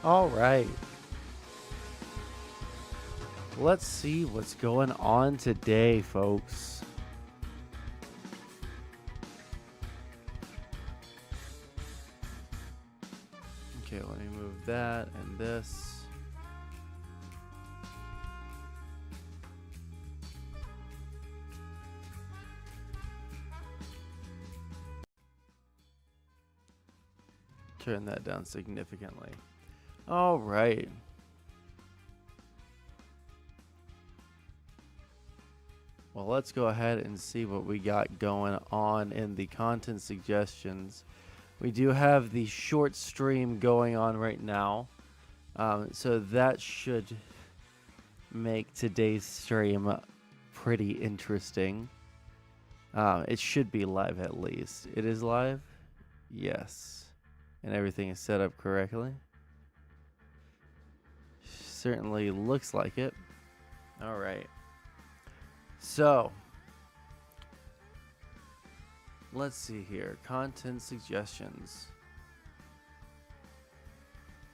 All right. Let's see what's going on today, folks. Okay, let me move that and this. Turn that down significantly. All right. Well, let's go ahead and see what we got going on in the content suggestions. We do have the short stream going on right now. So that should make today's stream pretty interesting. It should be live at least. It is live? Yes. And everything is set up correctly. Certainly looks like it. All right. So, let's see here. Content suggestions.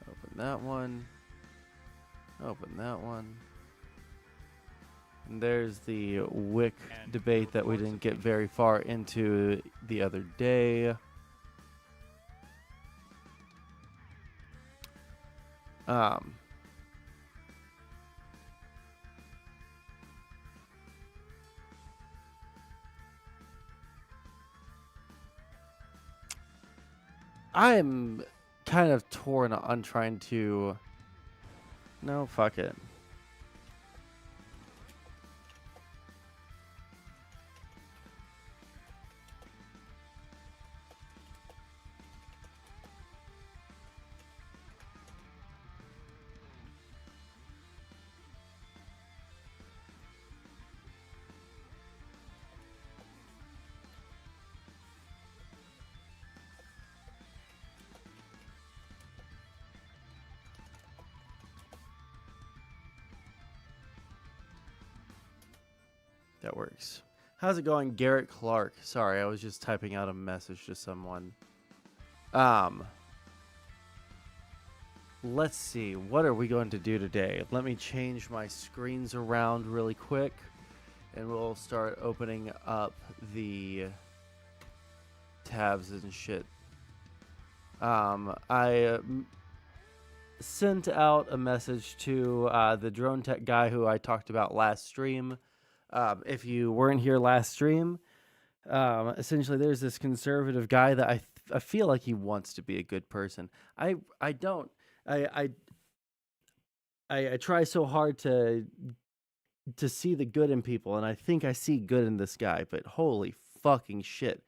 Open that one. Open that one. And there's the WIC debate that we didn't get very far into the other day. I'm kind of torn on trying to... No, fuck it. That works. How's it going, Garrett Clark? Sorry, I was just typing out a message to someone. Let's see. What are we going to do today? Let me change my screens around really quick, and we'll start opening up the tabs and shit. I sent out a message to the drone tech guy who I talked about last stream. If you weren't here last stream, essentially there's this conservative guy that I feel like he wants to be a good person. I don't. I try so hard to see the good in people, and I think I see good in this guy, but holy fucking shit.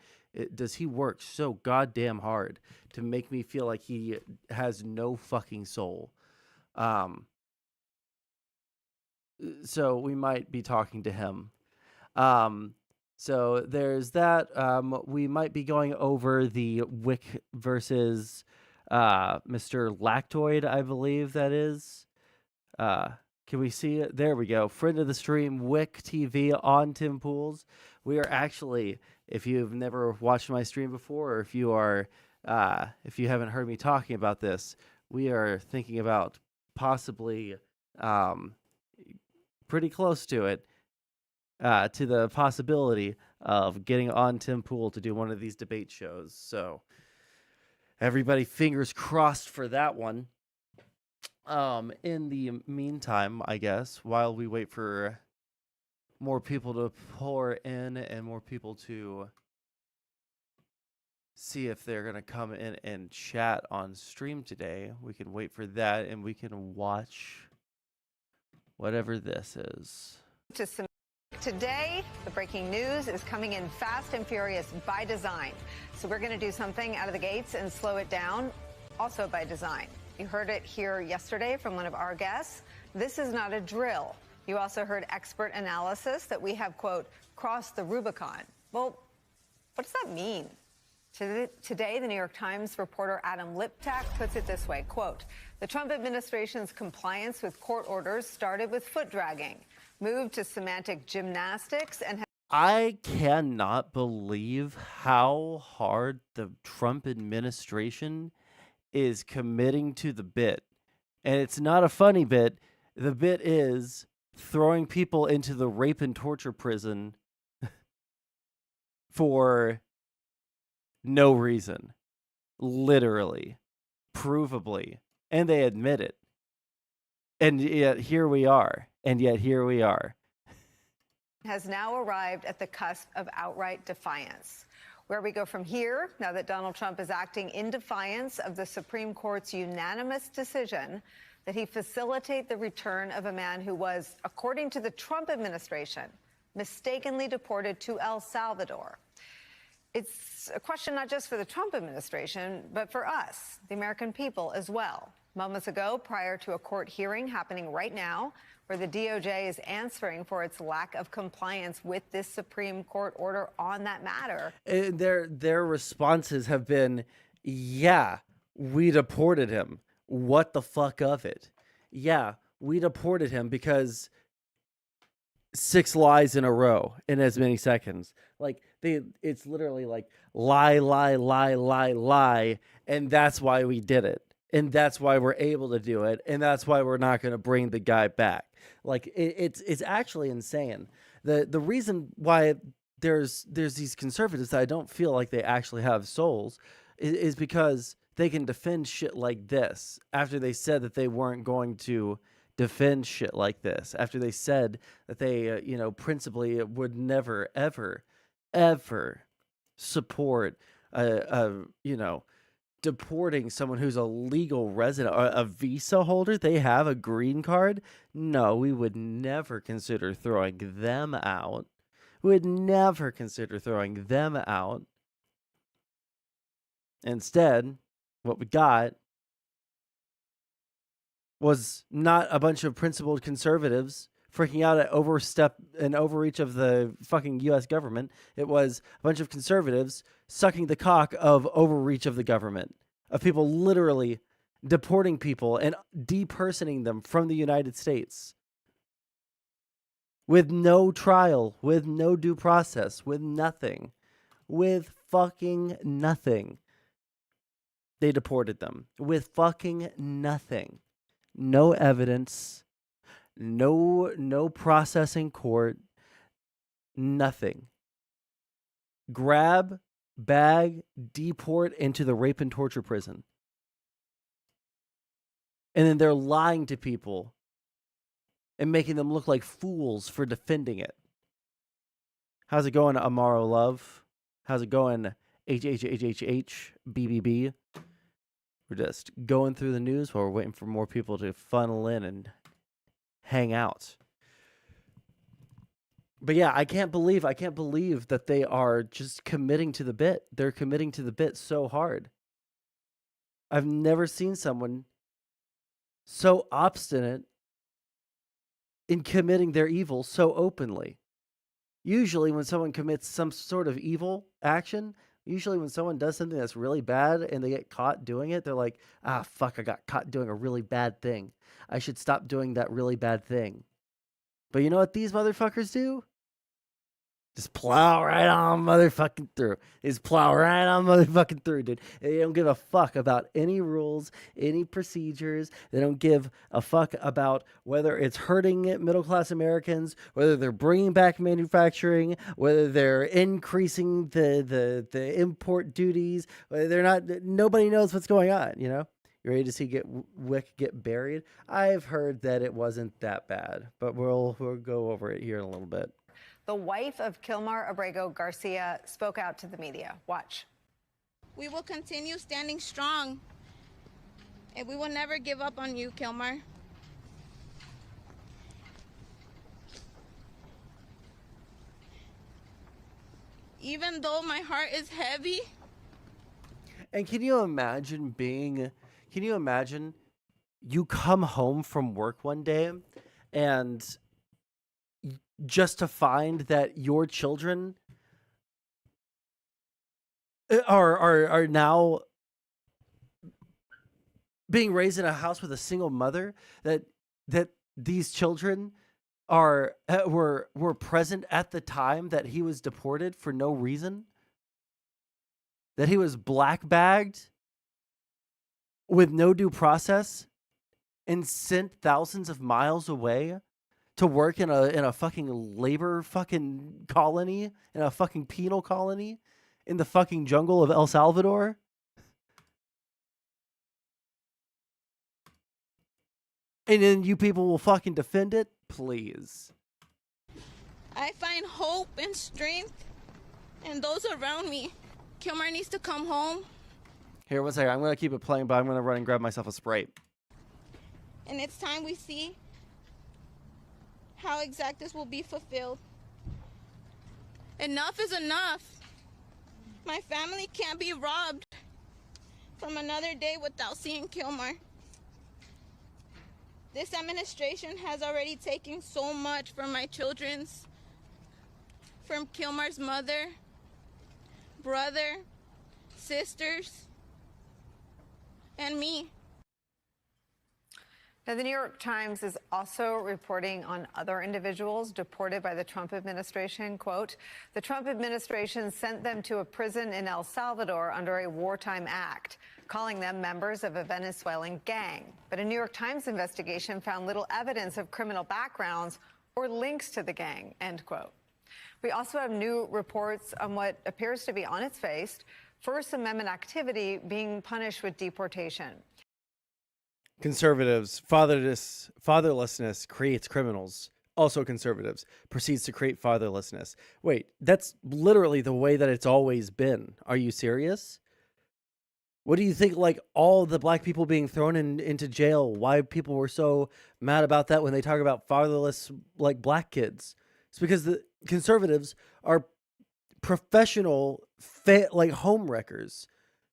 Does he work so goddamn hard to make me feel like he has no fucking soul. So we might be talking to him. So there's that. We might be going over the WIC versus Mr. Lactoid, I believe that is. Can we see it? There we go. Friend of the stream, WIC TV on Tim Pools. We are actually, if you've never watched my stream before, or if you are, if you haven't heard me talking about this, we are thinking about possibly, pretty close to it, to the possibility of getting on Tim Pool to do one of these debate shows. So everybody fingers crossed for that one. In the meantime, I guess, while we wait for more people to pour in and more people to see if they're going to come in and chat on stream today, we can wait for that and we can watch whatever this is. Today, the breaking news is coming in fast and furious by design. So we're going to do something out of the gates and slow it down, also by design. You heard it here yesterday from one of our guests. This is not a drill. You also heard expert analysis that we have, quote, crossed the Rubicon. Well, what does that mean? Today, the New York Times reporter Adam Liptak puts it this way, quote, the Trump administration's compliance with court orders started with foot dragging, moved to semantic gymnastics, and I cannot believe how hard the Trump administration is committing to the bit And it's not a funny bit. The bit is throwing people into the rape and torture prison for no reason. Literally. Provably. And they admit it. And yet here we are. Has now arrived at the cusp of outright defiance. Where we go from here, now that Donald Trump is acting in defiance of the Supreme Court's unanimous decision that he facilitate the return of a man who was, according to the Trump administration, mistakenly deported to El Salvador. It's a question not just for the Trump administration, but for us, the American people, as well. Moments ago, prior to a court hearing happening right now, where the DOJ is answering for its lack of compliance with this Supreme Court order on that matter. Their responses have been, yeah, we deported him. What the fuck of it? Yeah, we deported him because 6 lies in a row in as many seconds. Like, it's literally like lie, and that's why we did it. And that's why we're able to do it. And that's why we're not going to bring the guy back. Like, it's actually insane. The reason why there's these conservatives that I don't feel like they actually have souls is because they can defend shit like this after they said that they weren't going to defend shit like this, after they said that they, principally would never, ever support, deporting someone who's a legal resident or a visa holder. They have a green card. No, we would never consider throwing them out. We would never consider throwing them out. Instead, what we got was not a bunch of principled conservatives freaking out at overreach of the fucking U.S. government. It was a bunch of conservatives sucking the cock of overreach of the government, of people literally deporting people and depersoning them from the United States with no trial, with no due process, with nothing, with fucking nothing. They deported them with fucking nothing. No evidence, no process in court, nothing. Grab, bag, deport into the rape and torture prison. And then they're lying to people and making them look like fools for defending it. How's it going, Amaro Love? How's it going, BBB? We're just going through the news while we're waiting for more people to funnel in and hang out. But yeah, I can't believe that they are just committing to the bit. They're committing to the bit so hard. I've never seen someone so obstinate in committing their evil so openly. Usually when someone commits some sort of evil action, usually when someone does something that's really bad and they get caught doing it, they're like, fuck, I got caught doing a really bad thing. I should stop doing that really bad thing. But you know what these motherfuckers do? Just plow right on motherfucking through. Dude. They don't give a fuck about any rules, any procedures. They don't give a fuck about whether it's hurting middle-class Americans, whether they're bringing back manufacturing, whether they're increasing the import duties, whether they're not. Nobody knows what's going on, You ready to see Wick get buried? I've heard that it wasn't that bad, but we'll go over it here in a little bit. The wife of Kilmar Abrego Garcia spoke out to the media. Watch. We will continue standing strong, and we will never give up on you, Kilmar. Even though my heart is heavy. And can you imagine you come home from work one day and just to find that your children are now being raised in a house with a single mother, that these children were present at the time that he was deported for no reason, that he was black bagged with no due process, and sent thousands of miles away to work in a fucking labor fucking colony, in a fucking penal colony in the fucking jungle of El Salvador? And then you people will fucking defend it? Please. I find hope and strength in those around me. Kilmer needs to come home. Here, one second. I'm going to keep it playing, but I'm going to run and grab myself a Sprite. And it's time we see how exact this will be fulfilled. Enough is enough. My family can't be robbed from another day without seeing Kilmer. This administration has already taken so much from my children's, from Kilmer's mother, brother, sisters, and me. Now, the New York Times is also reporting on other individuals deported by the Trump administration. Quote, the Trump administration sent them to a prison in El Salvador under a wartime act, calling them members of a Venezuelan gang. But a New York Times investigation found little evidence of criminal backgrounds or links to the gang, end quote. We also have new reports on what appears to be on its face First Amendment activity being punished with deportation. Conservatives, fatherlessness creates criminals. Also conservatives, proceeds to create fatherlessness. Wait, that's literally the way that it's always been. Are you serious? What do you think, like, all the black people being thrown into jail, why people were so mad about that when they talk about fatherless, like, black kids? It's because the conservatives are professional, like, home wreckers.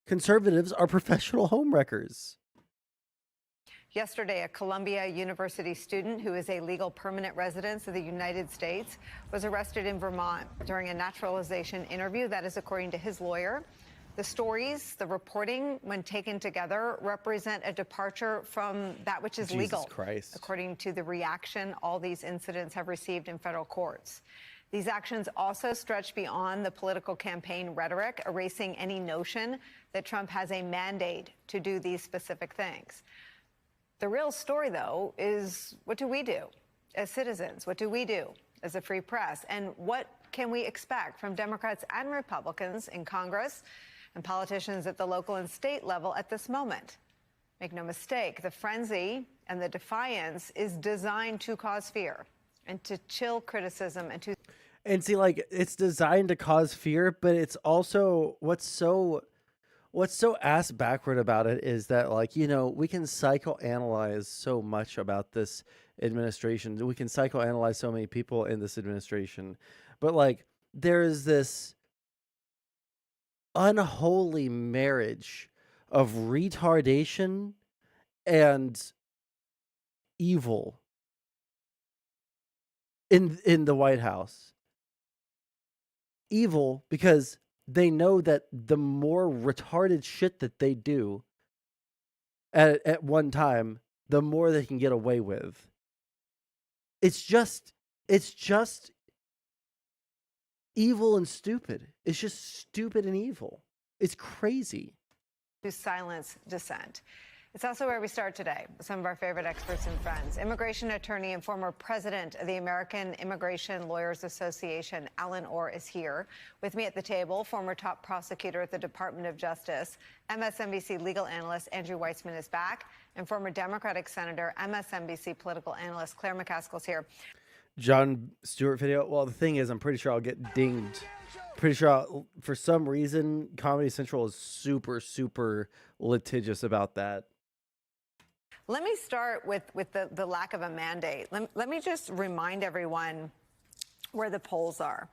Conservatives are professional home wreckers. Yesterday, a Columbia University student who is a legal permanent resident of the United States was arrested in Vermont during a naturalization interview. That is according to his lawyer. The stories, the reporting, when taken together, represent a departure from that which is legal, according to the reaction all these incidents have received in federal courts. These actions also stretch beyond the political campaign rhetoric, erasing any notion that Trump has a mandate to do these specific things. The real story, though, is what do we do as citizens? What do we do as a free press? And what can we expect from Democrats and Republicans in Congress and politicians at the local and state level at this moment? Make no mistake, the frenzy and the defiance is designed to cause fear and to chill criticism and see, like, it's designed to cause fear, but it's also what's so ass backward about it is that, like, you know, we can psychoanalyze so much about this administration. We can psychoanalyze so many people in this administration. But, like, there is this unholy marriage of retardation and evil in the White House. Evil because they know that the more retarded shit that they do at one time, the more they can get away with. It's just evil and stupid. It's just stupid and evil. It's crazy. to silence dissent. It's also where we start today with some of our favorite experts and friends. Immigration attorney and former president of the American Immigration Lawyers Association, Alan Orr, is here. With me at the table, former top prosecutor at the Department of Justice, MSNBC legal analyst Andrew Weitzman is back, and former Democratic Senator, MSNBC political analyst Claire McCaskill is here. Jon Stewart video. Well, the thing is, I'm pretty sure I'll get dinged. Pretty sure for some reason, Comedy Central is super litigious about that. Let me start with the lack of a mandate. Let me just remind everyone where the polls are.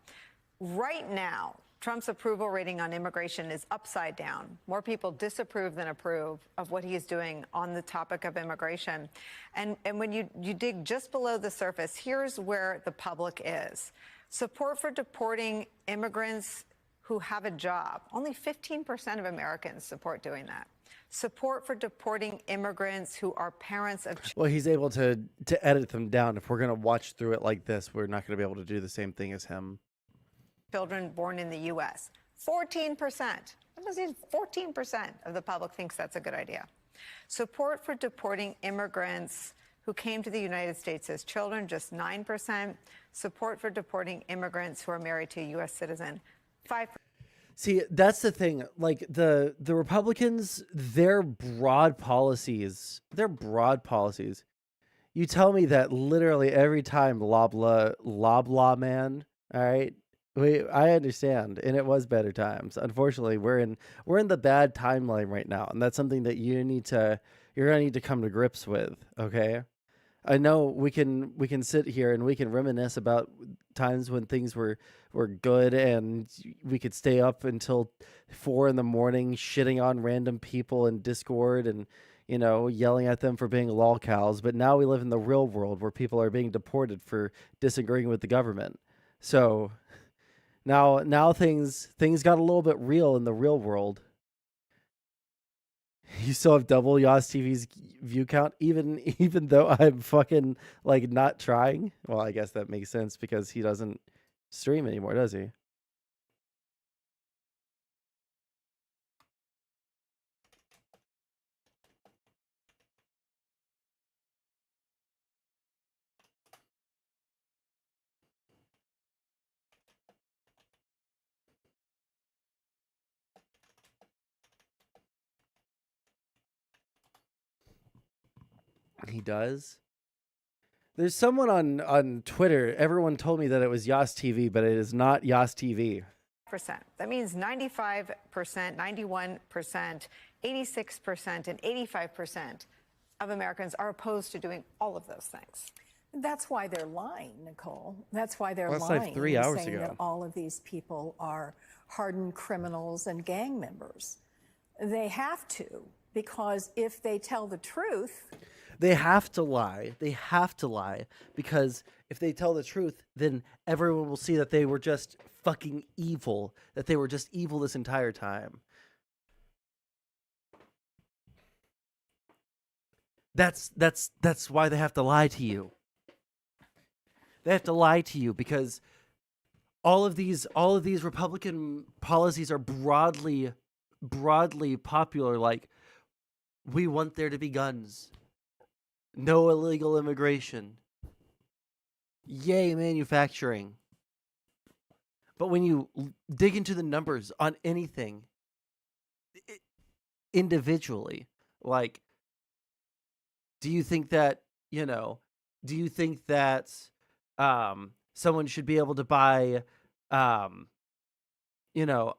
Right now, Trump's approval rating on immigration is upside down. More people disapprove than approve of what he is doing on the topic of immigration. And when you dig just below the surface, here's where the public is. Support for deporting immigrants who have a job. Only 15% of Americans support doing that. Support for deporting immigrants who are parents of children. Well, he's able to edit them down. If we're going to watch through it like this, we're not going to be able to do the same thing as him. Children born in the U.S. 14%. That means 14% of the public thinks that's a good idea. Support for deporting immigrants who came to the United States as children, just 9%. Support for deporting immigrants who are married to a U.S. citizen, 5%. See, that's the thing. Like the Republicans, their broad policies. You tell me that literally every time Loblaw man, all right? I understand, and it was better times. Unfortunately, we're in the bad timeline right now, and that's something that you're gonna need to come to grips with, okay? I know we can sit here and we can reminisce about times when things were good and we could stay up until 4 a.m. shitting on random people in Discord and yelling at them for being lolcows. But now we live in the real world where people are being deported for disagreeing with the government. So now things got a little bit real in the real world. You still have double Yas TV's view count, even though I'm fucking like not trying. Well, I guess that makes sense because he doesn't stream anymore, does he? He does. There's someone on Twitter. Everyone told me that it was Yas TV, but it is not Yas TV. That means 95%, 91%, 86%, and 85% of Americans are opposed to doing all of those things. That's why they're lying, Nicole. That's why they're That's lying. like 3 hours saying ago. that all of these people are hardened criminals and gang members. They have to, because if they tell the truth, they have to lie. They have to lie because if they tell the truth, then everyone will see that they were just fucking evil, that they were just evil this entire time. That's why they have to lie to you. They have to lie to you because all of these Republican policies are broadly popular. Like, we want there to be guns. No illegal immigration. Yay, manufacturing. But when you dig into the numbers on anything individually, like, do you think that someone should be able to buy, a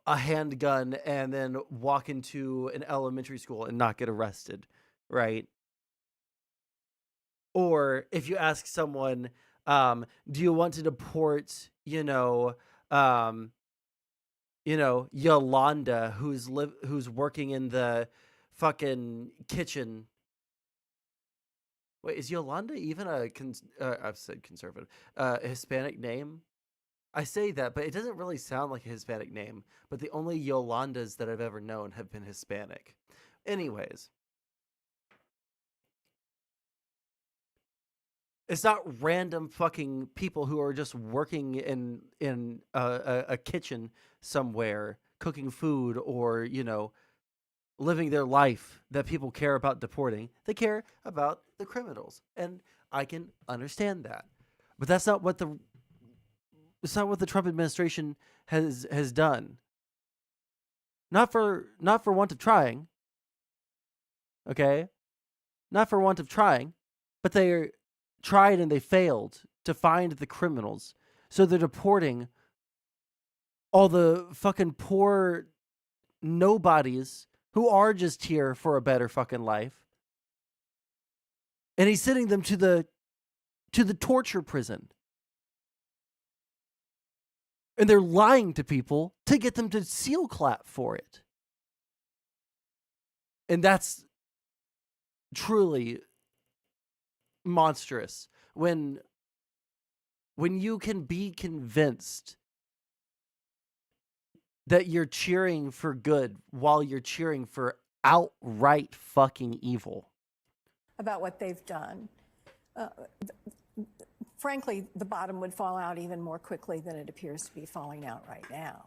handgun and then walk into an elementary school and not get arrested, right? Or if you ask someone, do you want to deport, Yolanda, who's working in the fucking kitchen. Wait, is Yolanda even I've said conservative, Hispanic name? I say that, but it doesn't really sound like a Hispanic name. But the only Yolandas that I've ever known have been Hispanic. Anyways. It's not random fucking people who are just working in a kitchen somewhere, cooking food or, living their life that people care about deporting. They care about the criminals. And I can understand that. But that's not what the Trump administration has done. Not for want of trying. Okay? Not for want of trying, but they tried and they failed to find the criminals. So they're deporting all the fucking poor nobodies who are just here for a better fucking life. And he's sending them to the torture prison. And they're lying to people to get them to seal clap for it. And that's truly monstrous when you can be convinced that you're cheering for good while you're cheering for outright fucking evil. about what they've done. Frankly, the bottom would fall out even more quickly than it appears to be falling out right now.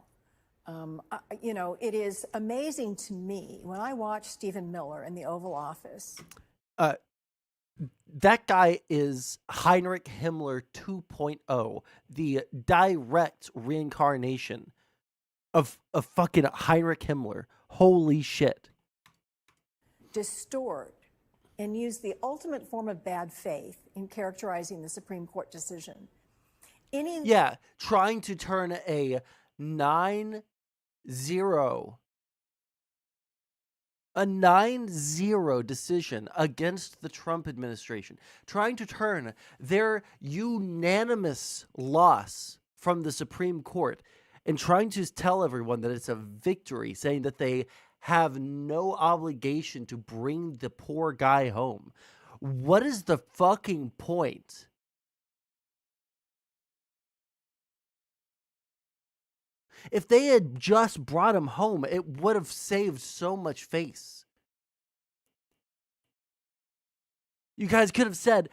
It is amazing to me when I watch Stephen Miller in the Oval Office. That guy is Heinrich Himmler 2.0, the direct reincarnation of fucking Heinrich Himmler. Holy shit. Distort and use the ultimate form of bad faith in characterizing the Supreme Court decision. Trying to turn a 9-0 decision against the Trump administration, trying to turn their unanimous loss from the Supreme Court and trying to tell everyone that it's a victory, saying that they have no obligation to bring the poor guy home. What is the fucking point? If they had just brought him home, it would have saved so much face. You guys could have said,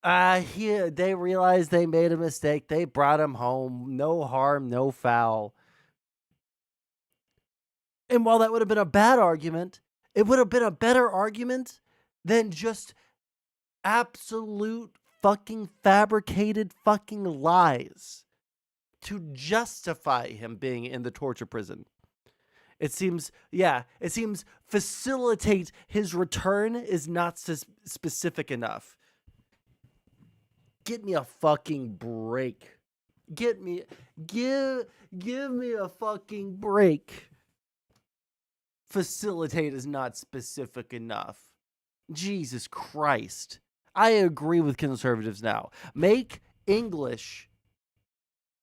they realized they made a mistake. They brought him home. No harm, no foul. And while that would have been a bad argument, it would have been a better argument than just absolute fucking fabricated fucking lies to justify him being in the torture prison. It seems facilitate his return is not specific enough. Get me a fucking break. Give me a fucking break. Facilitate is not specific enough. Jesus Christ. I agree with conservatives now. Make English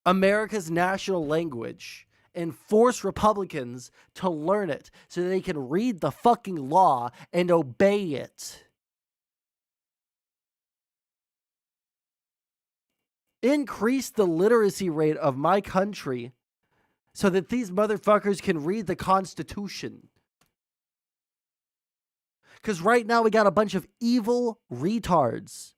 America's national language and force Republicans to learn it so they can read the fucking law and obey it. Increase the literacy rate of my country so that these motherfuckers can read the Constitution. Because right now we got a bunch of evil retards.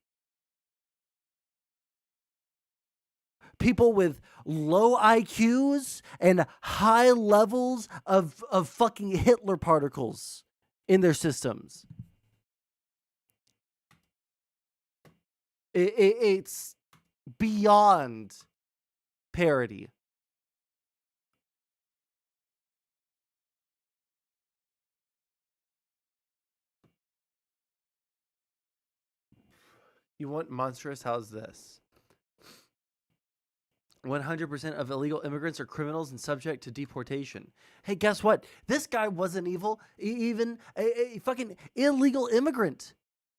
People with low IQs and high levels of fucking Hitler particles in their systems. It's beyond parody. You want monstrous? How's this? 100% of illegal immigrants are criminals and subject to deportation. Hey, guess what? This guy wasn't evil, even a fucking illegal immigrant.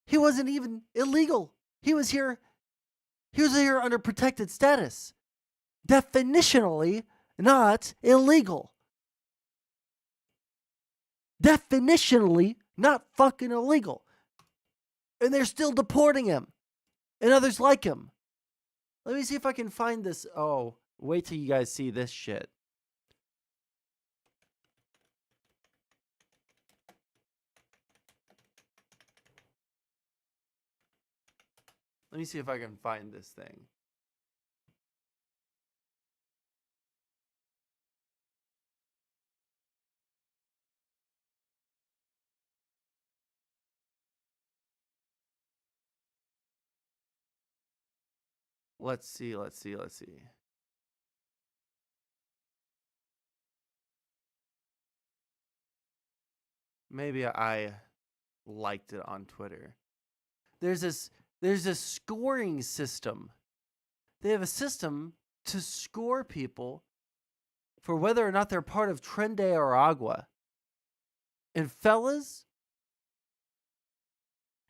He wasn't even illegal. He was here under protected status. Definitionally not illegal. Definitionally not fucking illegal. And they're still deporting him. And others like him. Let me see if I can find this. Oh, wait till you guys see this shit. Let me see if I can find this thing. Let's see. Maybe I liked it on Twitter. There's a scoring system. They have a system to score people for whether or not they're part of Tren de Aragua. And fellas,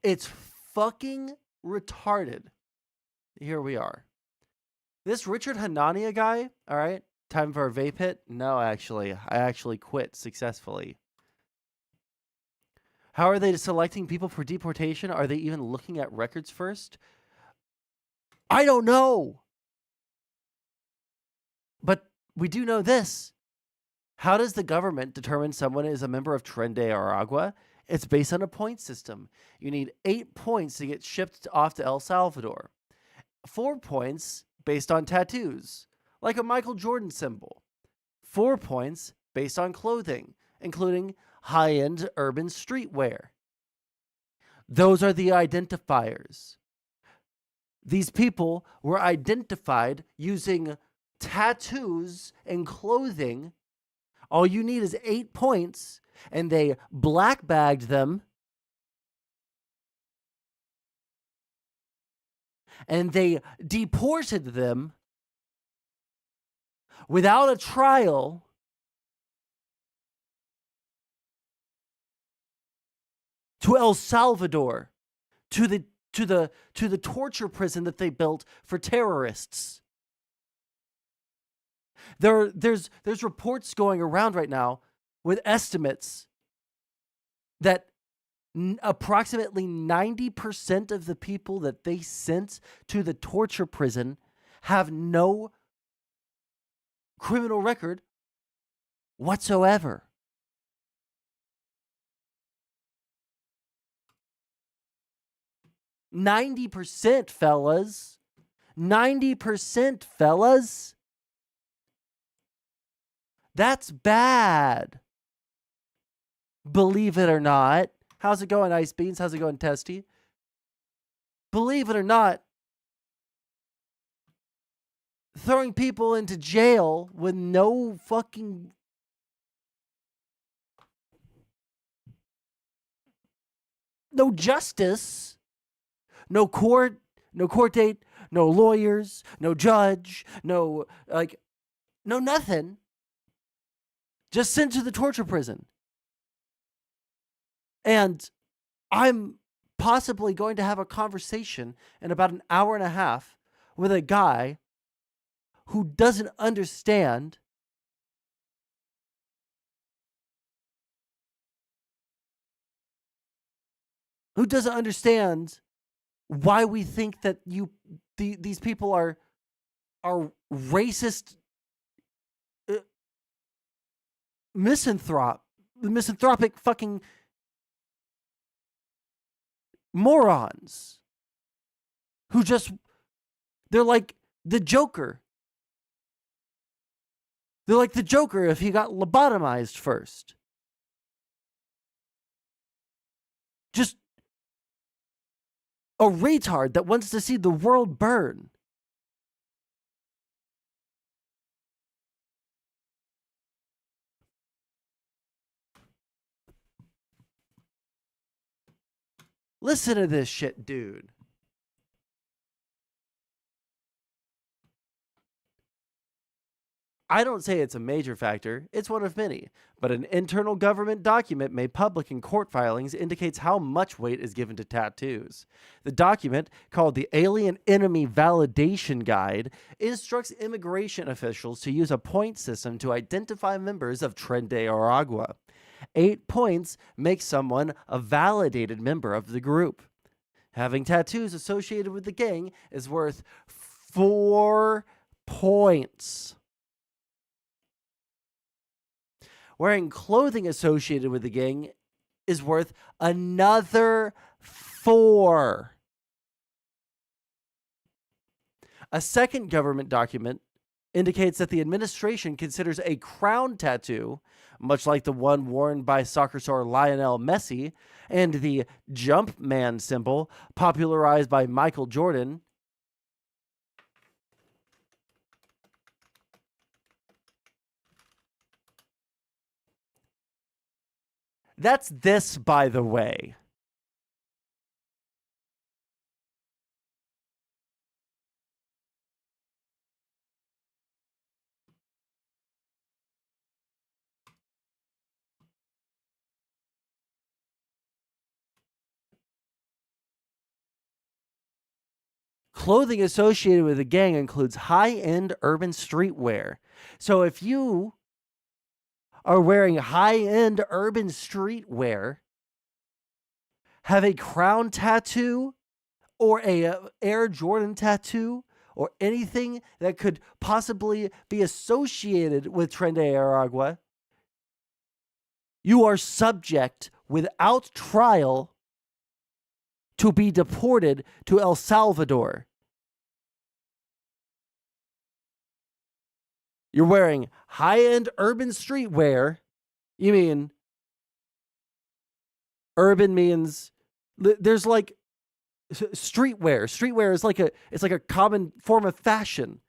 it's fucking retarded. Here we are. This Richard Hanania guy, all right, time for a vape hit? No, actually. I actually quit successfully. How are they selecting people for deportation? Are they even looking at records first? I don't know. But we do know this. How does the government determine someone is a member of Tren de Aragua? It's based on a point system. You need 8 points to get shipped off to El Salvador. 4 points based on tattoos, like a Michael Jordan symbol. 4 points based on clothing, including high-end urban streetwear. Those are the identifiers. These people were identified using tattoos and clothing. All you need is 8 points, and they black bagged them, and they deported them without a trial to El Salvador, to the torture prison that they built for terrorists. There's reports going around right now with estimates that approximately 90% of the people that they sent to the torture prison have no criminal record whatsoever. "90%, fellas. 90%, fellas. That's bad. Believe it or not. How's it going, Ice Beans? How's it going, Testy? Believe it or not, throwing people into jail with no justice, no court date, no lawyers, no judge, no nothing. Just sent to the torture prison. And I'm possibly going to have a conversation in about an hour and a half with a guy who doesn't understand why we think that these people are racist misanthropic fucking morons who they're like the Joker. They're like the Joker if he got lobotomized first. Just a retard that wants to see the world burn. Listen to this shit, dude. I don't say it's a major factor, it's one of many, but an internal government document made public in court filings indicates how much weight is given to tattoos. The document, called the Alien Enemy Validation Guide, instructs immigration officials to use a point system to identify members of Tren de Aragua. 8 points makes someone a validated member of the group. Having tattoos associated with the gang is worth 4 points. Wearing clothing associated with the gang is worth another 4. A second government document indicates that the administration considers a crown tattoo, much like the one worn by soccer star Lionel Messi, and the Jumpman symbol popularized by Michael Jordan, that's this, by the way. Clothing associated with the gang includes high-end urban streetwear. So if you are wearing high-end urban streetwear, have a crown tattoo or a Air Jordan tattoo or anything that could possibly be associated with Tren de Aragua, you are subject without trial to be deported to El Salvador. You're wearing high-end urban streetwear. You mean urban means there's like streetwear. Streetwear is like a common form of fashion.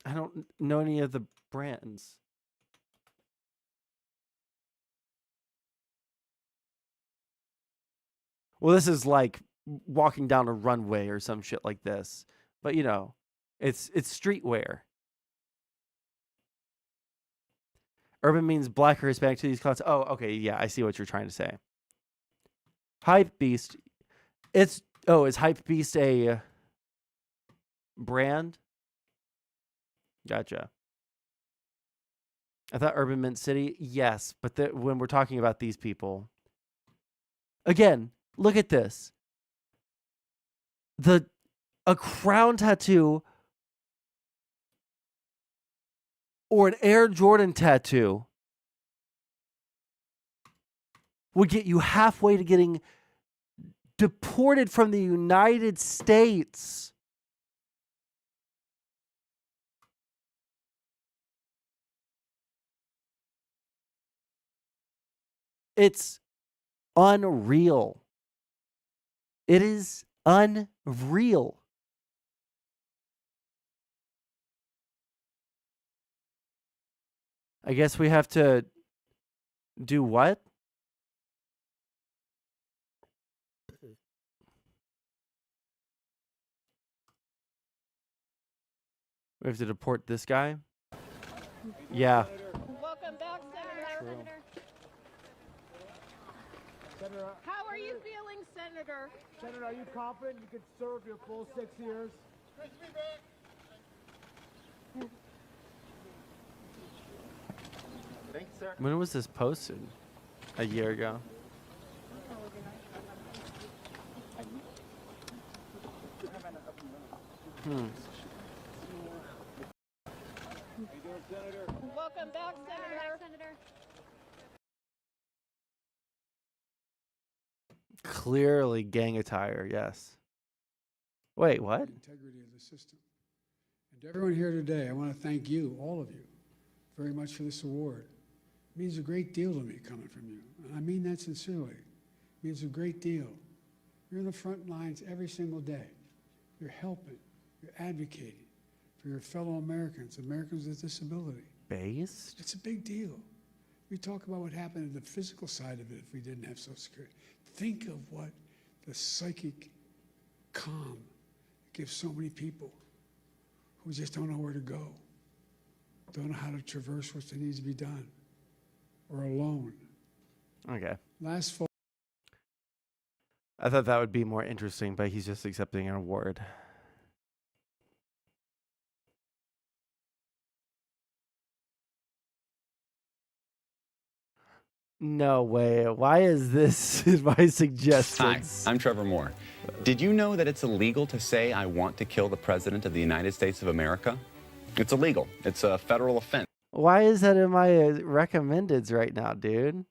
I don't know any of the brands. Well, this is like walking down a runway or some shit like this. But you know, it's streetwear. Urban means black or Hispanic to these clothes. Oh, okay, yeah, I see what you're trying to say. Hype Beast. Is Hype Beast a brand? Gotcha. I thought urban meant city. Yes, but when we're talking about these people, again, look at this. A crown tattoo or an Air Jordan tattoo would get you halfway to getting deported from the United States. It's unreal. It is unreal. I guess we have to do what? We have to deport this guy? Yeah. Welcome back, Senator. Senator, How are you feeling, Senator? Senator, are you confident you could serve your full 6 years? Thanks, sir. When was this posted? A year ago. Welcome back, Senator. Clearly gang attire, yes. Wait, what? Integrity of the system. And to everyone here today, I want to thank you, all of you, very much for this award. It means a great deal to me coming from you. And I mean that sincerely. It means a great deal. You're in the front lines every single day. You're helping, you're advocating for your fellow Americans, Americans with disability. Based? It's a big deal. We talk about what happened in the physical side of it if we didn't have Social Security. Think of what the psychic calm gives so many people who just don't know where to go, don't know how to traverse what needs to be done, or alone. Okay. Last fall. I thought that would be more interesting, but he's just accepting an award. No way. Why is this my suggestion? Hi, I'm Trevor Moore. Did you know that it's illegal to say I want to kill the President of the United States of America? It's illegal. It's a federal offense. Why is that in my recommendeds right now, dude?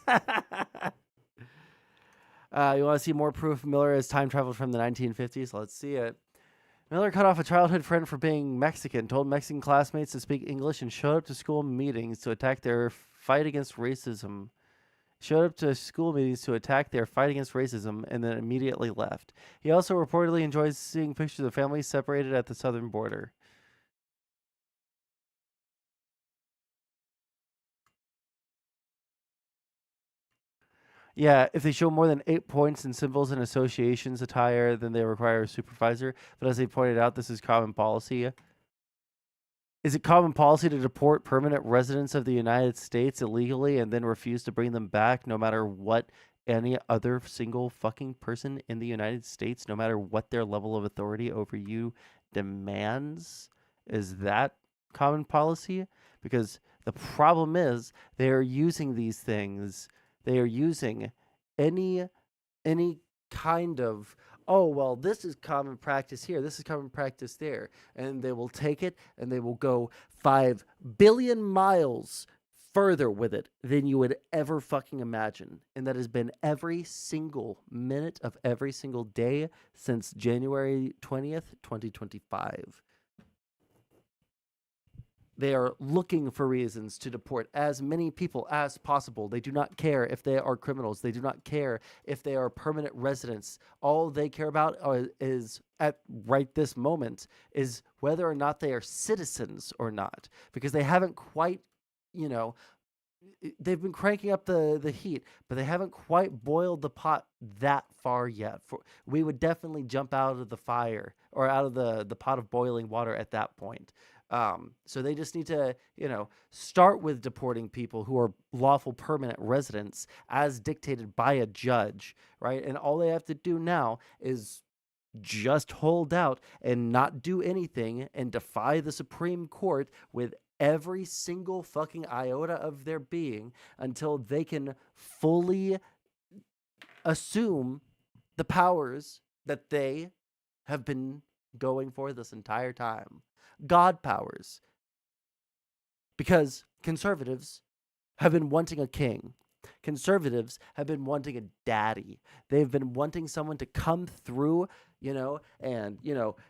You want to see more proof Miller has time traveled from the 1950s? Let's see it. Miller cut off a childhood friend for being Mexican, told Mexican classmates to speak English, and showed up to school meetings to attack their fight against racism. And then immediately left. He also reportedly enjoys seeing pictures of families separated at the southern border. Yeah, if they show more than 8 points in symbols and associations attire, then they require a supervisor. But as they pointed out, this is common policy. Is it common policy to deport permanent residents of the United States illegally and then refuse to bring them back no matter what any other single fucking person in the United States, no matter what their level of authority over you demands? Is that common policy? Because the problem is they are using these things. They are using any kind of, oh, well, this is common practice here, this is common practice there. And they will take it and they will go 5 billion miles further with it than you would ever fucking imagine. And that has been every single minute of every single day since January 20th, 2025. They are looking for reasons to deport as many people as possible. They do not care if they are criminals. They do not care if they are permanent residents. All they care about is, at right this moment, is whether or not they are citizens or not. Because they haven't quite, they've been cranking up the heat, but they haven't quite boiled the pot that far yet. We would definitely jump out of the fire or out of the pot of boiling water at that point. So they just need to, start with deporting people who are lawful permanent residents as dictated by a judge, right? And all they have to do now is just hold out and not do anything and defy the Supreme Court with every single fucking iota of their being until they can fully assume the powers that they have been going for this entire time. God powers. Because conservatives have been wanting a king. Conservatives have been wanting a daddy. They've been wanting someone to come through, and,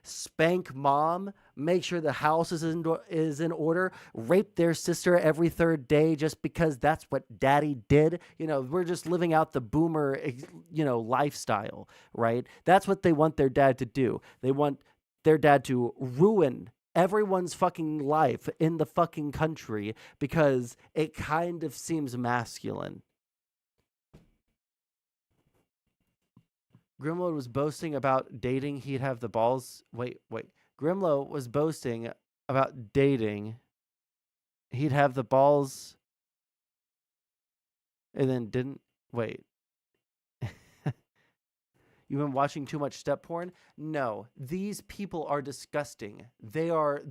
spank mom, make sure the house is in order, rape their sister every third day just because that's what daddy did. We're just living out the boomer, lifestyle, right? That's what they want their dad to do. They want their dad to ruin everyone's fucking life in the fucking country because it kind of seems masculine. Grimlow was boasting about dating. He'd have the balls. Wait. Grimlow was boasting about dating. He'd have the balls. And then didn't. Wait. You've been watching too much step porn? No, these people are disgusting. They are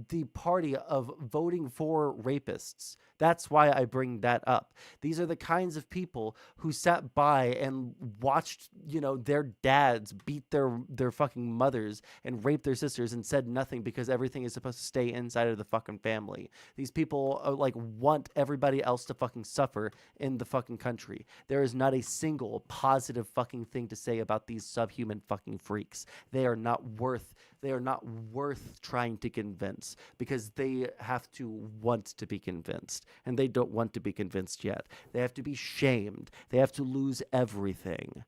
the party of voting for rapists. That's why I bring that up. These are the kinds of people who sat by and watched, their dads beat their fucking mothers and rape their sisters and said nothing because everything is supposed to stay inside of the fucking family. These people want everybody else to fucking suffer in the fucking country. There is not a single positive fucking thing to say about these subhuman fucking freaks. They are not worth trying to convince because they have to want to be convinced. And they don't want to be convinced yet. They have to be shamed. They have to lose everything.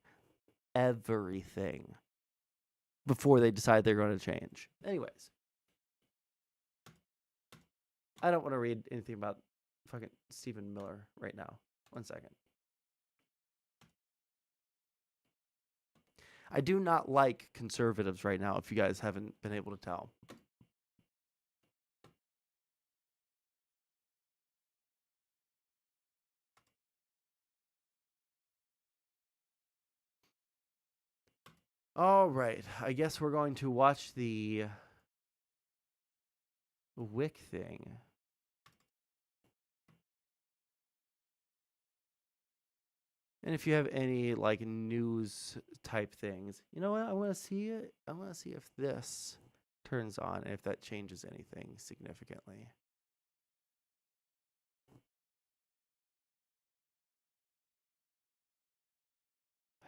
Everything. Before they decide they're going to change. Anyways. I don't want to read anything about fucking Stephen Miller right now. 1 second. I do not like conservatives right now, if you guys haven't been able to tell. All right, I guess we're going to watch the Wick thing. And if you have any news type things, you know what? I want to see it. I want to see if this turns on and if that changes anything significantly.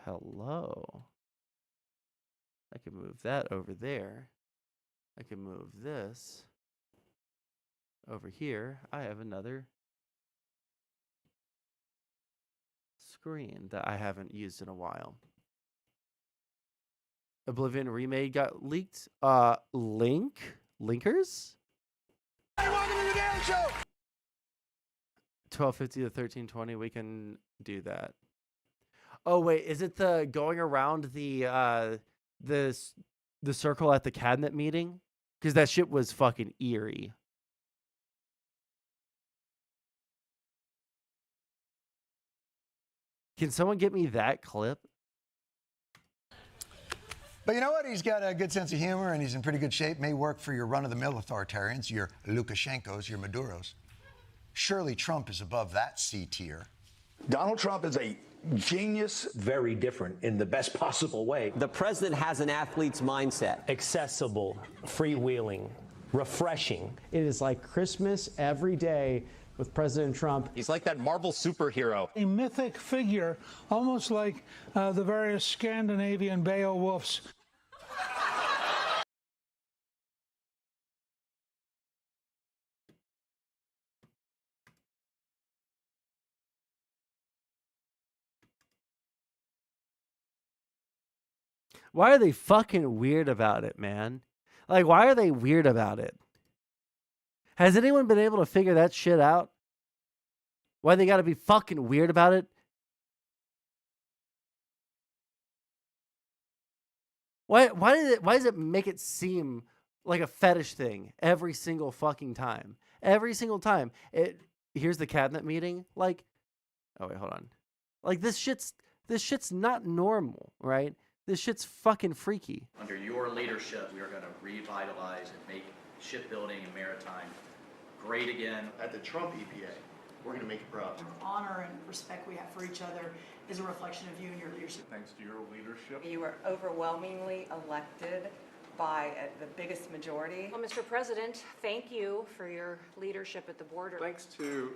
Hello. I can move that over there. I can move this over here. I have another screen that I haven't used in a while. Oblivion Remade got leaked. Linkers? Hey, welcome to the Daily Show! 1250 to 1320, we can do that. Oh wait, is it the going around the circle at the cabinet meeting? Because that shit was fucking eerie. Can someone get me that clip? But you know what? He's got a good sense of humor and he's in pretty good shape. May work for your run-of-the-mill authoritarians, your Lukashenkos, your Maduros. Surely Trump is above that C tier. Donald Trump is a genius. Very different in the best possible way. The president has an athlete's mindset. Accessible, freewheeling, refreshing. It is like Christmas every day with President Trump. He's like that Marvel superhero. A mythic figure, almost like the various Scandinavian Beowulfs. Why are they fucking weird about it, man? Like, why are they weird about it? Has anyone been able to figure that shit out? Why they gotta be fucking weird about it? Why does it make it seem like a fetish thing every single fucking time? Every single time. Here's the cabinet meeting. Like, oh wait, hold on. Like this shit's not normal, right? This shit's fucking freaky. Under your leadership, we are going to revitalize and make shipbuilding and maritime great again. At the Trump EPA, we're going to make it proud. The honor and respect we have for each other is a reflection of you and your leadership. Thanks to your leadership. You were overwhelmingly elected by the biggest majority. Well, Mr. President, thank you for your leadership at the border. Thanks to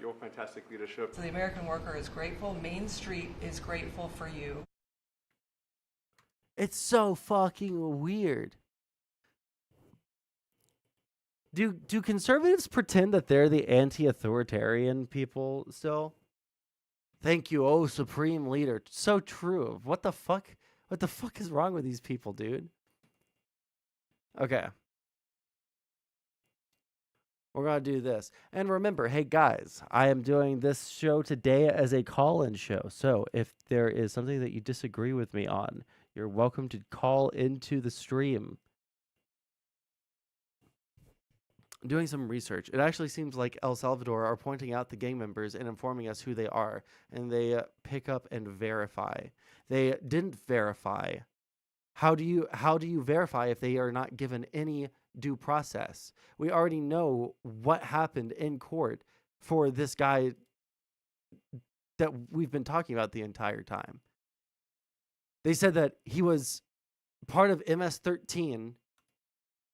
your fantastic leadership. So the American worker is grateful. Main Street is grateful for you. It's so fucking weird. Do conservatives pretend that they're the anti-authoritarian people still? Thank you, oh supreme leader. So true. What the fuck? What the fuck is wrong with these people, dude? Okay. We're going to do this. And remember, hey guys, I am doing this show today as a call-in show. So if there is something that you disagree with me on, you're welcome to call into the stream. Doing some research. It actually seems like El Salvador are pointing out the gang members and informing us who they are. And they pick up and verify. They didn't verify. How do you verify if they are not given any due process? We already know what happened in court for this guy that we've been talking about the entire time. They said that he was part of MS-13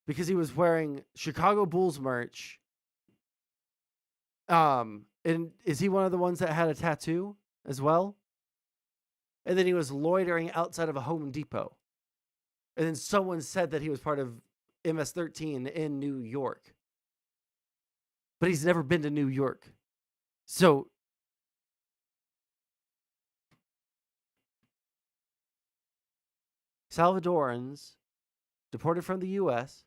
because he was wearing Chicago Bulls merch. And is he one of the ones that had a tattoo as well? And then he was loitering outside of a Home Depot. And then someone said that he was part of MS-13 in New York. But he's never been to New York. So Salvadorans deported from the U.S.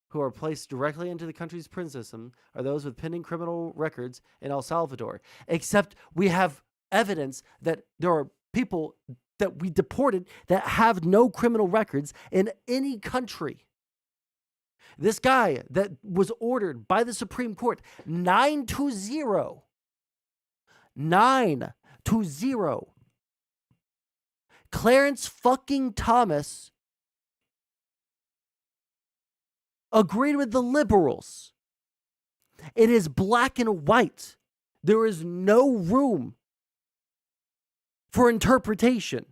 who are placed directly into the country's prison system are those with pending criminal records in El Salvador. Except we have evidence that there are people that we deported that have no criminal records in any country. This guy that was ordered by the Supreme Court 9-0. Clarence fucking Thomas agreed with the liberals. It is black and white. There is no room for interpretation.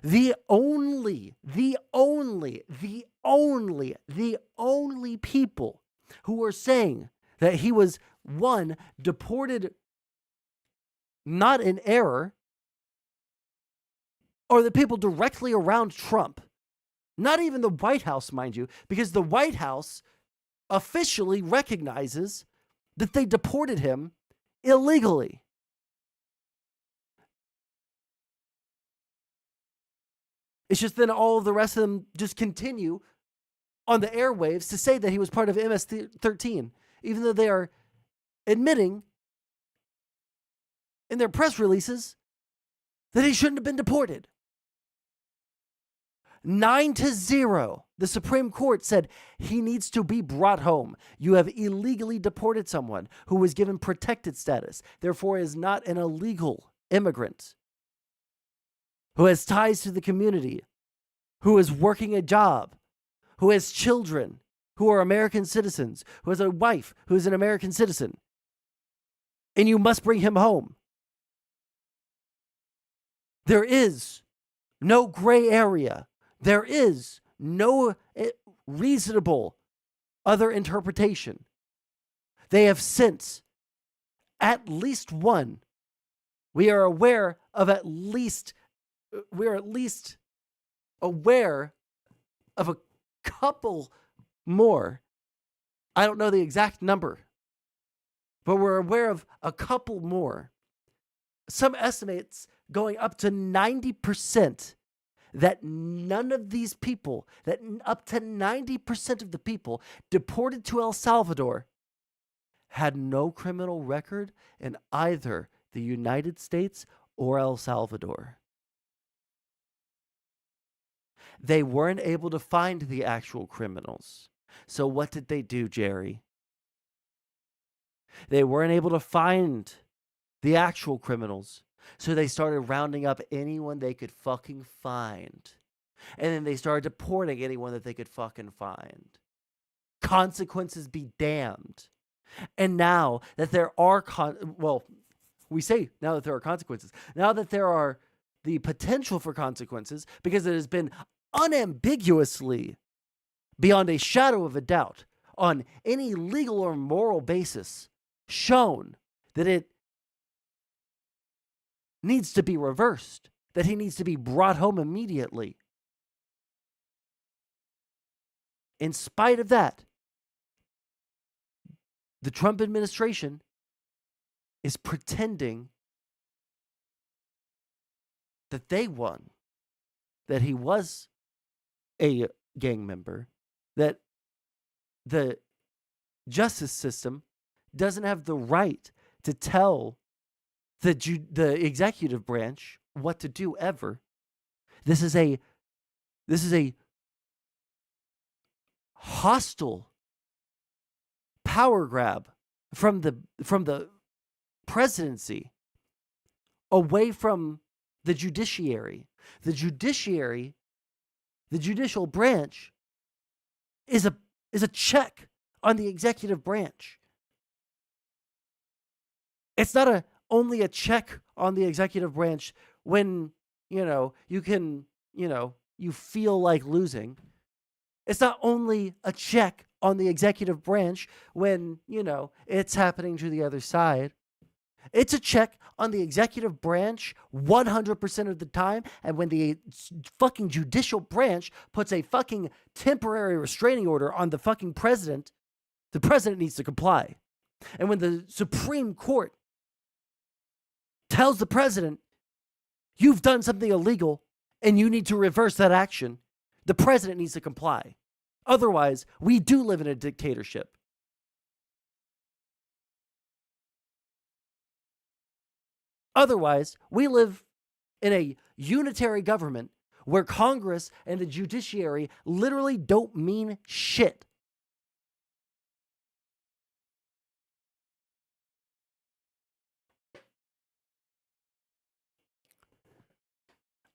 The only people who are saying that he was, one, deported not in error, are the people directly around Trump. Not even the White House, mind you, because the White House officially recognizes that they deported him illegally. It's just then all of the rest of them just continue on the airwaves to say that he was part of MS-13, even though they are admitting in their press releases that he shouldn't have been deported. 9-0. The Supreme Court said he needs to be brought home. You have illegally deported someone who was given protected status, therefore is not an illegal immigrant, who has ties to the community, who is working a job, who has children, who are American citizens, who has a wife who is an American citizen, and you must bring him home. There is no gray area. There is no reasonable other interpretation. They have since at least one. We are aware of at least aware of a couple more. I don't know the exact number, but we're aware of a couple more. Some estimates going up to 90% that none of these people, that up to 90% of the people deported to El Salvador had no criminal record in either the United States or El Salvador. They weren't able to find the actual criminals. So what did they do, Jerry? They weren't able to find the actual criminals. So they started rounding up anyone they could fucking find. And then they started deporting anyone that they could fucking find. Consequences be damned. And now that there are, we say now that there are consequences, now that there are the potential for consequences, because it has been unambiguously, beyond a shadow of a doubt, on any legal or moral basis, shown that it needs to be reversed, that he needs to be brought home immediately. In spite of that, the Trump administration is pretending that they won, that he was a gang member, that the justice system doesn't have the right to tell the executive branch what to do ever. This is a hostile power grab from the presidency away from the judiciary. The judicial branch is a check on the executive branch. It's not only a check on the executive branch when, you feel like losing. It's not only a check on the executive branch when, it's happening to the other side. It's a check on the executive branch 100% of the time. And when the fucking judicial branch puts a fucking temporary restraining order on the fucking president, the president needs to comply. And when the Supreme Court tells the president, you've done something illegal and you need to reverse that action, the president needs to comply. Otherwise, we do live in a dictatorship. Otherwise, we live in a unitary government where Congress and the judiciary literally don't mean shit.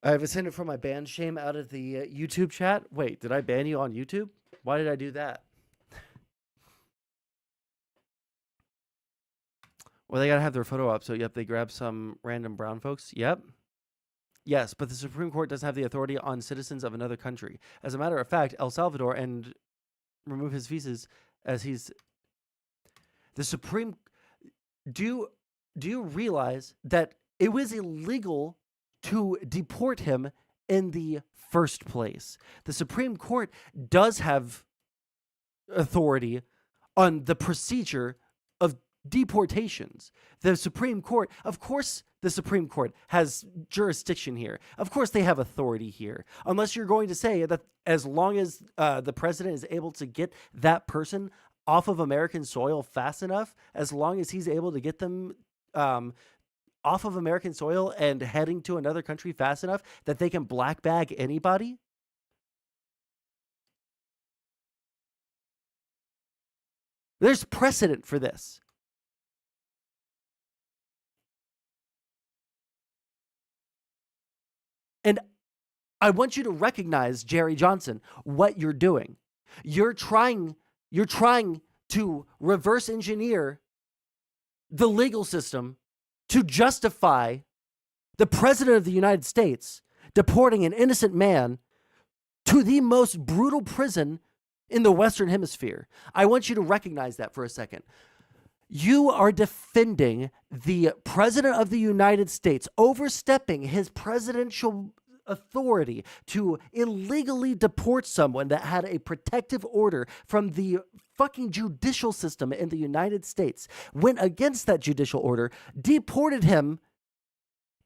I have ascended from my ban shame out of the YouTube chat. Wait, did I ban you on YouTube? Why did I do that? Well, they gotta have their photo up, so yep, they grab some random brown folks. Yep. Yes, but the Supreme Court doesn't have the authority on citizens of another country. As a matter of fact, El Salvador, and remove his visas as he's the Supreme. Do you realize that it was illegal to deport him in the first place? The Supreme Court does have authority on the procedure of deportations. The Supreme Court, of course, the Supreme Court has jurisdiction here. Of course, they have authority here. Unless you're going to say that as long as the president is able to get that person off of American soil fast enough, as long as he's able to get them off of American soil and heading to another country fast enough that they can black bag anybody? There's precedent for this. And I want you to recognize, Jerry Johnson, what you're doing. You're trying to reverse engineer the legal system to justify the president of the United States deporting an innocent man to the most brutal prison in the Western Hemisphere. I want you to recognize that for a second. You are defending the President of the United States overstepping his presidential authority to illegally deport someone that had a protective order from the fucking judicial system in the United States, went against that judicial order, deported him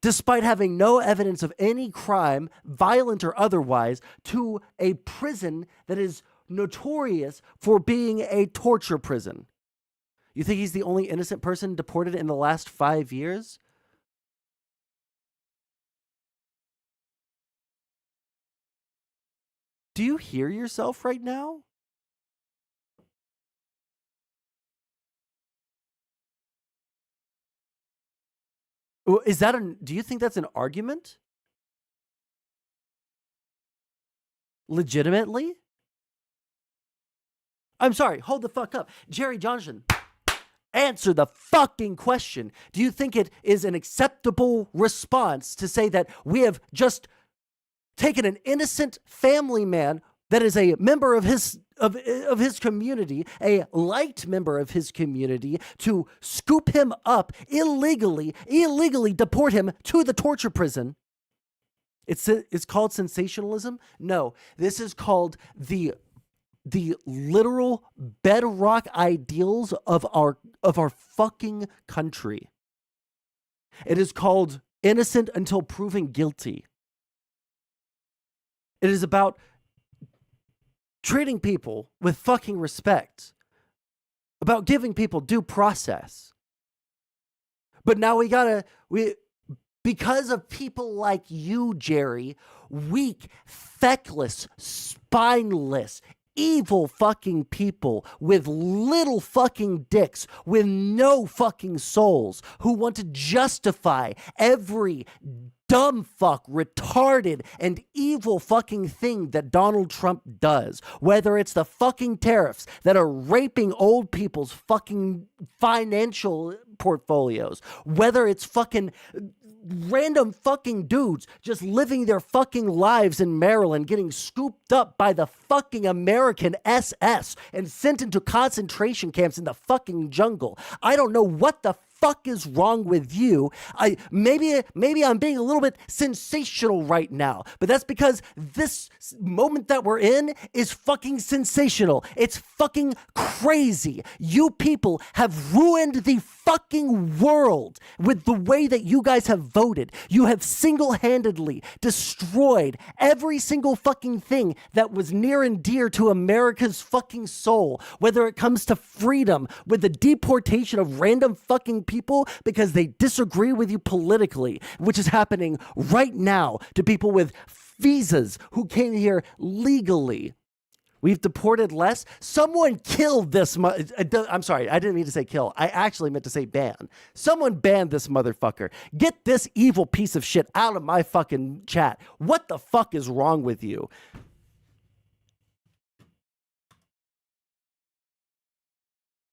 despite having no evidence of any crime, violent or otherwise, to a prison that is notorious for being a torture prison. You think he's the only innocent person deported in the last 5 years? Do you hear yourself right now? Is that do you think that's an argument? Legitimately? I'm sorry, hold the fuck up. Jerry Johnson, answer the fucking question. Do you think it is an acceptable response to say that we have just taken an innocent family man that is a member of his community, a liked member of his community, to scoop him up illegally deport him to the torture prison? It's called sensationalism? No, this is called the literal bedrock ideals of our fucking country. It is called innocent until proven guilty. It is about treating people with fucking respect, about giving people due process. But now because of people like you, Jerry, weak, feckless, spineless, evil fucking people with little fucking dicks, with no fucking souls, who want to justify every dumb fuck, retarded, and evil fucking thing that Donald Trump does. Whether it's the fucking tariffs that are raping old people's fucking financial portfolios, whether it's fucking random fucking dudes just living their fucking lives in Maryland, getting scooped up by the fucking American SS and sent into concentration camps in the fucking jungle. I don't know what the fuck is wrong with you? Maybe I'm being a little bit sensational right now, but that's because this moment that we're in is fucking sensational. It's fucking crazy. You people have ruined the fucking world with the way that you guys have voted. You have single-handedly destroyed every single fucking thing that was near and dear to America's fucking soul, whether it comes to freedom, with the deportation of random fucking people because they disagree with you politically, which is happening right now to people with visas who came here legally. We've deported less. Someone killed this. I'm sorry, I didn't mean to say kill. I actually meant to say ban. Someone banned this motherfucker. Get this evil piece of shit out of my fucking chat. What the fuck is wrong with you?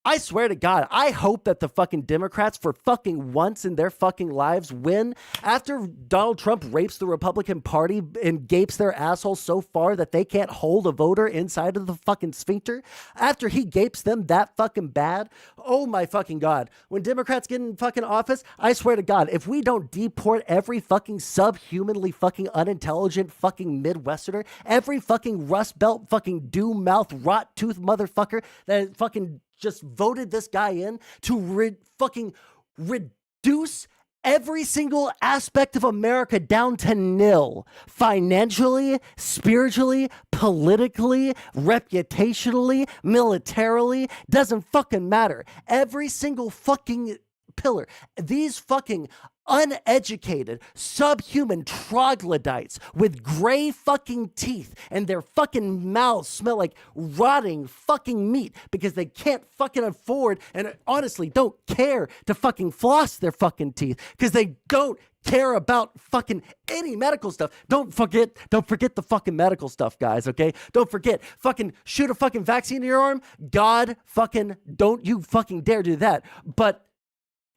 I swear to God, I hope that the fucking Democrats for fucking once in their fucking lives win after Donald Trump rapes the Republican Party and gapes their assholes so far that they can't hold a voter inside of the fucking sphincter. After he gapes them that fucking bad. Oh my fucking God. When Democrats get in fucking office, I swear to God, if we don't deport every fucking subhumanly fucking unintelligent fucking Midwesterner, every fucking Rust Belt fucking doom mouth rot tooth motherfucker that fucking just voted this guy in to fucking reduce every single aspect of America down to nil. Financially, spiritually, politically, reputationally, militarily, doesn't fucking matter. Every single fucking pillar. These fucking uneducated, subhuman troglodytes with gray fucking teeth and their fucking mouths smell like rotting fucking meat because they can't fucking afford and honestly don't care to fucking floss their fucking teeth because they don't care about fucking any medical stuff. Don't forget the fucking medical stuff, guys, okay? Don't forget, fucking shoot a fucking vaccine in your arm. God fucking don't you fucking dare do that. But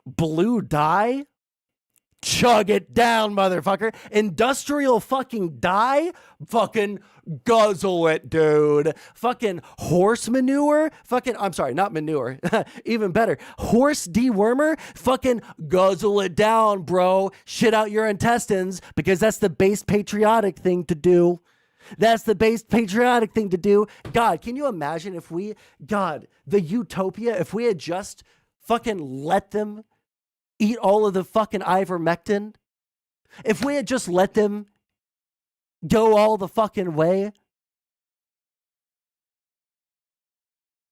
blue dye? Chug it down, motherfucker. Industrial fucking dye? Fucking guzzle it, dude. Fucking horse manure? Fucking, I'm sorry, not manure. Even better. Horse dewormer? Fucking guzzle it down, bro. Shit out your intestines because that's the base patriotic thing to do. That's the base patriotic thing to do. God, can you imagine if we, God, the utopia, if we had just fucking let them eat all of the fucking ivermectin? If we had just let them go all the fucking way?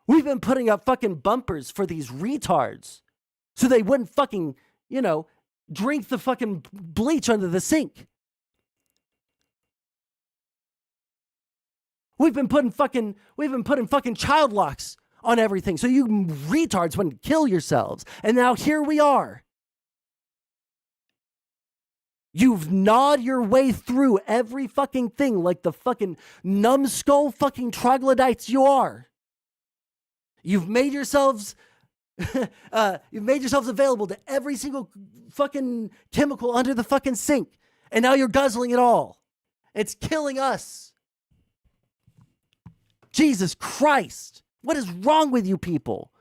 We've been putting up fucking bumpers for these retards so they wouldn't fucking, drink the fucking bleach under the sink. We've been putting fucking child locks on everything so you retards wouldn't kill yourselves. And now here we are. You've gnawed your way through every fucking thing like the fucking numbskull fucking troglodytes you are. You've made yourselves available to every single fucking chemical under the fucking sink. And now you're guzzling it all. It's killing us. Jesus Christ. What is wrong with you people?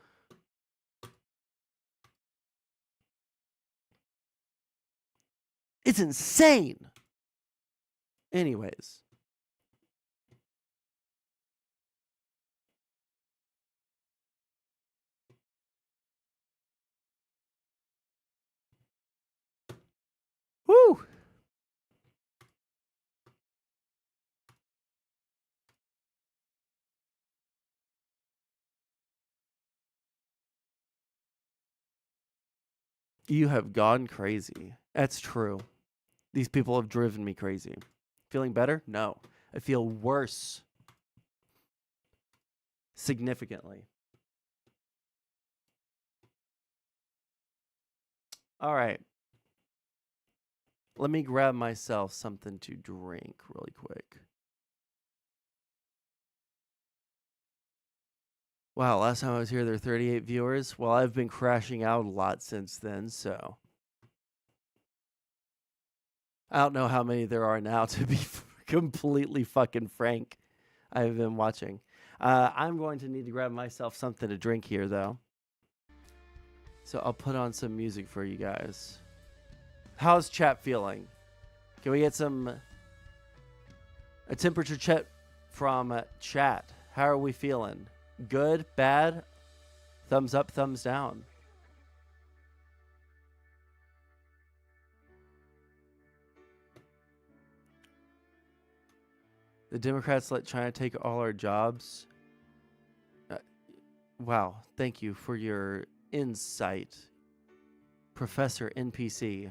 It's insane. Anyways. Woo! You have gone crazy. That's true. These people have driven me crazy. Feeling better? No. I feel worse. Significantly. All right. Let me grab myself something to drink really quick. Wow, last time I was here, there were 38 viewers. Well, I've been crashing out a lot since then, so I don't know how many there are now, to be completely fucking frank. I've been watching. I'm going to need to grab myself something to drink here, though. So I'll put on some music for you guys. How's chat feeling? Can we get a temperature check from chat? How are we feeling? Good? Bad? Thumbs up, thumbs down. The Democrats let China take all our jobs. Wow, thank you for your insight, Professor NPC.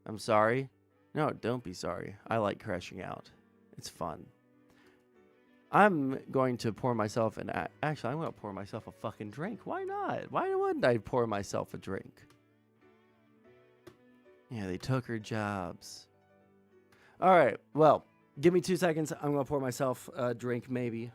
I'm sorry. No, don't be sorry. I like crashing out. It's fun. I'm going to pour myself actually, I'm going to pour myself a fucking drink. Why not? Why wouldn't I pour myself a drink? Yeah, they took her jobs. All right, well, give me 2 seconds. I'm going to pour myself a drink, maybe.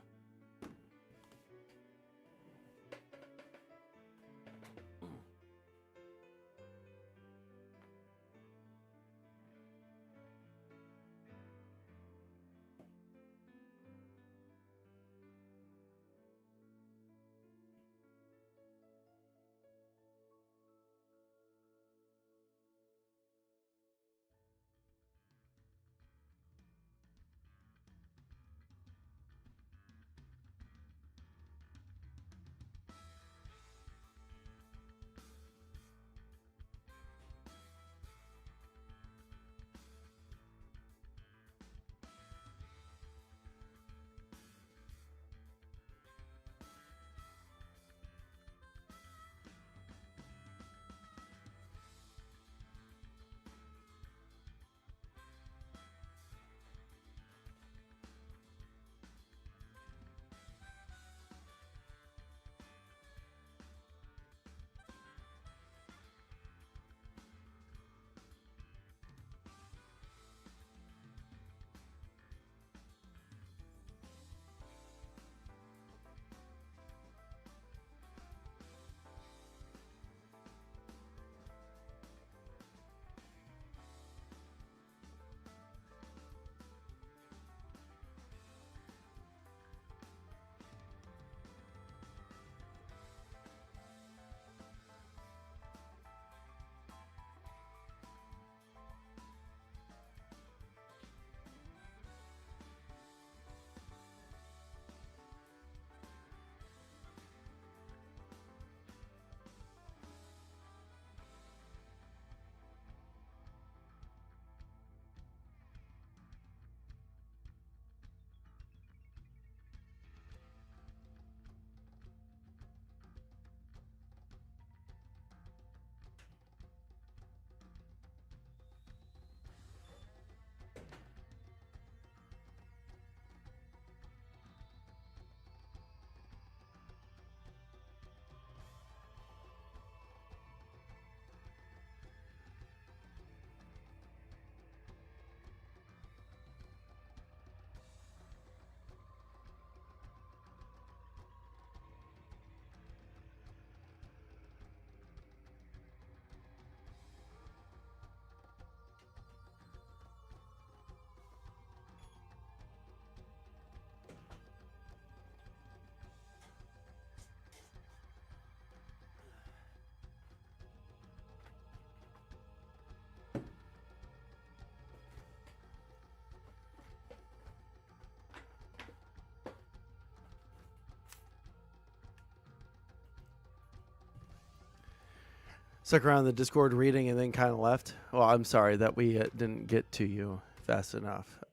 stuck around the Discord reading and then kind of left. Well, I'm sorry that we didn't get to you fast enough.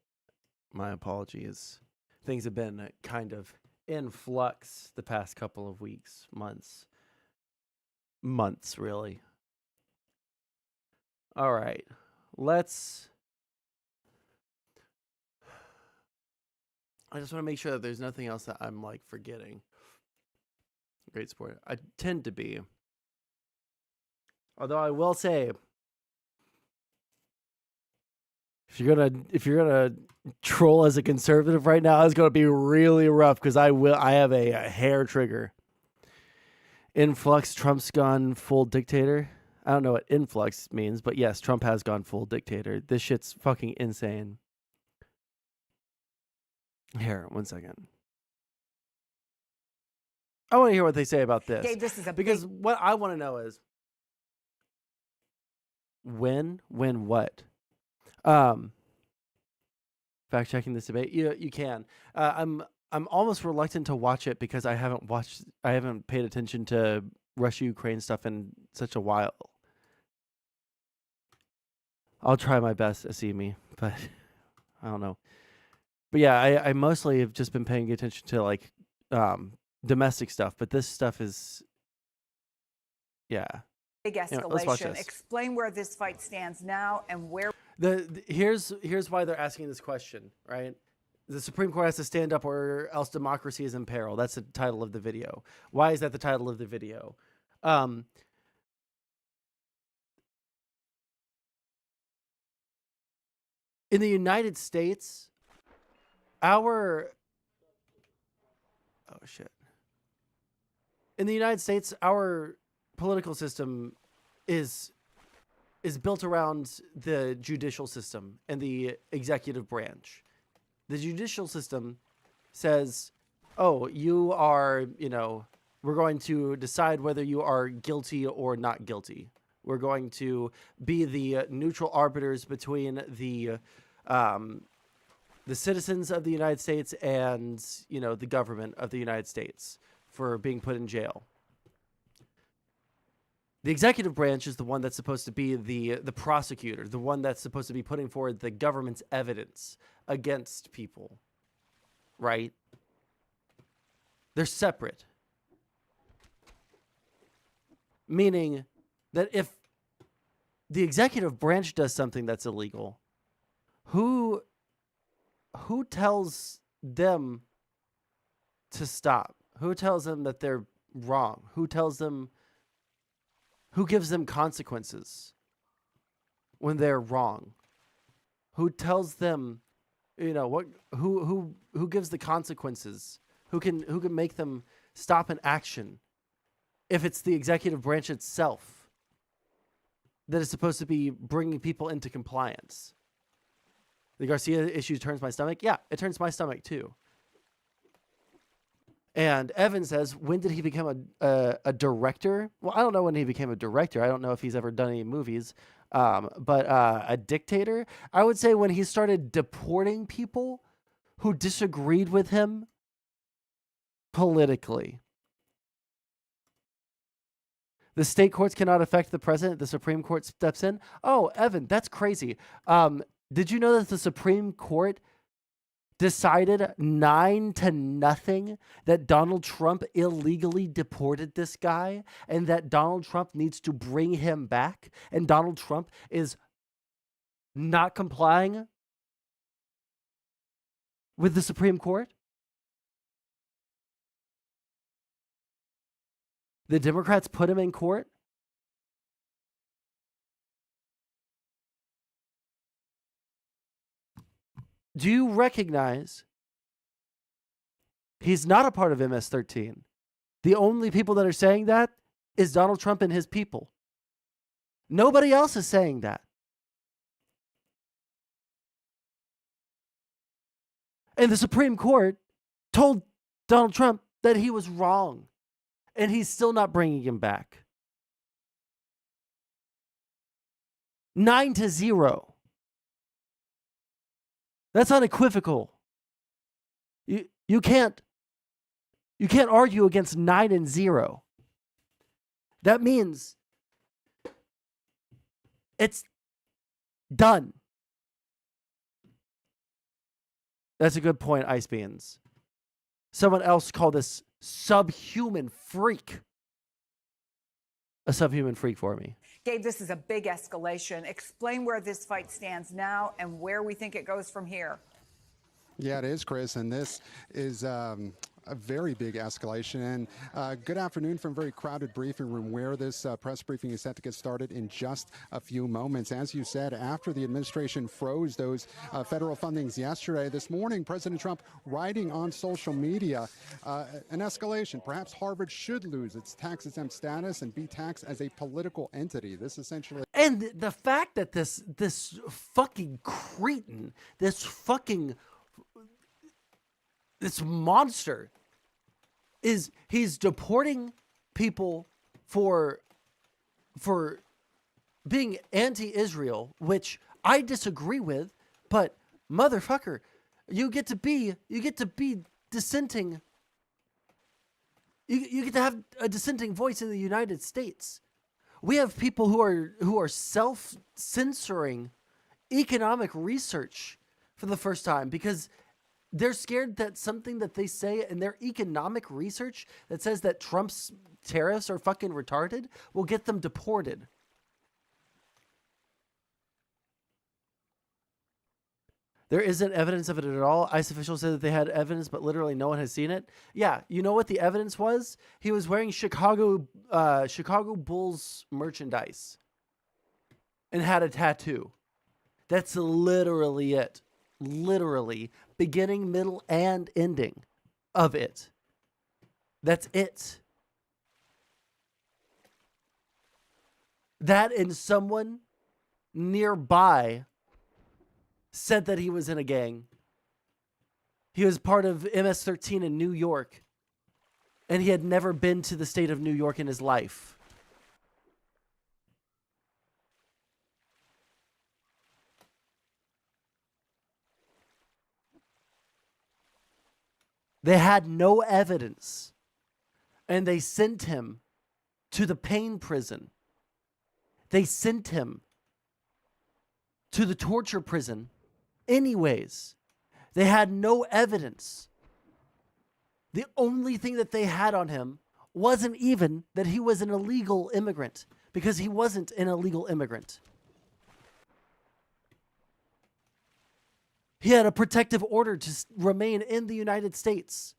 My apologies. Things have been kind of in flux the past couple of weeks, months, really. All right, let's. I just want to make sure that there's nothing else that I'm like forgetting. Great sport. I tend to be. Although I will say, if you're gonna troll as a conservative right now, it's gonna be really rough because I have a hair trigger. Influx, Trump's gone full dictator. I don't know what influx means, but yes, Trump has gone full dictator. This shit's fucking insane. Here, 1 second. I want to hear what they say about this. Gabe, this is because what I want to know is when what? Fact checking this debate. You can. I'm almost reluctant to watch it because I haven't paid attention to Russia Ukraine stuff in such a while. I'll try my best, Asimi, but I don't know. But yeah, I mostly have just been paying attention to like domestic stuff, but this stuff is yeah. Big Let's watch escalation. this. Explain where this fight stands now and where. Here's why they're asking this question, right? The Supreme Court has to stand up or else democracy is in peril. That's the title of the video. Why is that the title of the video? In the United States, in the United States, our political system is built around the judicial system and the executive branch. The judicial system says, oh, you are, we're going to decide whether you are guilty or not guilty. We're going to be the neutral arbiters between the citizens of the United States and, the government of the United States for being put in jail. The executive branch is the one that's supposed to be the prosecutor, the one that's supposed to be putting forward the government's evidence against people, right? They're separate. Meaning that if the executive branch does something that's illegal, who tells them to stop? Who tells them that they're wrong? Who gives them consequences when they're wrong? Who tells them, who gives the consequences? Who can make them stop an action if it's the executive branch itself that is supposed to be bringing people into compliance? The Garcia issue turns my stomach. Yeah, it turns my stomach too. And Evan says, when did he become a director? Well, I don't know when he became a director. I don't know if he's ever done any movies. But a dictator, I would say when he started deporting people who disagreed with him politically. The state courts cannot affect the president. The Supreme Court steps in. Oh, Evan, that's crazy. Did you know that the Supreme Court decided 9-0 that Donald Trump illegally deported this guy and that Donald Trump needs to bring him back, and Donald Trump is not complying with the Supreme Court? The Democrats put him in court? Do you recognize he's not a part of MS-13? The only people that are saying that is Donald Trump and his people. Nobody else is saying that. And the Supreme Court told Donald Trump that he was wrong, and he's still not bringing him back. 9-0. That's unequivocal. You can't argue against 9-0. That means It's done. That's a good point, Ice Beans. Someone else called this subhuman freak. A subhuman freak for me. Gabe, this is a big escalation. Explain where this fight stands now and where we think it goes from here. Yeah, it is, Chris, and this is a very big escalation. And good afternoon from a very crowded briefing room where this press briefing is set to get started in just a few moments. As you said, after the administration froze those federal fundings yesterday, this morning, President Trump writing on social media an escalation. Perhaps Harvard should lose its tax-exempt status and be taxed as a political entity. This essentially... And the fact that this fucking cretin, this monster he's deporting people for being anti-Israel, which I disagree with, but motherfucker, you get to be dissenting. You get to have a dissenting voice in the United States. We have people who are self-censoring economic research for the first time because they're scared that something that they say in their economic research that says that Trump's tariffs are fucking retarded will get them deported. There isn't evidence of it at all. ICE officials said that they had evidence, but literally no one has seen it. Yeah, you know what the evidence was? He was wearing Chicago Bulls merchandise and had a tattoo. That's literally it. Literally beginning, middle, and ending of it. That's it. That and someone nearby said that he was in a gang. He was part of MS-13 in New York, and he had never been to the state of New York in his life. They had no evidence, and they sent him to the pain prison. They sent him to the torture prison anyways. They had no evidence. The only thing that they had on him wasn't even that he was an illegal immigrant, because he wasn't an illegal immigrant. He had a protective order to remain in the United States,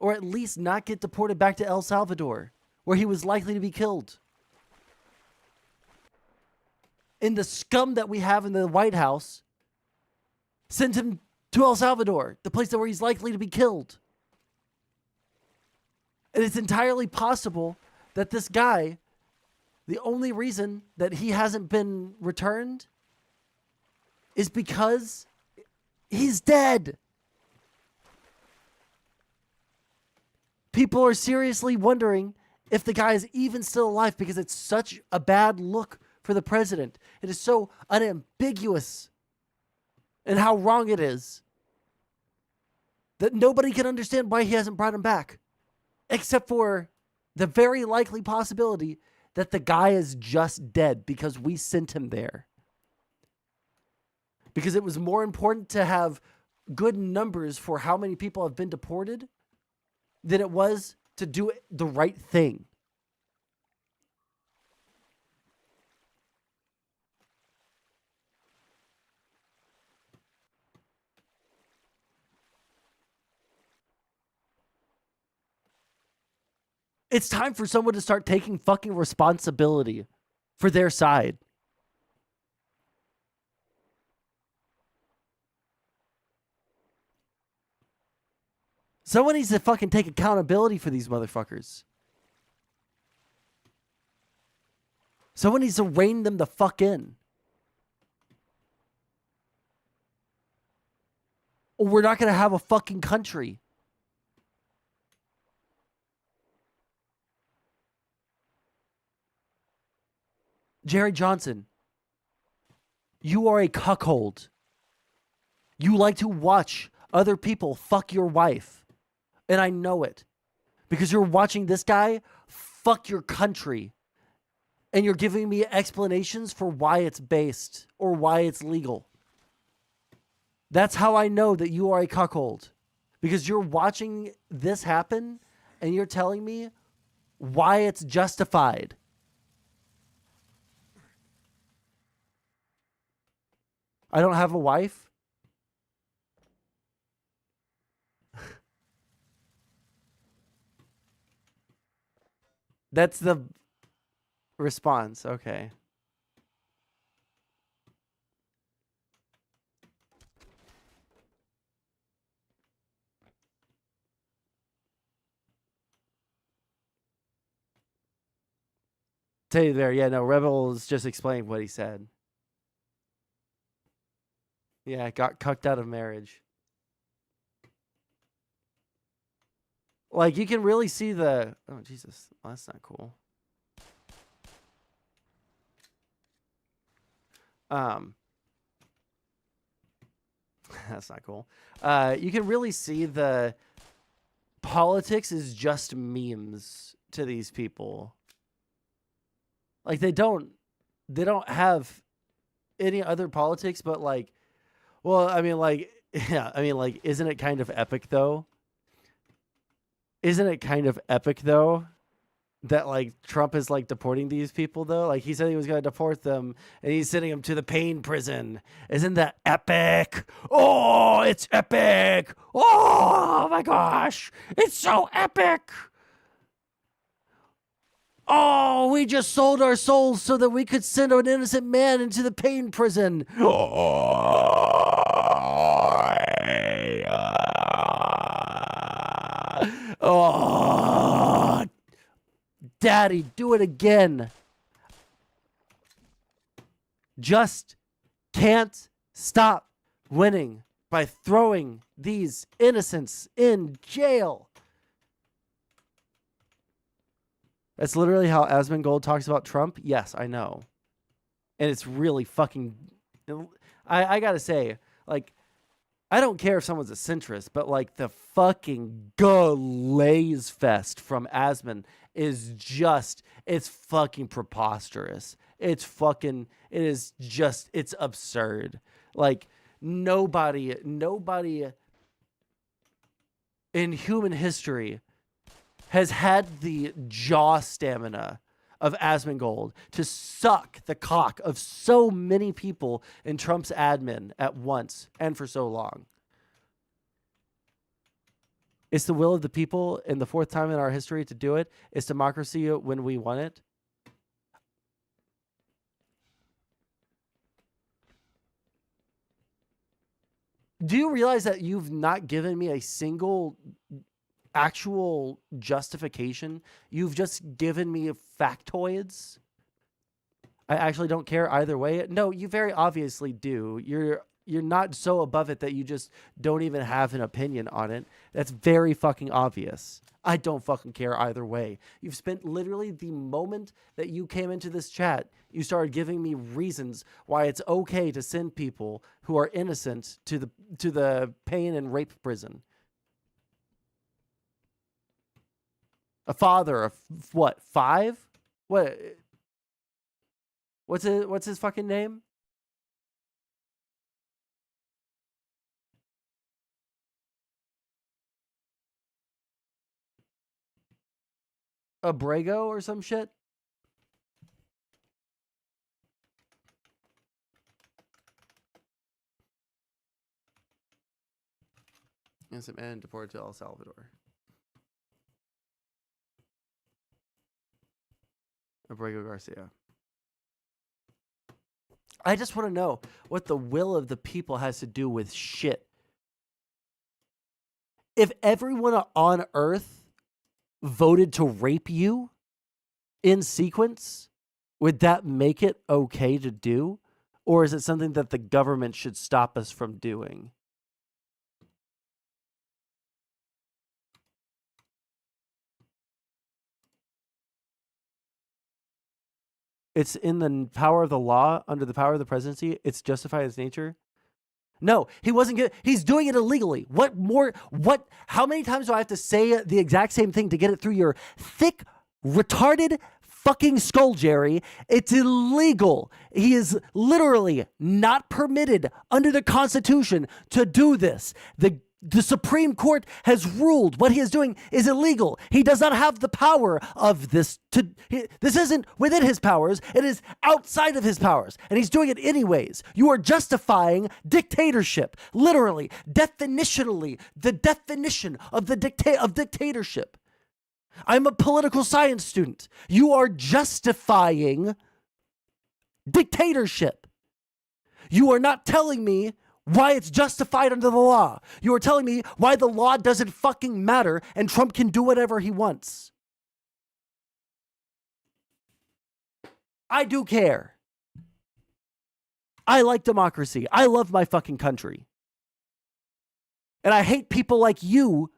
or at least not get deported back to El Salvador, where he was likely to be killed. And the scum that we have in the White House sent him to El Salvador, the place where he's likely to be killed. And it's entirely possible that this guy, the only reason that he hasn't been returned is because he's dead. People are seriously wondering if the guy is even still alive because it's such a bad look for the president. It is so unambiguous in how wrong it is that nobody can understand why he hasn't brought him back, except for the very likely possibility that the guy is just dead because we sent him there. Because it was more important to have good numbers for how many people have been deported than it was to do the right thing. It's time for someone to start taking fucking responsibility for their side. Someone needs to fucking take accountability for these motherfuckers. Someone needs to rein them the fuck in. Or we're not going to have a fucking country. Jerry Johnson, you are a cuckold. You like to watch other people fuck your wife. And I know it. Because you're watching this guy fuck your country. And you're giving me explanations for why it's based or why it's legal. That's how I know that you are a cuckold. Because you're watching this happen and you're telling me why it's justified. I don't have a wife. That's the response. Okay. Tell you there. Yeah, no, Rebels just explained what he said. Yeah, got cucked out of marriage. Like, you can really see the... Oh, Jesus. Well, that's not cool. That's not cool. You can really see the politics is just memes to these people. Like, they don't have any other politics, but like, well, I mean, like, yeah, I mean, like, isn't it kind of epic though? Isn't it kind of epic though that like Trump is like deporting these people though? Like, he said he was going to deport them and he's sending them to the pain prison. Isn't that epic? Oh, it's epic. Oh my gosh. It's so epic. Oh, we just sold our souls so that we could send an innocent man into the pain prison. Oh, Daddy, do it again. Just can't stop winning by throwing these innocents in jail. That's literally how Asmongold talks about Trump. Yes, I know. And it's really fucking... I gotta say, like, I don't care if someone's a centrist, but, like, the fucking glaze fest from Asmon is just... It's fucking preposterous. It's absurd. Like, nobody in human history has had the jaw stamina of Asmongold to suck the cock of so many people in Trump's admin at once and for so long. It's the will of the people, and the fourth time in our history to do it. It's democracy when we want it. Do you realize that you've not given me a single actual justification? You've just given me factoids. I actually don't care either way. No, you very obviously do. You're not so above it that you just don't even have an opinion on it. That's very fucking obvious. I don't fucking care either way. You've spent literally the moment that you came into this chat, you started giving me reasons why it's okay to send people who are innocent to the pain and rape prison. A father of what, 5? What's his fucking name? Abrego or some shit? Innocent man deported to El Salvador. Abrego Garcia. I just want to know what the will of the people has to do with shit. If everyone on Earth voted to rape you in sequence, would that make it okay to do? Or is it something that the government should stop us from doing? It's in the power of the law, under the power of the presidency. It's justified its nature. No, he wasn't good. He's doing it illegally. What more? How many times do I have to say the exact same thing to get it through your thick, retarded, fucking skull, Jerry. It's illegal. He is literally not permitted under the Constitution to do this. The Supreme Court has ruled what he is doing is illegal. He does not have the power of this. This isn't within his powers. It is outside of his powers. And he's doing it anyways. You are justifying dictatorship. Literally, definitionally, the definition of dictatorship. I'm a political science student. You are justifying dictatorship. You are not telling me why it's justified under the law. You are telling me why the law doesn't fucking matter and Trump can do whatever he wants. I do care. I like democracy. I love my fucking country. And I hate people like you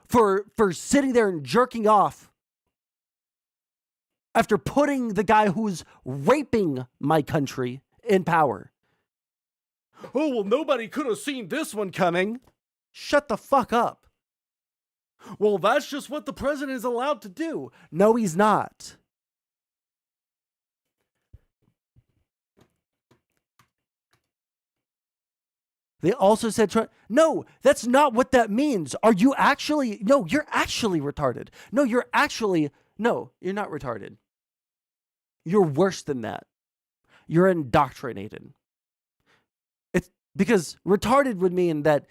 for sitting there and jerking off after putting the guy who's raping my country in power. Oh, well, nobody could have seen this one coming. Shut the fuck up. Well, that's just what the president is allowed to do. No, he's not. They also said, no, that's not what that means. Are you actually, no, you're actually retarded. No, you're not retarded. You're worse than that. You're indoctrinated. It's because retarded would mean that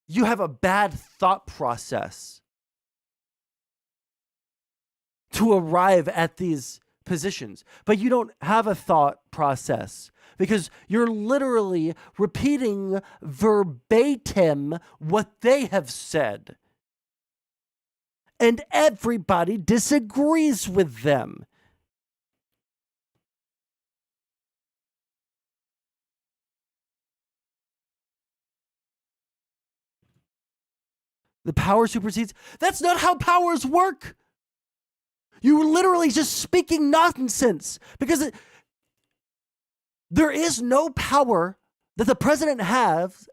you have a bad thought process to arrive at these positions, but you don't have a thought process because you're literally repeating verbatim what they have said. And everybody disagrees with them. The power supersedes. That's not how powers work. You're literally just speaking nonsense because there is no power that the president has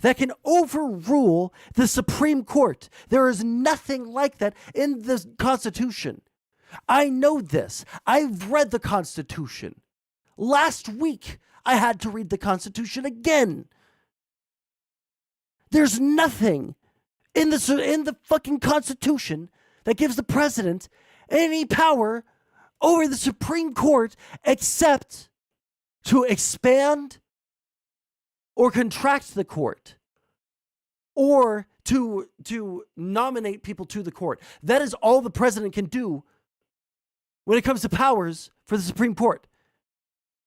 that can overrule the Supreme Court. There is nothing like that in the Constitution. I know this. I've read the Constitution. Last week, I had to read the Constitution again. There's nothing in the fucking Constitution that gives the president any power over the Supreme Court except to expand or contract the court or to nominate people to the court. That is all the president can do when it comes to powers for the Supreme Court.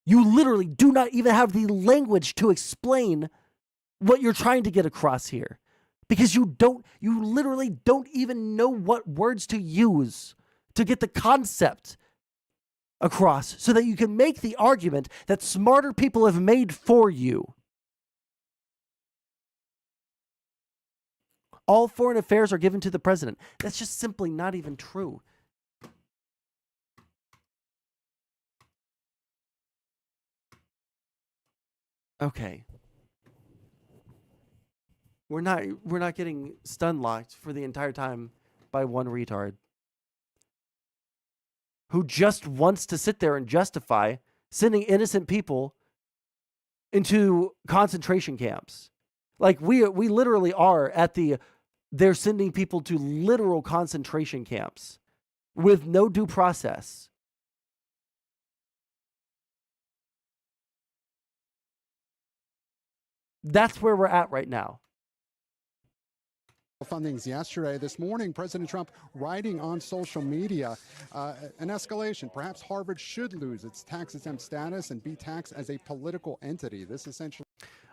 You literally do not even have the language to explain what you're trying to get across here. Because you literally don't even know what words to use to get the concept across so that you can make the argument that smarter people have made for you. All foreign affairs are given to the president. That's just simply not even true. Okay. We're not getting stun locked for the entire time by one retard who just wants to sit there and justify sending innocent people into concentration camps. Like we literally are they're sending people to literal concentration camps with no due process. That's where we're at right now. Fundings yesterday. This morning, President Trump writing on social media an escalation. Perhaps Harvard should lose its tax-exempt status and be taxed as a political entity. This essentially...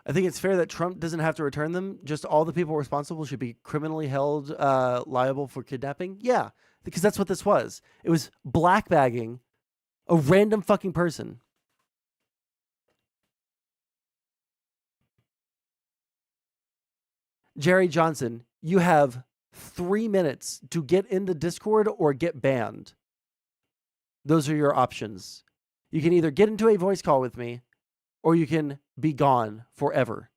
I think it's fair that Trump doesn't have to return them. Just all the people responsible should be criminally held liable for kidnapping. Yeah, because that's what this was. It was blackbagging a random fucking person. Jerry Johnson, you have 3 minutes to get in the Discord or get banned. Those are your options. You can either get into a voice call with me or you can be gone forever.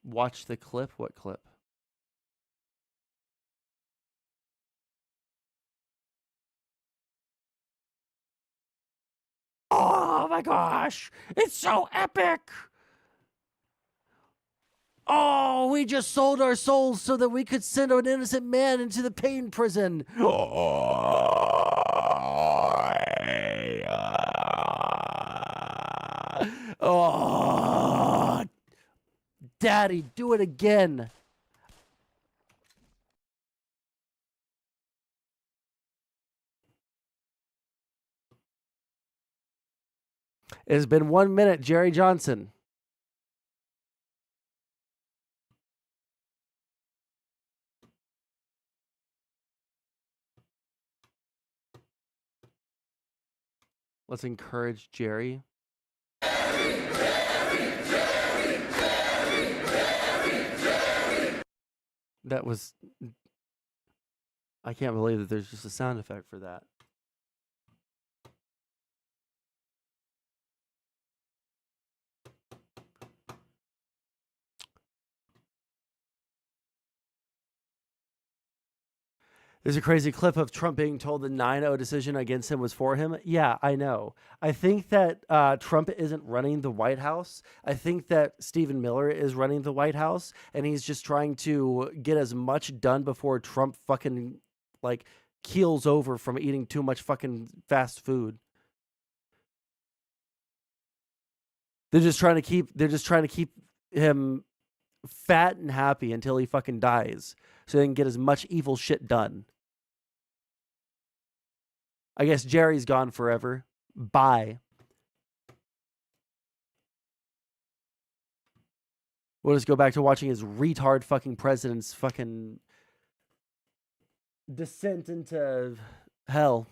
watch the clip. What clip? Oh my gosh! It's so epic! Oh, we just sold our souls so that we could send an innocent man into the pain prison. Oh, Daddy, do it again. It has been 1 minute, Jerry Johnson. Let's encourage Jerry. That was... I can't believe that there's just a sound effect for that. There's a crazy clip of Trump being told the 9-0 decision against him was for him. Yeah, I know. I think that Trump isn't running the White House. I think that Stephen Miller is running the White House, and he's just trying to get as much done before Trump fucking, like, keels over from eating too much fucking fast food. They're just trying to keep him fat and happy until he fucking dies, so they can get as much evil shit done. I guess Jerry's gone forever. Bye. We'll just go back to watching his retard fucking president's fucking descent into hell.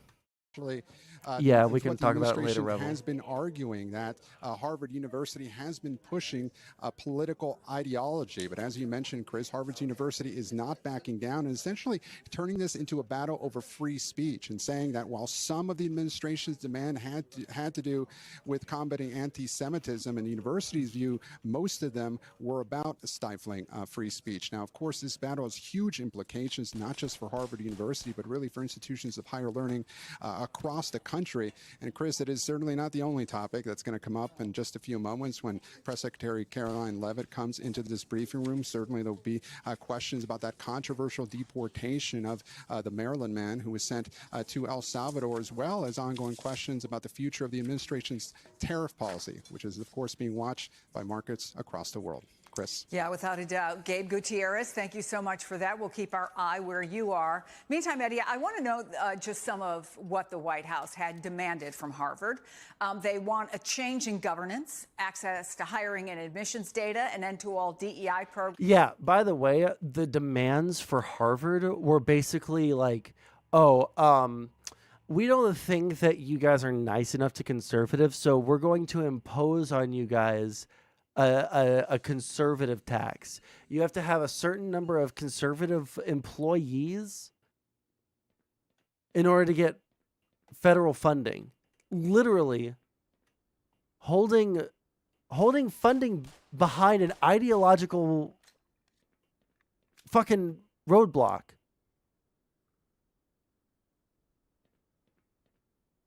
Yeah, we can talk about it later, Rebel. Has been arguing that Harvard University has been pushing a political ideology. But as you mentioned, Chris, Harvard University is not backing down and essentially turning this into a battle over free speech and saying that while some of the administration's demand had to do with combating anti-Semitism, in the university's view, most of them were about stifling free speech. Now, of course, this battle has huge implications, not just for Harvard University, but really for institutions of higher learning across the country. And Chris, it is certainly not the only topic that's going to come up in just a few moments when Press Secretary Caroline Leavitt comes into this briefing room. Certainly there'll be questions about that controversial deportation of the Maryland man who was sent to El Salvador, as well as ongoing questions about the future of the administration's tariff policy, which is, of course, being watched by markets across the world. Chris. Yeah, without a doubt. Gabe Gutierrez, thank you so much for that. We'll keep our eye where you are. Meantime, Eddie, I want to know just some of what the White House had demanded from Harvard. They want a change in governance, access to hiring and admissions data, an end to all DEI programs. Yeah, by the way, the demands for Harvard were basically like, we don't think that you guys are nice enough to conservatives, so we're going to impose on you guys a conservative tax. You have to have a certain number of conservative employees in order to get federal funding. Literally holding funding behind an ideological fucking roadblock.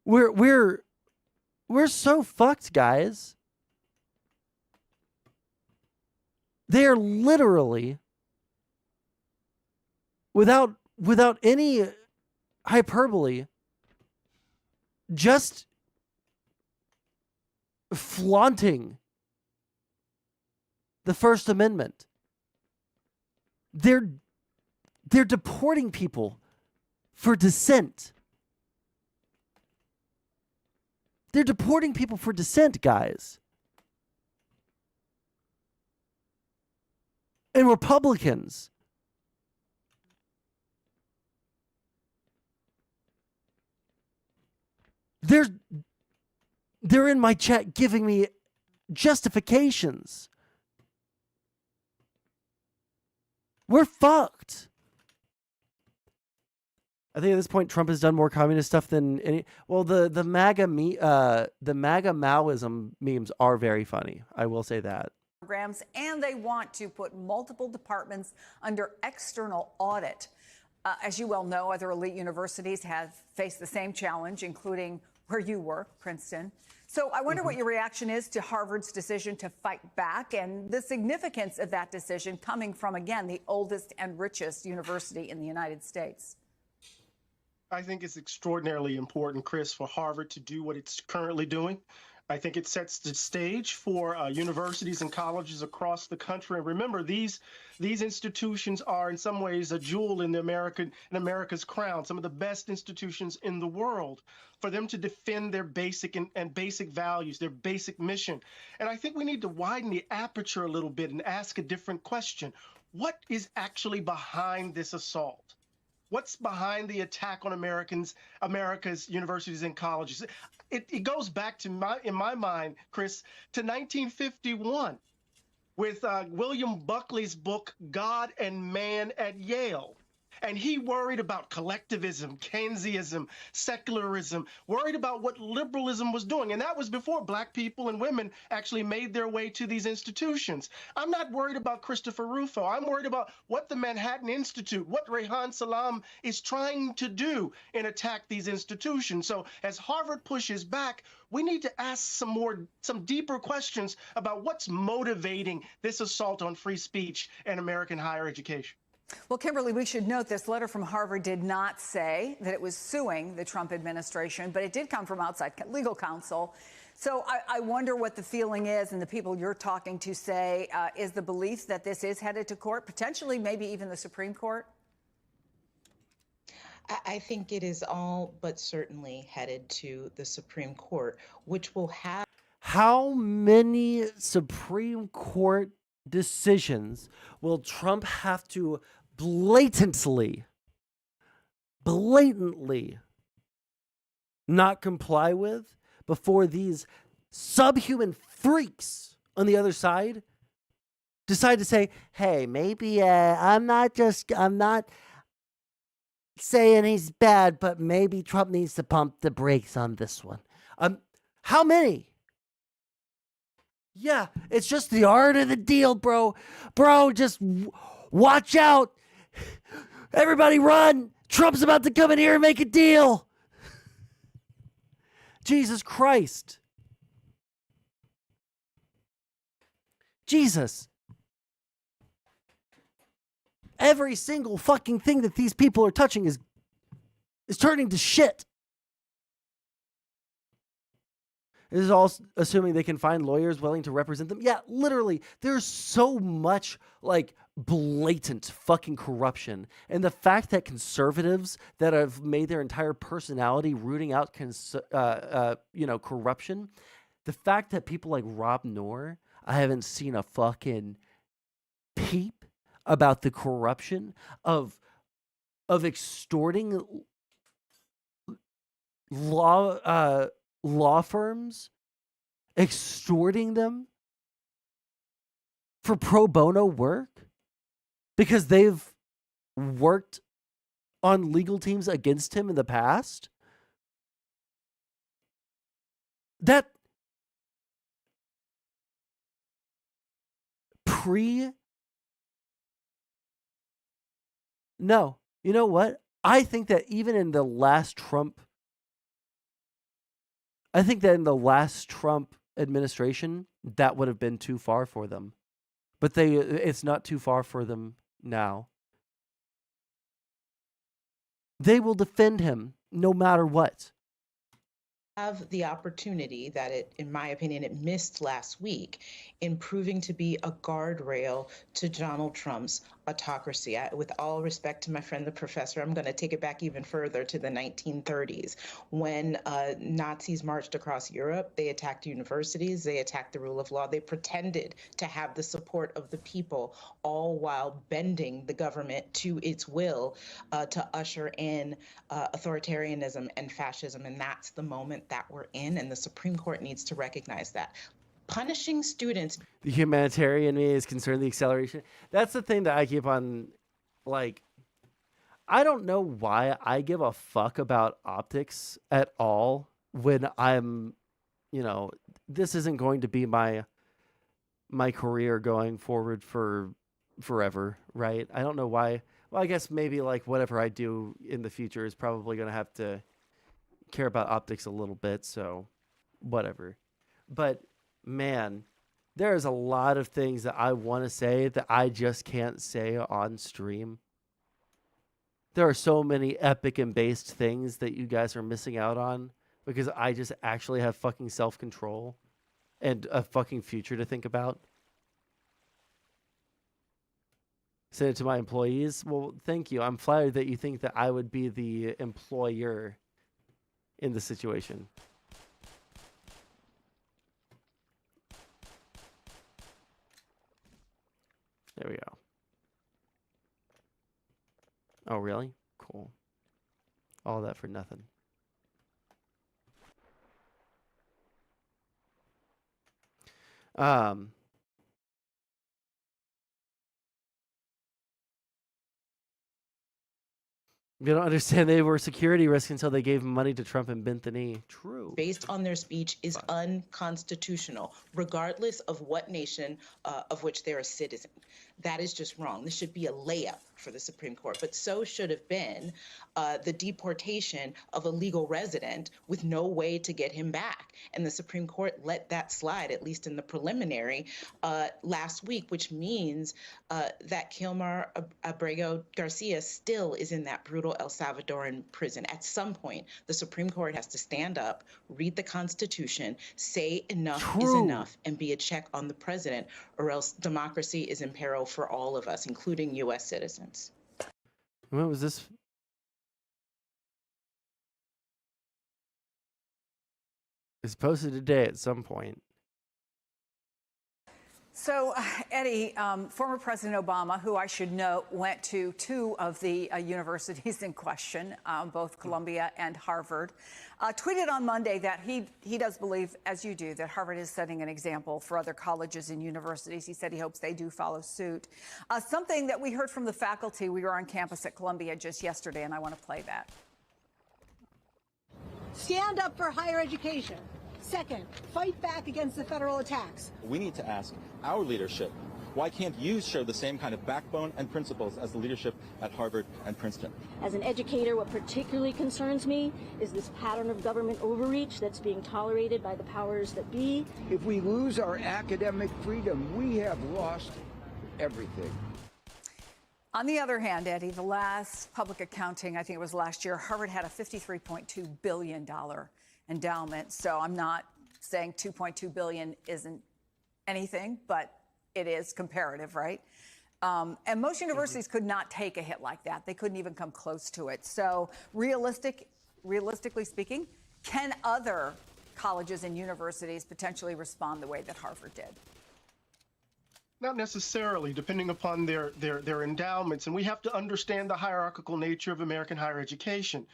We're so fucked, guys. They're literally, without any hyperbole, just flaunting the First Amendment. They're deporting people for dissent. They're deporting people for dissent, guys. And Republicans. They're in my chat giving me justifications. We're fucked. I think at this point Trump has done more communist stuff than any. Well, the MAGA Maoism memes are very funny. I will say that. programs, and they want to put multiple departments under external audit. As you well know, other elite universities have faced the same challenge, including where you work, Princeton. So I wonder what your reaction is to Harvard's decision to fight back and the significance of that decision coming from, again, the oldest and richest university in the United States. I think it's extraordinarily important, Chris, for Harvard to do what it's currently doing. I think it sets the stage for universities and colleges across the country. And remember, these institutions are in some ways a jewel in America's crown, some of the best institutions in the world, for them to defend their basic and basic values, their basic mission. And I think we need to widen the aperture a little bit and ask a different question. What is actually behind this assault? What's behind the attack on America's universities and colleges? It goes back to, in my mind, Chris, to 1951 with William Buckley's book, God and Man at Yale. And he worried about collectivism, Keynesianism, secularism, worried about what liberalism was doing. And that was before black people and women actually made their way to these institutions. I'm not worried about Christopher Rufo. I'm worried about what the Manhattan Institute, what Rehan Salam is trying to do and attack these institutions. So as Harvard pushes back, we need to ask some deeper questions about what's motivating this assault on free speech and American higher education. Well, Kimberly, we should note this letter from Harvard did not say that it was suing the Trump administration, but it did come from outside legal counsel. So I wonder what the feeling is, and the people you're talking to say, is the belief that this is headed to court, potentially maybe even the Supreme Court? I think it is all but certainly headed to the Supreme Court, which will have... How many Supreme Court decisions will Trump have to blatantly not comply with before these subhuman freaks on the other side decide to say, hey, maybe I'm not saying he's bad, but maybe Trump needs to pump the brakes on this one. How many? Yeah, it's just the art of the deal, bro. Bro, just watch out. Everybody run. Trump's about to come in here and make a deal. Jesus Christ. Jesus. Every single fucking thing that these people are touching is turning to shit. This is all assuming they can find lawyers willing to represent them. Yeah, literally, there's so much like blatant fucking corruption. And the fact that conservatives that have made their entire personality rooting out corruption, the fact that people like Rob Noor, I haven't seen a fucking peep about the corruption of extorting law firms, extorting them for pro bono work because they've worked on legal teams against him in the past. No, you know what? I think that even in the last Trump administration, that would have been too far for them. But it's not too far for them now. They will defend him no matter what. Have the opportunity that in my opinion, it missed last week in proving to be a guardrail to Donald Trump's autocracy. With all respect to my friend, the professor, I'm going to take it back even further to the 1930s when Nazis marched across Europe. They attacked universities. They attacked the rule of law. They pretended to have the support of the people, all while bending the government to its will to usher in authoritarianism and fascism. And that's the moment that we're in, and the Supreme Court needs to recognize that. Punishing students. The humanitarian me is concerned the acceleration. That's the thing that I keep on, like, I don't know why I give a fuck about optics at all when I'm, this isn't going to be my my career going forward for forever, right? I don't know why. Well, I guess maybe like whatever I do in the future is probably going to have to care about optics a little bit, so whatever. But man, there's a lot of things that I want to say that I just can't say on stream. There are so many epic and based things that you guys are missing out on because I just actually have fucking self-control and a fucking future to think about. Say it to my employees. Well, thank you. I'm flattered that you think that I would be the employer in the situation. There we go. Oh, really? Cool. All that for nothing. You don't understand they were security risks until they gave money to Trump and bent the knee. True. Based on their speech is unconstitutional, regardless of what nation of which they're a citizen. That is just wrong. This should be a layup for the Supreme Court, but so should have been the deportation of a legal resident with no way to get him back. And the Supreme Court let that slide, at least in the preliminary, last week, which means that Kilmar Abrego Garcia still is in that brutal El Salvadoran prison. At some point, the Supreme Court has to stand up, read the Constitution, say enough is enough, and be a check on the president, or else democracy is in peril for all of us, including U.S. citizens. When was this? It's posted today at some point. So, Eddie, former President Obama, who I should note went to two of the universities in question, both Columbia and Harvard, tweeted on Monday that he does believe, as you do, that Harvard is setting an example for other colleges and universities. He said he hopes they do follow suit. Something that we heard from the faculty. We were on campus at Columbia just yesterday, and I want to play that. Stand up for higher education. Second, fight back against the federal attacks. We need to ask our leadership, why can't you show the same kind of backbone and principles as the leadership at Harvard and Princeton? As an educator, what particularly concerns me is this pattern of government overreach that's being tolerated by the powers that be. If we lose our academic freedom, we have lost everything. On the other hand, Eddie, the last public accounting, I think it was last year, Harvard had a $53.2 billion endowment. So I'm not saying $2.2 billion isn't anything, but it is comparative, right? And most universities could not take a hit like that. They couldn't even come close to it. So realistically speaking, can other colleges and universities potentially respond the way that Harvard did? Not necessarily, depending upon their endowments. And we have to understand the hierarchical nature of American higher education.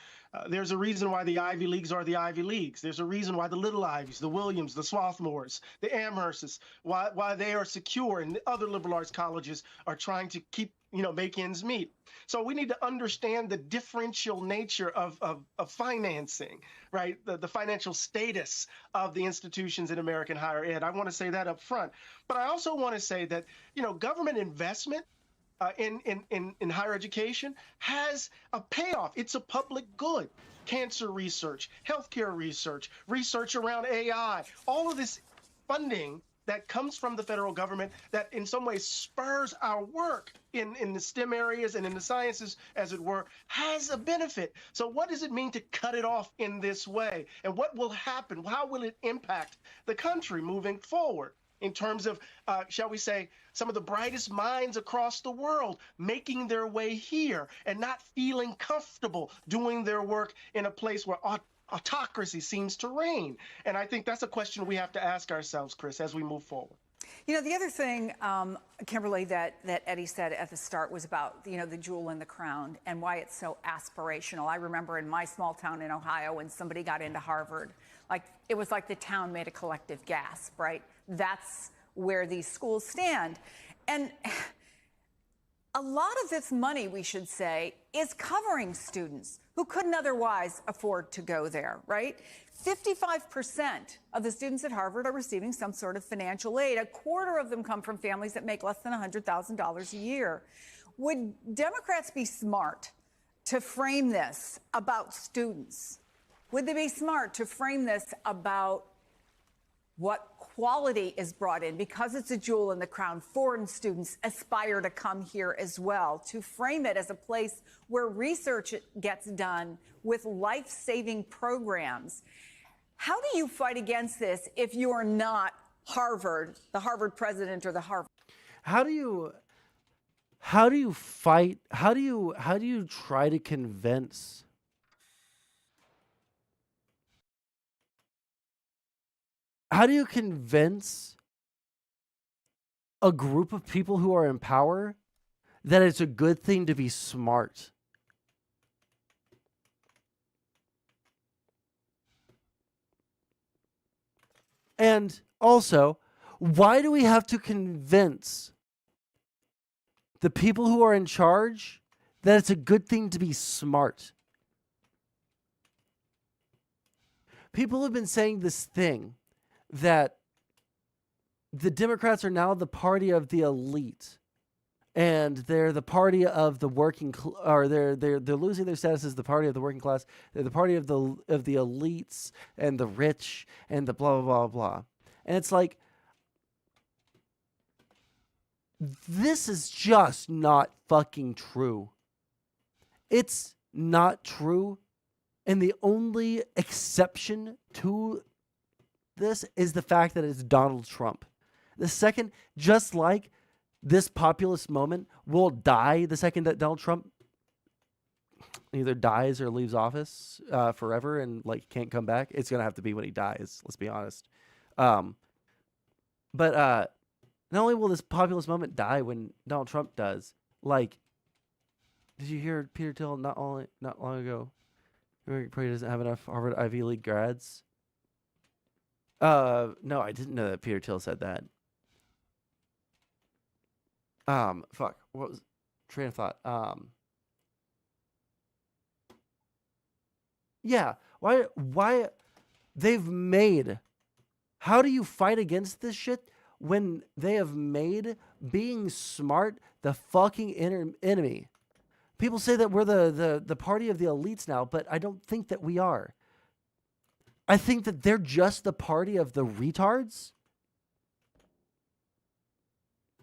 There's a reason why the Ivy Leagues are the Ivy Leagues. There's a reason why the Little Ivies, the Williams, the Swarthmores, the Amhersts, why they are secure, and the other liberal arts colleges are trying to keep, make ends meet. So we need to understand the differential nature of financing, right? The financial status of the institutions in American higher ed. I want to say that up front. But I also want to say that, government investment in higher education has a payoff. It's a public good. Cancer research, healthcare research, research around AI, all of this funding that comes from the federal government that in some ways spurs our work in the STEM areas and in the sciences, as it were, has a benefit. So what does it mean to cut it off in this way? And what will happen? How will it impact the country moving forward in terms of, shall we say, some of the brightest minds across the world making their way here and not feeling comfortable doing their work in a place where autocracy seems to reign? And I think that's a question we have to ask ourselves, Chris, as we move forward. The other thing, Kimberly, that Eddie said at the start was about, the jewel in the crown and why it's so aspirational. I remember in my small town in Ohio when somebody got into Harvard, it was like the town made a collective gasp, right? That's where these schools stand. And A lot of this money, we should say, is covering students who couldn't otherwise afford to go there, right? 55% of the students at Harvard are receiving some sort of financial aid. A quarter of them come from families that make less than $100,000 a year. Would Democrats be smart to frame this about students? Would they be smart to frame this about what quality is brought in? Because it's a jewel in the crown, foreign students aspire to come here as well, to frame it as a place where research gets done with life-saving programs. How do you fight against this if you are not Harvard, the Harvard president or the Harvard? How do you fight? How do you try to convince a group of people who are in power that it's a good thing to be smart? And also, why do we have to convince the people who are in charge that it's a good thing to be smart? People have been saying this thing that the Democrats are now the party of the elite, and they're the party of the working, or they're losing their status as the party of the working class. They're the party of the elites and the rich and the blah blah blah blah. And it's like, this is just not fucking true. It's not true. And the only exception to this is the fact that it's Donald Trump. The second, just like this populist moment will die the second that Donald Trump either dies or leaves office forever and like can't come back. It's gonna have to be when he dies. Let's be honest. But not only will this populist moment die when Donald Trump does, like, did you hear Peter Thiel not long ago? He probably doesn't have enough Harvard Ivy League grads. No, I didn't know that Peter Thiel said that. Fuck. What was train of thought? Yeah. Why they've made, how do you fight against this shit when they have made being smart the fucking enemy? People say that we're the party of the elites now, but I don't think that we are. I think that they're just the party of the retards.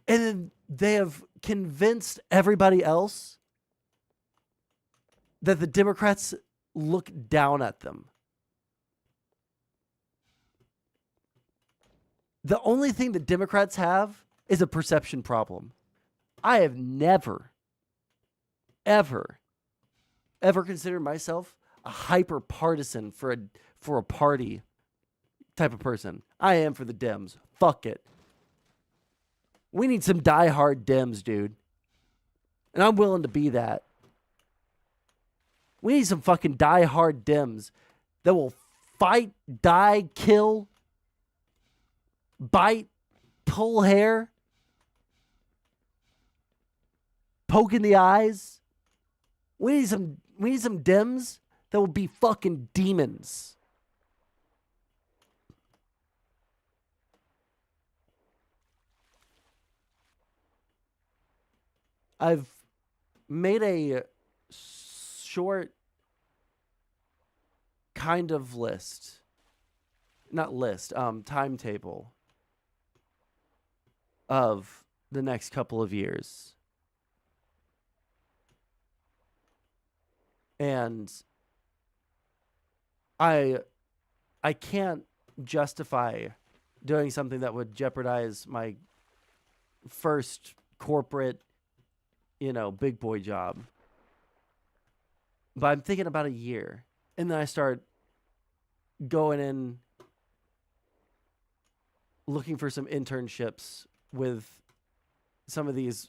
And then they have convinced everybody else that the Democrats look down at them. The only thing that Democrats have is a perception problem. I have never, ever considered myself a hyper partisan for a party type of person. I am for the Dems. Fuck it. We need some diehard Dems, dude. And I'm willing to be that. We need some fucking diehard Dems that will fight, die, kill, bite, pull hair, poke in the eyes. We need some Dems that will be fucking demons. I've made a short kind of list. Not list, timetable of the next couple of years. And I can't justify doing something that would jeopardize my first corporate, big boy job. But I'm thinking about a year. And then I start going in looking for some internships with some of these.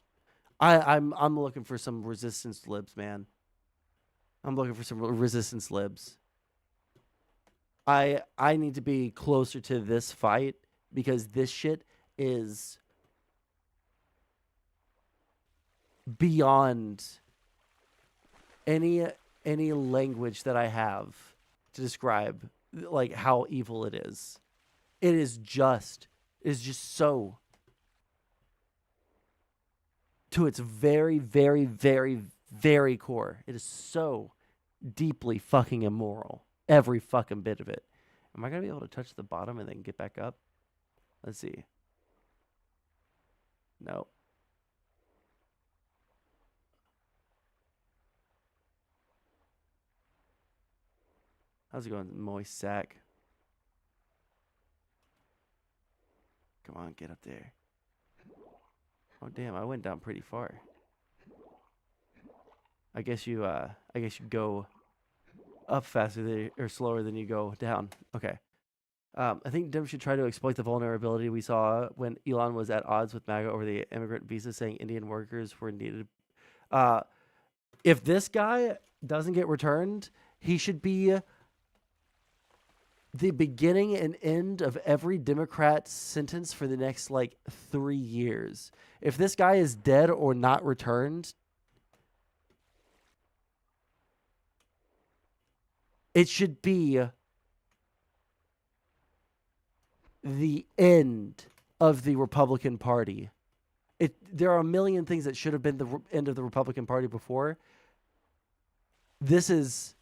I'm looking for some resistance libs, man. I'm looking for some resistance libs. I need to be closer to this fight because this shit is beyond any language that I have to describe like how evil it is. It is just so to its very, very, very, very core. It is so deeply fucking immoral. Every fucking bit of it. Am I going to be able to touch the bottom and then get back up? Let's see. No. How's it going, moist sack? Come on, get up there. Oh damn, I went down pretty far. I guess you go up faster or slower than you go down. Okay. I think Dem should try to exploit the vulnerability we saw when Elon was at odds with MAGA over the immigrant visa, saying Indian workers were needed. If this guy doesn't get returned, he should be the beginning and end of every Democrat sentence for the next, 3 years. If this guy is dead or not returned, it should be the end of the Republican Party. There are a million things that should have been the end of the Republican Party before. This is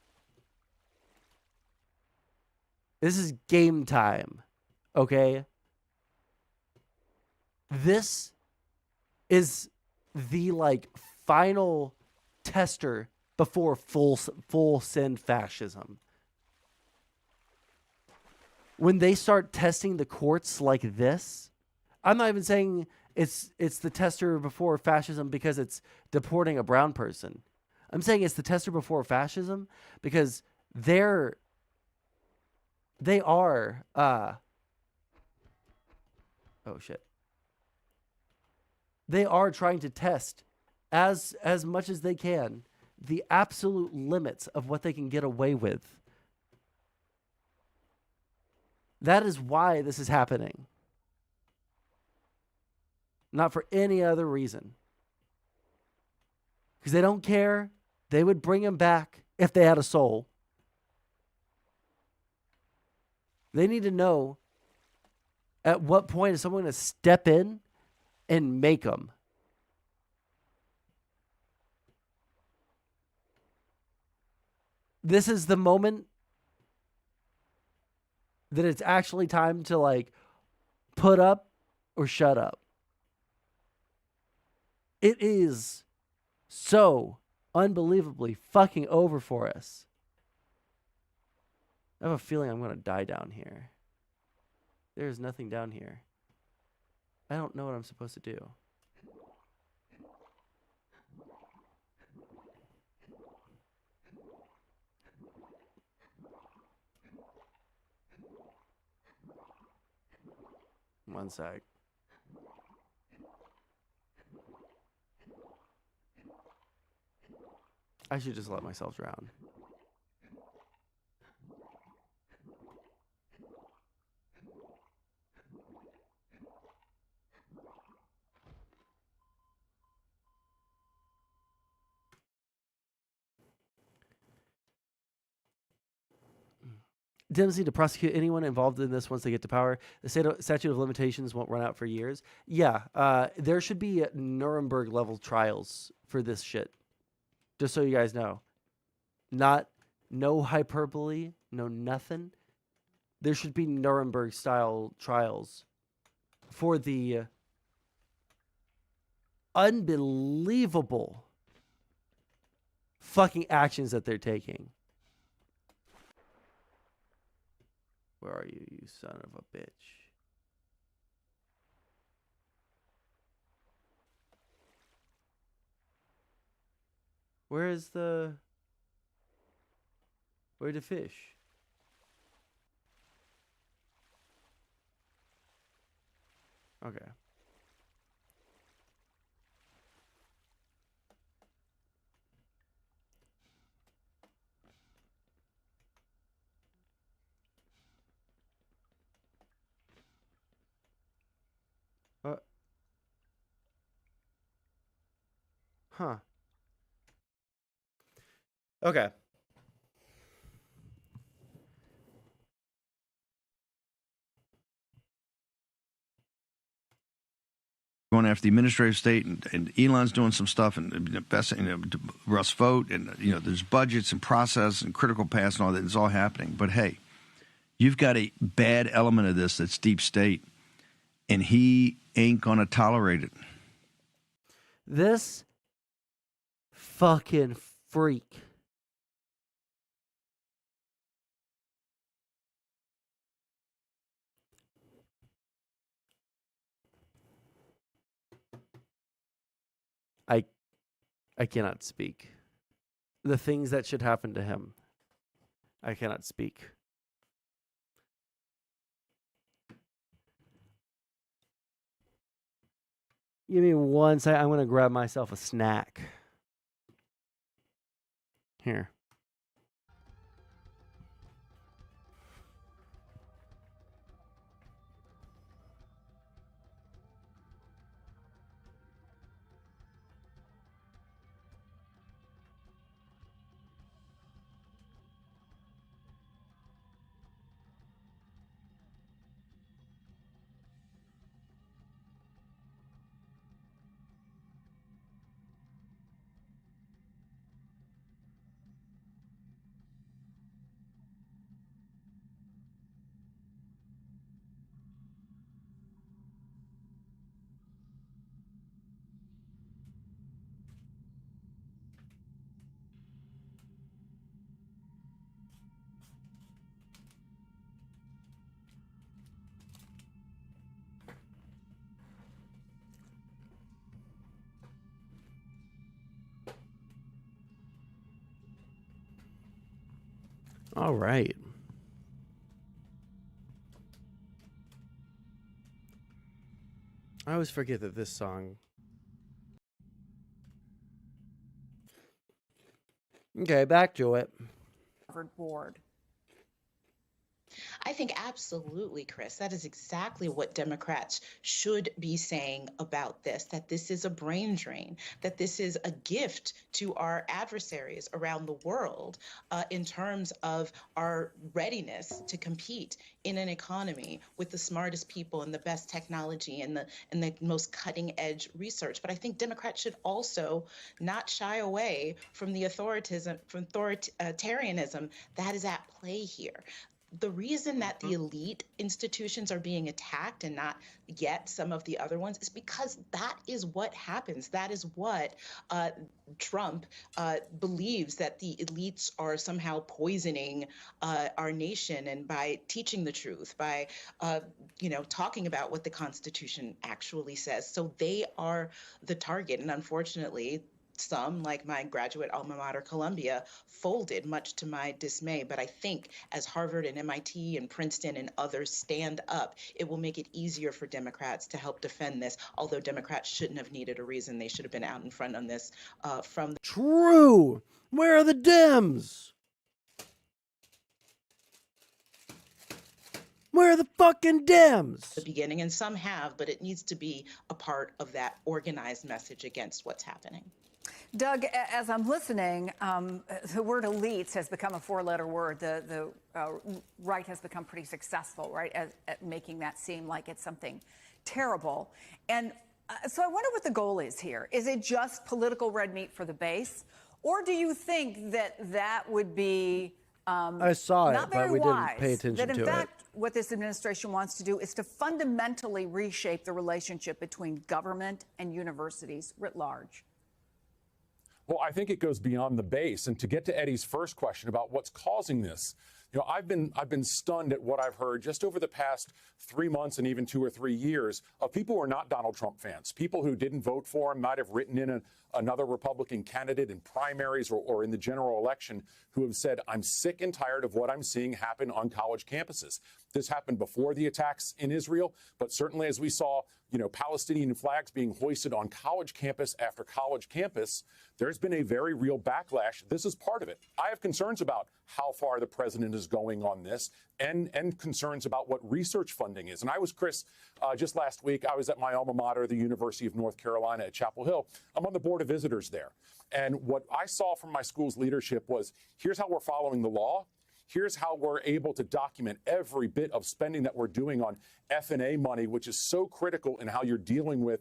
game time, okay? This is the final tester before full send fascism. When they start testing the courts like this, I'm not even saying it's the tester before fascism because it's deporting a brown person. I'm saying it's the tester before fascism because they are oh shit. They are trying to test as much as they can the absolute limits of what they can get away with. That is why this is happening. Not for any other reason. Because they don't care. They would bring him back if they had a soul. They need to know at what point is someone going to step in and make them. This is the moment that it's actually time to put up or shut up. It is so unbelievably fucking over for us. I have a feeling I'm going to die down here. There's nothing down here. I don't know what I'm supposed to do. One sec. I should just let myself drown. Dems need to prosecute anyone involved in this once they get to power. The statute of limitations won't run out for years. Yeah, there should be Nuremberg level trials for this shit. Just so you guys know. No hyperbole, no nothing. There should be Nuremberg style trials for the unbelievable fucking actions that they're taking. Where are you, you son of a bitch? Where's the fish? Okay. Huh. Okay. Going after the administrative state, and Elon's doing some stuff, and investing, Russ Vogt, and there's budgets and process and critical paths and all that. It's all happening. But hey, you've got a bad element of this that's deep state, and he ain't gonna tolerate it. This fucking freak. I cannot speak. The things that should happen to him, I cannot speak. Give me 1 second. I'm going to grab myself a snack. Here. All right. I always forget that this song. Okay, back to it. Harvard board. I think absolutely, Chris. That is exactly what Democrats should be saying about this, that this is a brain drain, that this is a gift to our adversaries around the world in terms of our readiness to compete in an economy with the smartest people and the best technology and the most cutting edge research. But I think Democrats should also not shy away from the authoritarianism that is at play here. The reason that the elite institutions are being attacked and not yet some of the other ones is because that is what happens. That is what Trump believes, that the elites are somehow poisoning our nation, and by teaching the truth, by talking about what the Constitution actually says. So they are the target, and unfortunately, some, like my graduate alma mater, Columbia, folded, much to my dismay. But I think as Harvard and MIT and Princeton and others stand up, it will make it easier for Democrats to help defend this, although Democrats shouldn't have needed a reason. They should have been out in front on this from the— True. Where are the Dems? Where are the fucking Dems? The beginning, and some have, but it needs to be a part of that organized message against what's happening. Doug, as I'm listening, the word elites has become a four-letter word. The right has become pretty successful, right, at making that seem like it's something terrible. And so I wonder what the goal is here. Is it just political red meat for the base? Or do you think that that would be I saw it, but we didn't pay attention that in to fact, what this administration wants to do is to fundamentally reshape the relationship between government and universities writ large? Well, I think it goes beyond the base. And to get to Eddie's first question about what's causing this, I've been stunned at what I've heard just over the past 3 months and even 2 or 3 years of people who are not Donald Trump fans, people who didn't vote for him, might have written in another Republican candidate in primaries or in the general election, who have said, I'm sick and tired of what I'm seeing happen on college campuses. This happened before the attacks in Israel, but certainly as we saw, Palestinian flags being hoisted on college campus after college campus, there's been a very real backlash. This is part of it. I have concerns about how far the president is going on this, and concerns about what research funding is. And I was, Chris, just last week, I was at my alma mater, the University of North Carolina at Chapel Hill. I'm on the board of visitors there. And what I saw from my school's leadership was, here's how we're following the law. Here's how we're able to document every bit of spending that we're doing on F&A money, which is so critical in how you're dealing with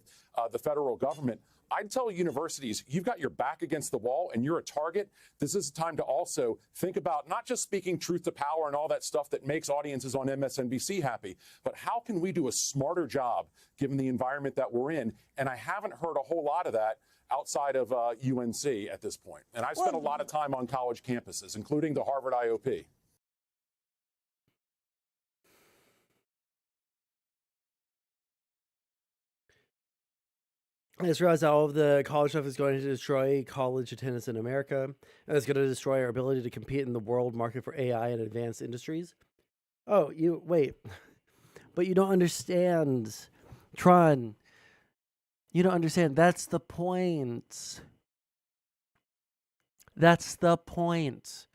the federal government. I'd tell universities, you've got your back against the wall and you're a target. This is a time to also think about not just speaking truth to power and all that stuff that makes audiences on MSNBC happy, but how can we do a smarter job given the environment that we're in? And I haven't heard a whole lot of that outside of UNC at this point. And I've spent a lot of time on college campuses, including the Harvard IOP. I just realized that all of the college stuff is going to destroy college attendance in America, and it's going to destroy our ability to compete in the world market for AI and advanced industries. Oh, you wait, but you don't understand, Tron. You don't understand. That's the point. That's the point.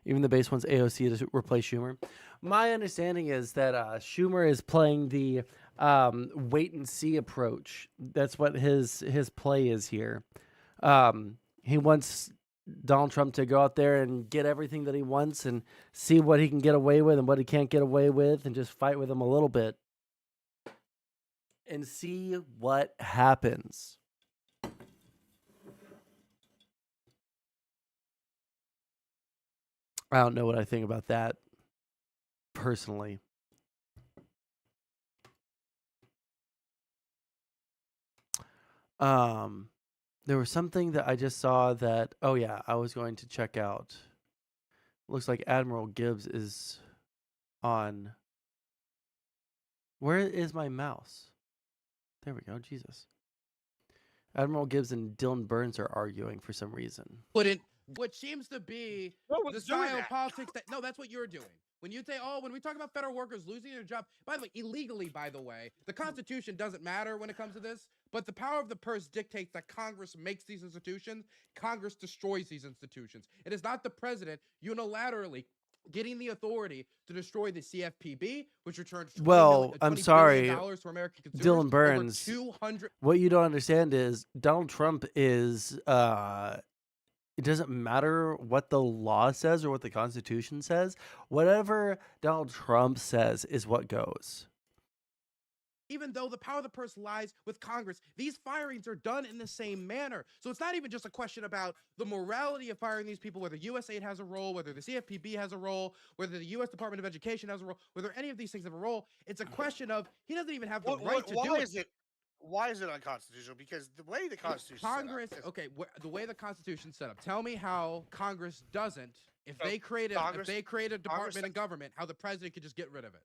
Even the base wants AOC to replace Schumer. My understanding is that Schumer is playing the wait and see approach. That's what his play is here. He wants Donald Trump to go out there and get everything that he wants and see what he can get away with and what he can't get away with and just fight with him a little bit and see what happens. I don't know what I think about that personally. There was something that I just saw that, oh yeah, I was going to check out. Looks like Admiral Gibbs is on. Where is my mouse? There we go, Jesus. Admiral Gibbs and Dylan Burns are arguing for some reason. What seems to be the style of politics that, no, that's what you're doing. When you say, oh, when we talk about federal workers losing their job, by the way, illegally, by the way, the Constitution doesn't matter when it comes to this, but the power of the purse dictates that Congress makes these institutions, Congress destroys these institutions. It is not the president unilaterally getting the authority to destroy the CFPB, which returns I'm sorry, to American consumers. Dylan Burns. 200. What you don't understand is Donald Trump is it doesn't matter what the law says or what the Constitution says. Whatever Donald Trump says is what goes. Even though the power of the purse lies with Congress, these firings are done in the same manner. So it's not even just a question about the morality of firing these people, whether USAID has a role, whether the CFPB has a role, whether the U.S. Department of Education has a role, whether any of these things have a role. It's a question of he doesn't even have the right to do it. Why is it unconstitutional? Because the way the Constitution Congress, the way the Constitution's set up. Tell me how Congress doesn't, if they create a department in government, how the president could just get rid of it.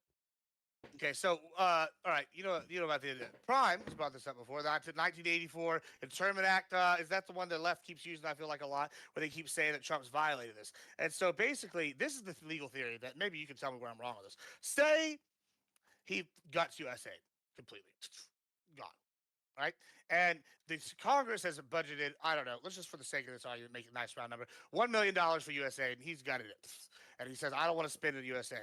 Okay, so all right, you know about the Prime has brought this up before. The 1984 Internment Act is that the one the left keeps using? I feel like a lot, where they keep saying that Trump's violated this. And so basically, this is the legal theory that maybe you can tell me where I'm wrong on this. Say he guts USA completely, gone. Right? And the Congress has budgeted, I don't know, let's just for the sake of this argument, make it a nice round number, $1 million for USA, and he's gutted it. And he says, I don't want to spend it in USA.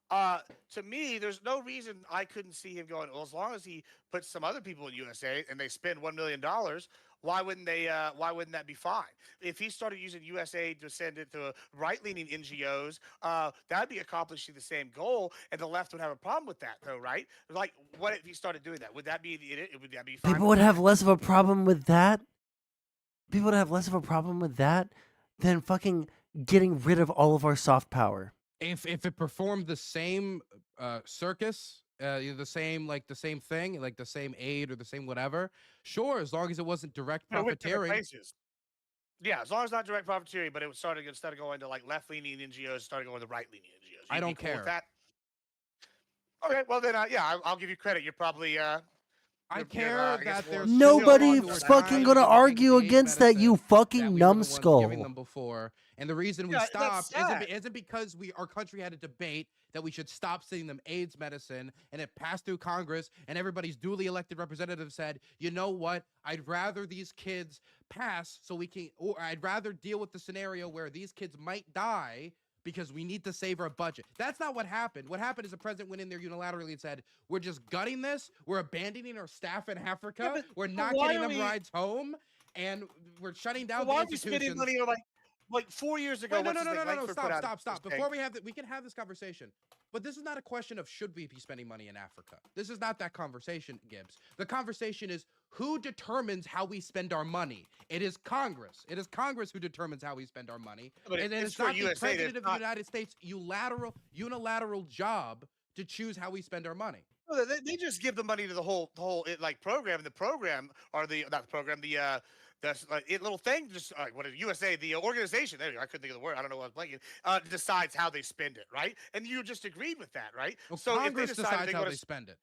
To me, there's no reason I couldn't see him going, well, as long as he puts some other people in USA and they spend $1 million, why wouldn't that be fine? If he started using USAID to send it to right-leaning NGOs, that'd be accomplishing the same goal, and the left would have a problem with that, though, right? Like, what if he started doing that? Would that be fine? People would have less of a problem with that. People would have less of a problem with that than fucking getting rid of all of our soft power. If it performed the same circus, the same thing, like the same aid or the same whatever, sure, as long as it wasn't direct profiteering. Yeah, as long as not direct profiteering, but it was starting instead of going to like left-leaning NGOs, started going to right-leaning NGOs. I don't care. With that? Okay, well then, yeah, I'll give you credit. You're probably I care that there's Nobody's fucking gonna argue against that, you fucking we were the ones giving numbskull. them before. And the reason we Yeah, that's stopped sad. isn't because our country had a debate that we should stop sending them AIDS medicine, and it passed through Congress, and everybody's duly elected representative said, you know what? I'd rather these kids pass so we can, or I'd rather deal with the scenario where these kids might die because we need to save our budget. That's not what happened. What happened is the president went in there unilaterally and said, we're just gutting this. We're abandoning our staff in Africa. We're not getting them rides home. And we're shutting down the Why are we spending institutions. money on like 4 years ago? Wait, no, what's his name, Langford put out stop. this Before thing. we can have this conversation. But this is not a question of should we be spending money in Africa. This is not that conversation, Gibbs. The conversation is who determines how we spend our money. It is Congress. It is Congress who determines how we spend our money. But And it's it's for not the USA, president it's of the not- United States unilateral job to choose how we spend our money. No, they just give the money to the whole program. The program or not the program, the little thing, just what is USA, the organization. There you go. I couldn't think of the word. I don't know what I was blanking. Decides how they spend it, right? And you just agreed with that, right? Well, so Congress if they decide decides they how go they to, spend it.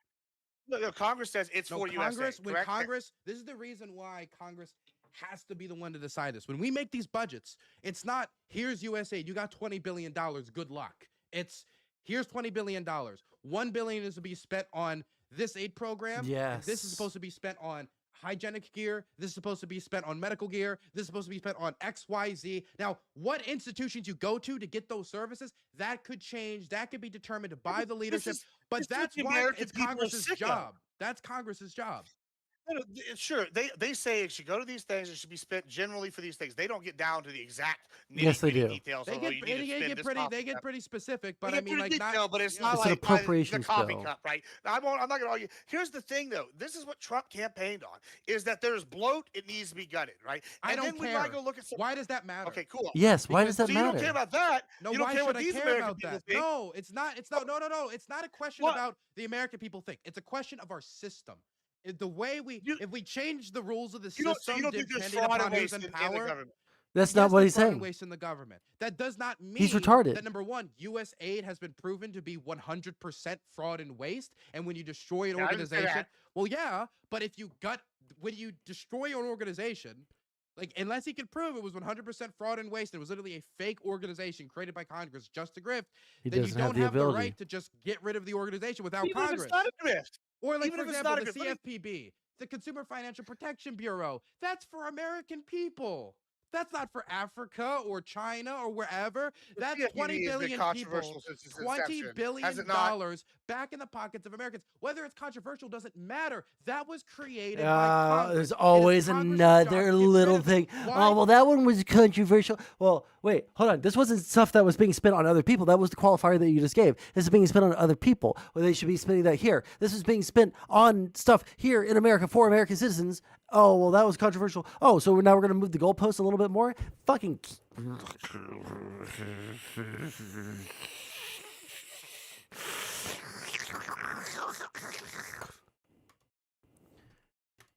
no, Congress says it's No, for Congress, USA. when Correct? Congress, this is the reason why Congress has to be the one to decide this. When we make these budgets, it's not, here's USA, you got $20 billion, good luck. It's, here's $20 billion. $1 billion is to be spent on this aid program. And this is Yes. supposed to be spent on hygienic gear. This is supposed to be spent on medical gear. This is supposed to be spent on XYZ. Now, what institutions you go to get those services, that could change. That could be determined by the leadership. But that's the why American it's people are Congress's sick of. job. That's Congress's job. No, sure. They say it should go to these things. It should be spent generally for these things. They don't get down to the exact Yes, they do. details. They of, get, you need to spend this they cost. get pretty specific, but They I get mean, pretty like, detailed, but it's you not know, It's an like the appropriations coffee bill. cup, right? Now, I'm not going to argue. Here's the thing, though. This is what Trump campaigned on: is that there's bloat. It needs to be gutted, right? I And don't then we care. might go look at some. Why does that matter? Okay, cool. Yes, why does that So you don't matter? care about that? No, you don't why care should what I these care American about people that? think? No, it's not. It's not. No. It's not a question What? about the American people think. It's a question of our system. The way if we change the rules of the You don't, system, so you don't think there's depending fraud upon and who's waste in in the power. government? That's Yes, not what there's he's fraud and saying. waste in the government. That does not mean He's retarded. that, number one, U.S. aid has been proven to be 100% fraud and waste. And when you destroy an Yeah, I didn't say organization, that. well, yeah, but when you destroy an organization, like, unless he can prove it was 100% fraud and waste, and it was literally a fake organization created by Congress just to grift, He then you doesn't have don't the have the ability. right to just get rid of the organization without Even if Congress. it's not a grift. Or like, Even for if it's example, not the a grift. CFPB, the Consumer Financial Protection Bureau. That's for American people. That's not for Africa or China or wherever. That's CFPB 20 has been billion controversial people, since its $20 inception. Has billion it not? back in the pockets of Americans. Whether it's controversial doesn't matter. That was created by Congress. There's It is always Congress's job to another get rid little of it. thing. Why? Oh, well, that one was controversial. Well, wait, hold on. This wasn't stuff that was being spent on other people. That was the qualifier that you just gave. This is being spent on other people. Well, they should be spending that here. This is being spent on stuff here in America for American citizens. Oh, well, that was controversial. Oh, so now we're going to move the goalposts a little bit more? Fucking...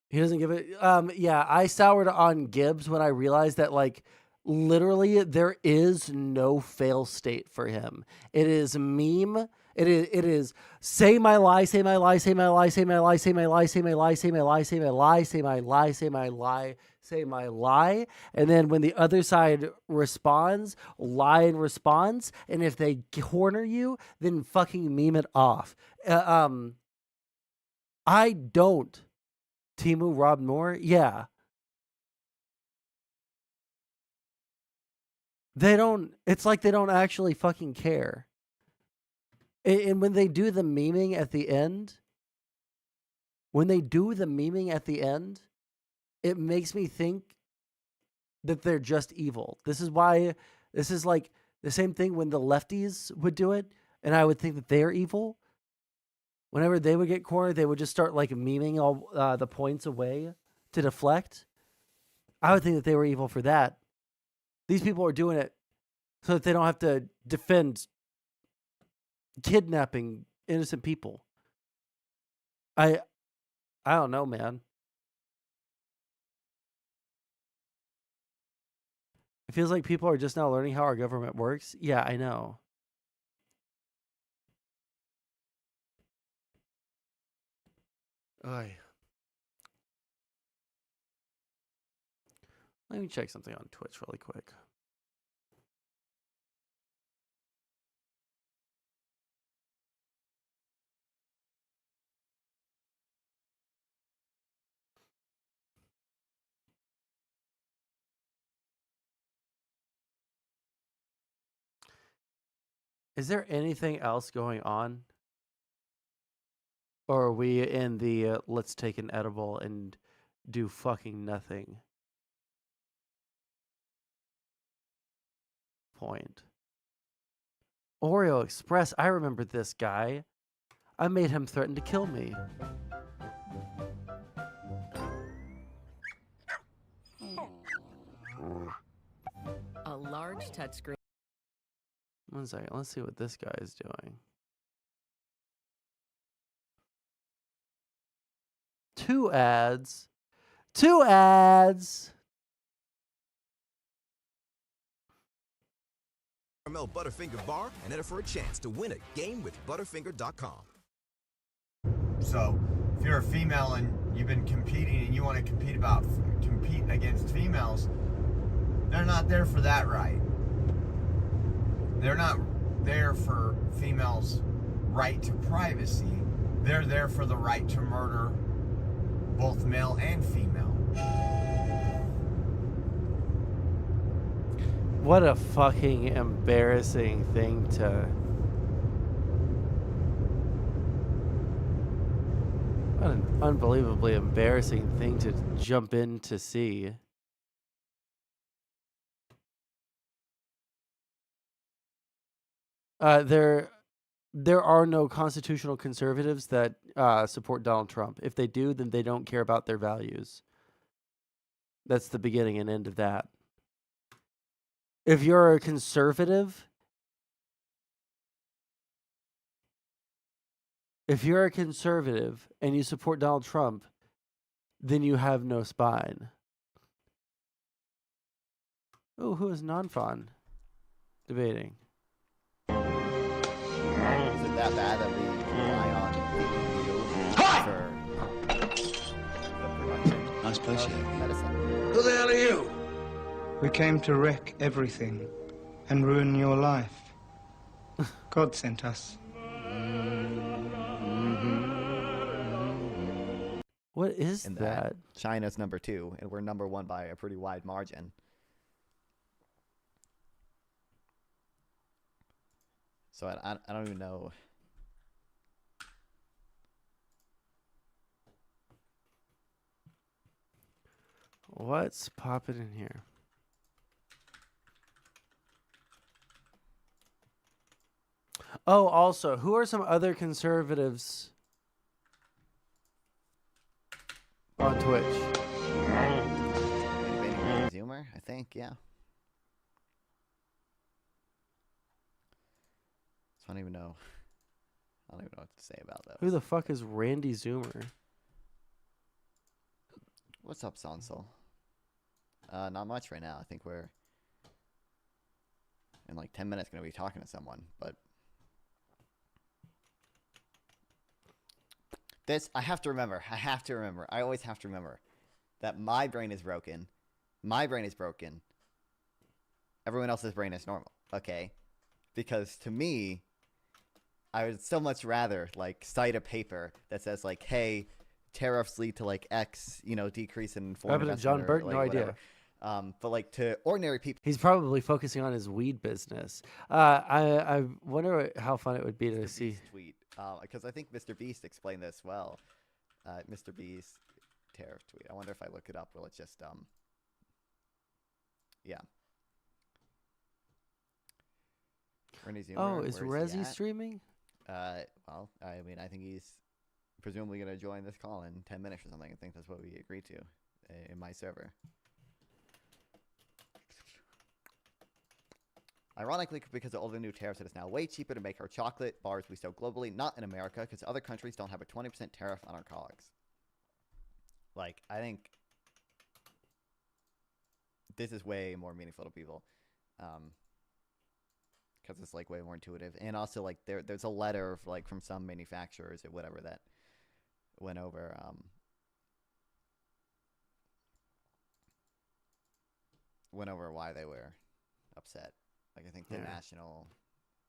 He doesn't give it. Yeah, I soured on Gibbs when I realized that, like, literally there is no fail state for him. It is meme. It is say my lie, say my lie, say my lie, say my lie, say my lie, say my lie, say my lie, say my lie, say my lie, say my lie, say my lie. And then when the other side responds, lie in response. And if they corner you, then fucking meme it off. I don't. Timu Rob Moore? Yeah. They don't, it's like they don't actually fucking care. And when they do the memeing at the end, it makes me think that they're just evil. This is why, this is like the same thing when the lefties would do it, and I would think that they're evil. Whenever they would get cornered, they would just start like memeing all the points away to deflect. I would think that they were evil for that. These people are doing it so that they don't have to defend kidnapping innocent people. I don't know, man. It feels like people are just now learning how our government works. Yeah, I know. Oy. Let me check something on Twitch really quick. Is there anything else going on? Or are we in the let's take an edible and do fucking nothing point? Oreo Express, I remember this guy. I made him threaten to kill me. A large touchscreen. 1 second, let's see what this guy is doing. 2 ads. 2 ads. Caramel Butterfinger bar and enter for a chance to win a game with Butterfinger.com. So, if you're a female and you've been competing and you want to compete against females, they're not there for that right. They're not there for females' right to privacy. They're there for the right to murder both male and female. What a fucking embarrassing thing to... What an unbelievably embarrassing thing to jump in to see. There are no constitutional conservatives that support Donald Trump. If they do, then they don't care about their values. That's the beginning and end of that. If you're a conservative, and you support Donald Trump, then you have no spine. Oh, who is non-fun debating? Is it that bad that we rely on you for the production? Nice place, medicine. Who the hell are you? We came to wreck everything and ruin your life. God sent us. What is that? China's number 2, and we're number 1 by a pretty wide margin. So I don't even know. What's popping in here? Oh, also, who are some other conservatives on Twitch? Zoomer, I think, yeah. I don't even know what to say about that. Who the fuck is Randy Zoomer? What's up, Sondsol? Not much right now. I think we're in like 10 minutes going to be talking to someone, but this, I have to remember. I always have to remember that my brain is broken. Everyone else's brain is normal, okay? Because to me, I would so much rather like cite a paper that says like, hey, tariffs lead to like X, decrease in foreign investment. John Burke, like, no whatever. idea. But like to ordinary people, he's probably focusing on his weed business. I wonder how fun it would be to Mr. see. Beast tweet, because I think Mr. Beast explained this well. Mr. Beast tariff tweet. I wonder if I look it up, will it just yeah. Oh, is Rezi streaming? Well, I mean, I think he's presumably going to join this call in 10 minutes or something. I think that's what we agreed to in my server. Ironically, because of all the new tariffs, it is now way cheaper to make our chocolate bars we sell globally, not in America, because other countries don't have a 20% tariff on our cogs. Like, I think this is way more meaningful to people. Because it's like way more intuitive, and also like there's a letter like from some manufacturers or whatever that went over went over why they were upset. Like I think the national.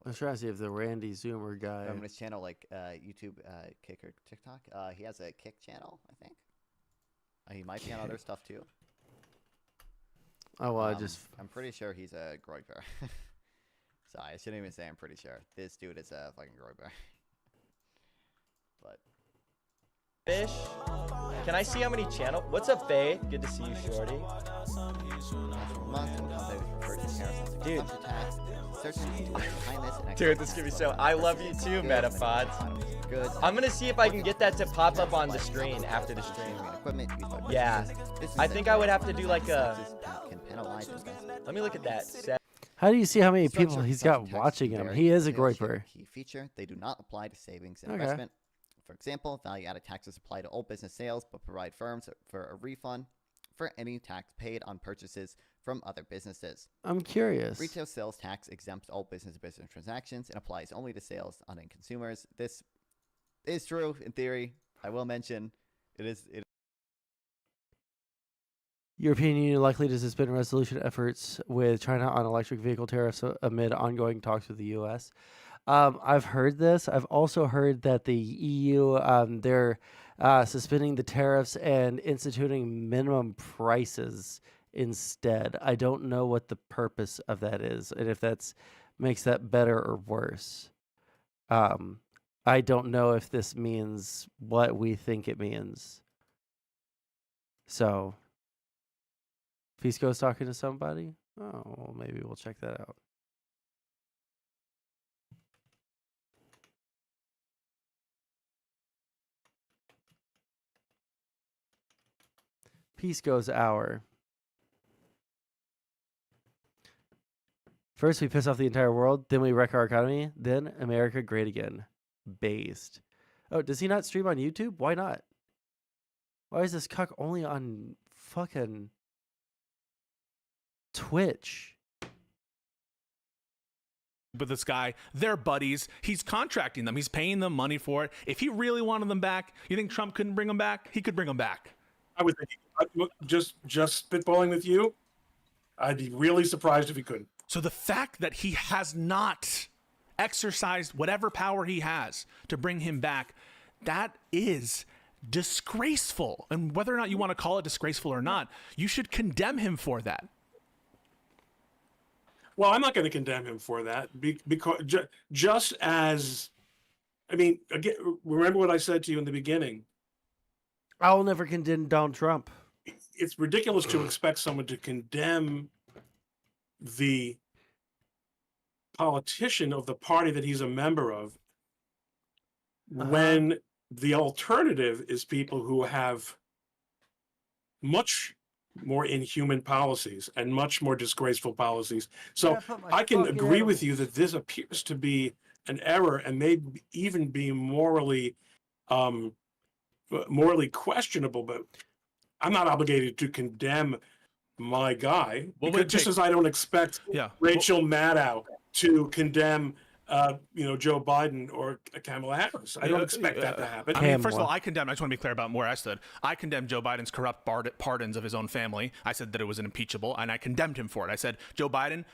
I was trying to see if the Randy Zoomer guy. His channel, like YouTube, Kick or TikTok. He has a Kick channel, I think. He might be on other stuff too. Oh, well, I'm pretty sure he's a Groyper. Sorry, I shouldn't even say I'm pretty sure. This dude is a fucking Groyper. But. Fish. Can I see how many channel? What's up, Faye? Good to see you, Shorty. Dude. Dude, this could be so. I love you too, Metapods. Good. I'm gonna see if I can get that to pop up on the screen after the stream. Yeah. I think I would have to do like a. Let me look at that. How do you see how many people he's got watching him? He is a Groyper. Key feature: they do not apply to savings and investment. For example, value-added taxes apply to all business sales, but provide firms for a refund for any tax paid on purchases from other businesses. I'm curious. Retail sales tax exempts all business-to-business transactions and applies only to sales on end consumers. This is true in theory. I will mention it is. European Union likely to suspend resolution efforts with China on electric vehicle tariffs amid ongoing talks with the U.S. I've heard this. I've also heard that the EU, they're suspending the tariffs and instituting minimum prices instead. I don't know what the purpose of that is and if that's makes that better or worse. I don't know if this means what we think it means. So, Fisco's talking to somebody? Oh, well, maybe we'll check that out. Pisco's hour. First, we piss off the entire world, then we wreck our economy, then America great again. Based. Oh, does he not stream on YouTube? Why not? Why is this cuck only on fucking Twitch? With this guy, they're buddies. He's contracting them. He's paying them money for it. If he really wanted them back, you think Trump couldn't bring them back? He could bring them back. I would think, just spitballing with you, I'd be really surprised if he couldn't. So the fact that he has not exercised whatever power he has to bring him back, that is disgraceful. And whether or not you want to call it disgraceful or not, you should condemn him for that. Well, I'm not going to condemn him for that because just as, I mean, again, remember what I said to you in the beginning. I will never condemn Donald Trump. It's ridiculous to expect someone to condemn the politician of the party that he's a member of when the alternative is people who have much more inhuman policies and much more disgraceful policies. So I can agree with you that this appears to be an error and may even be morally questionable, but I'm not obligated to condemn my guy, just as I don't expect Rachel Maddow to condemn Joe Biden or Kamala Harris. I don't expect that to happen. I mean, first of all, I condemn. I just want to be clear about where I stood. I condemned Joe Biden's corrupt pardons of his own family. I said that it was impeachable, and I condemned him for it. I said, Joe Biden,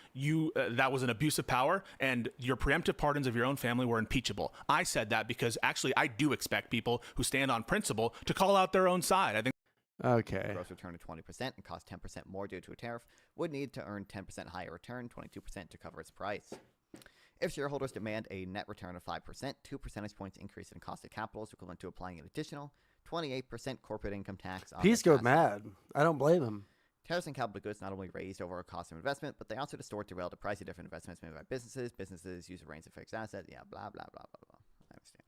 that was an abuse of power, and your preemptive pardons of your own family were impeachable. I said that because actually, I do expect people who stand on principle to call out their own side. I think. Okay. Gross return of 20% and cost 10% more due to a tariff would need to earn 10% higher return, 22% to cover its price. If shareholders demand a net return of 5%, 2 percentage points increase in cost of capital is equivalent to applying an additional 28% corporate income tax on He's go mad. I don't blame him. Tariffs on capital goods not only raised overall cost of investment, but they also distort the relative price of different investments made by businesses. Businesses use a range of fixed assets. Yeah, blah, blah, blah, blah, blah. I understand.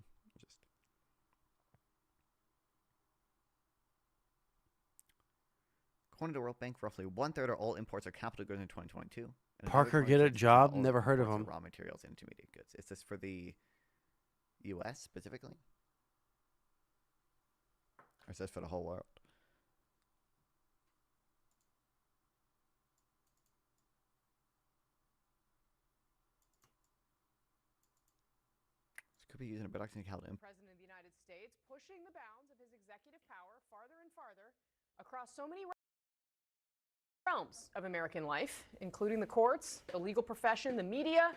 According to the World Bank, roughly 1/3 of all imports are capital goods in 2022. Parker, get a job? Never heard of him. Raw materials and intermediate goods. Is this for the U.S. specifically? Or is this for the whole world? This could be using a production capital. President of the United States pushing the bounds of his executive power farther and farther across so many realms realms of American life, including the courts, the legal profession, the media,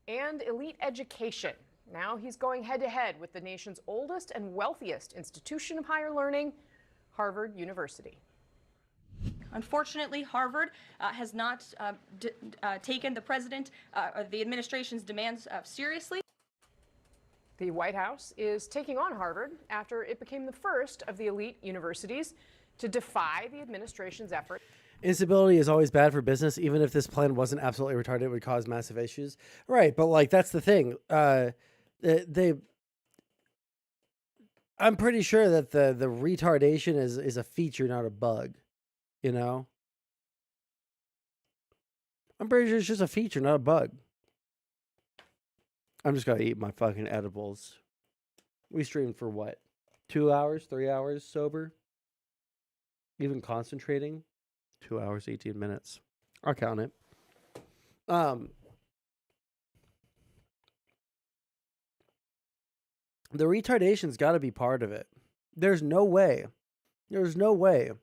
and elite education. Now he's going head-to-head with the nation's oldest and wealthiest institution of higher learning, Harvard University. Unfortunately, Harvard has not taken the president or the administration's demands seriously. The White House is taking on Harvard after it became the first of the elite universities to defy the administration's effort. Instability is always bad for business. Even if this plan wasn't absolutely retarded, it would cause massive issues. Right, but like that's the thing. I'm pretty sure that the retardation is a feature, not a bug. You know? I'm pretty sure it's just a feature, not a bug. I'm just gonna eat my fucking edibles. We streamed for what? 2 hours, 3 hours sober? Even concentrating? 2 hours, 18 minutes. I'll count it. The retardation's got to be part of it. There's no way. There's no way.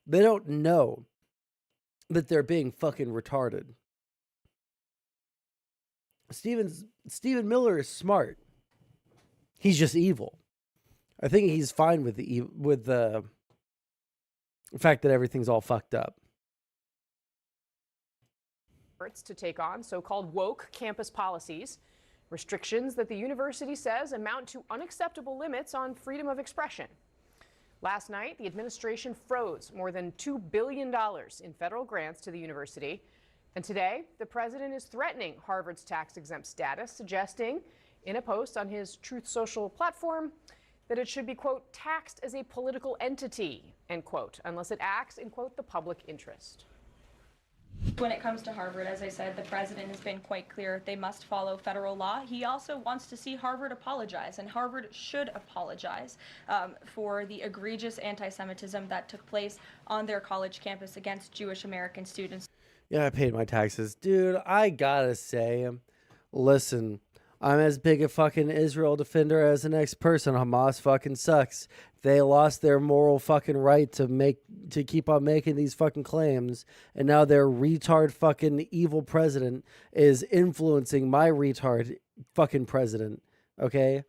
They don't know that they're being fucking retarded. Stephen Miller is smart. He's just evil. I think he's fine with the fact that everything's all fucked up. To take on so-called woke campus policies, restrictions that the university says amount to unacceptable limits on freedom of expression. Last night, the administration froze more than $2 billion in federal grants to the university. And today, the president is threatening Harvard's tax-exempt status, suggesting in a post on his Truth Social platform that it should be, quote, taxed as a political entity, end quote, unless it acts in, quote, the public interest. When it comes to Harvard, as I said, the president has been quite clear they must follow federal law. He also wants to see Harvard apologize, and Harvard should apologize for the egregious anti-Semitism that took place on their college campus against Jewish American students. Yeah, I paid my taxes. Dude, I gotta say, listen, I'm as big a fucking Israel defender as the next person. Hamas fucking sucks. They lost their moral fucking right to keep on making these fucking claims, and now their retard fucking evil president is influencing my retard fucking president. Okay?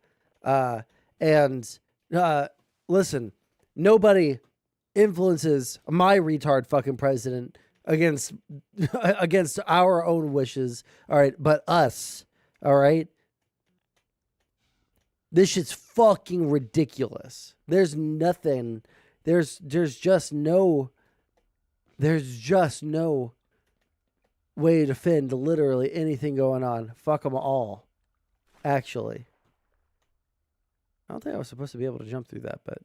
Listen, nobody influences my retard fucking president against our own wishes. All right, but us. All right? This shit's fucking ridiculous. There's nothing. There's just no way to defend literally anything going on. Fuck them all. Actually. I don't think I was supposed to be able to jump through that, but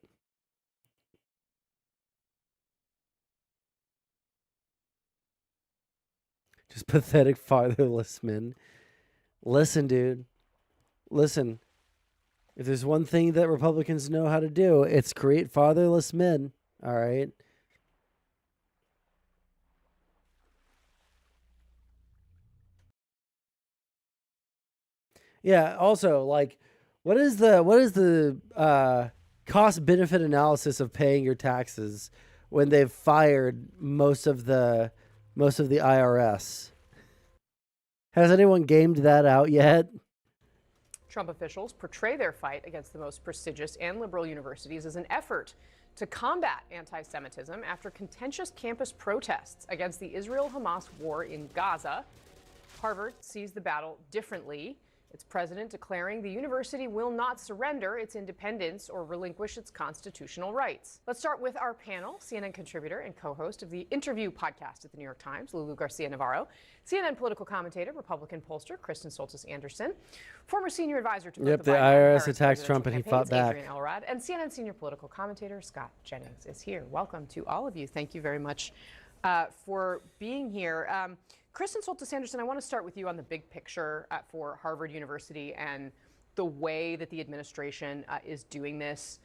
just pathetic fatherless men. Listen, dude. Listen. If there's one thing that Republicans know how to do, it's create fatherless men. All right. Yeah. Also, like, what is the cost benefit analysis of paying your taxes when they've fired most of the IRS? Has anyone gamed that out yet? Trump officials portray their fight against the most prestigious and liberal universities as an effort to combat anti-Semitism after contentious campus protests against the Israel-Hamas war in Gaza. Harvard sees the battle differently, its president declaring the university will not surrender its independence or relinquish its constitutional rights. Let's start with our panel, CNN contributor and co-host of the Interview podcast at the New York Times, Lulu Garcia-Navarro, CNN political commentator, Republican pollster, Kristen Soltis-Anderson, former senior advisor to both the IRS attacked Trump and he fought back. Adrian Elrod, and CNN senior political commentator Scott Jennings is here. Welcome to all of you. Thank you very much for being here. Kristen Soltis-Anderson, I want to start with you on the big picture for Harvard University and the way that the administration is doing this,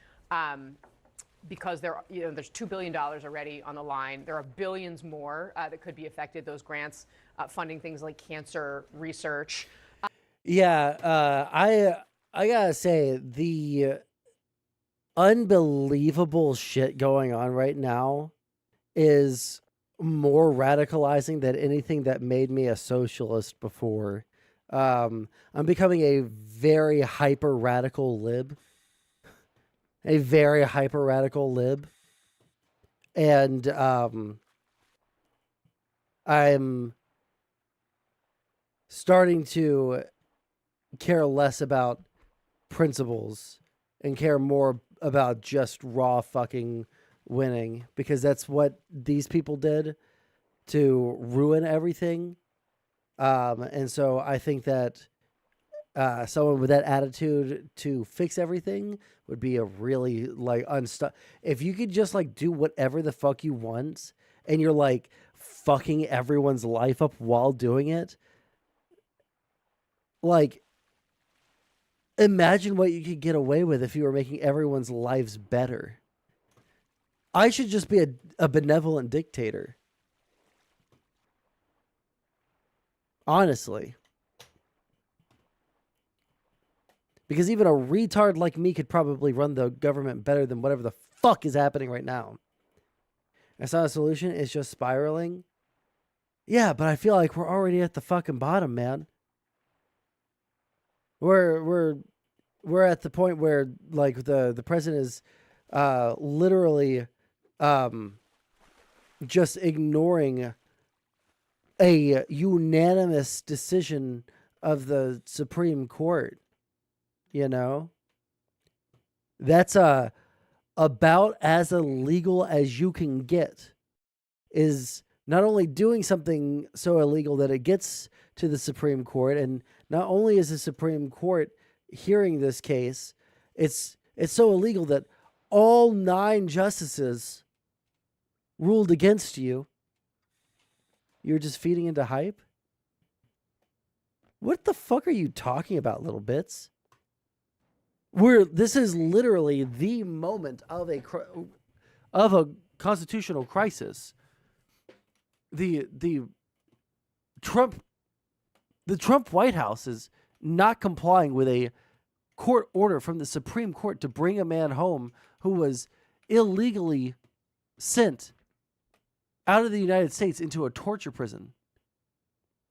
because there's $2 billion already on the line. There are billions more that could be affected. Those grants funding things like cancer research. I gotta say, the unbelievable shit going on right now is more radicalizing than anything that made me a socialist before. I'm becoming a very hyper radical lib. A very hyper radical lib. And I'm starting to care less about principles and care more about just raw fucking winning, because that's what these people did to ruin everything. And so I think that someone with that attitude to fix everything would be a really like if you could just like do whatever the fuck you want and you're like fucking everyone's life up while doing it, like imagine what you could get away with if you were making everyone's lives better. I should just be a benevolent dictator. Honestly. Because even a retard like me could probably run the government better than whatever the fuck is happening right now. It's not a solution, it's just spiraling. Yeah, but I feel like we're already at the fucking bottom, man. We're at the point where like the president is literally just ignoring a unanimous decision of the Supreme Court. You know? That's about as illegal as you can get, is not only doing something so illegal that it gets to the Supreme Court, and not only is the Supreme Court hearing this case, it's so illegal that all 9 justices ruled against you. You're just feeding into hype? What the fuck are you talking about, little bits? This is literally the moment of a constitutional crisis. The Trump White House is not complying with a court order from the Supreme Court to bring a man home who was illegally sent out of the United States into a torture prison.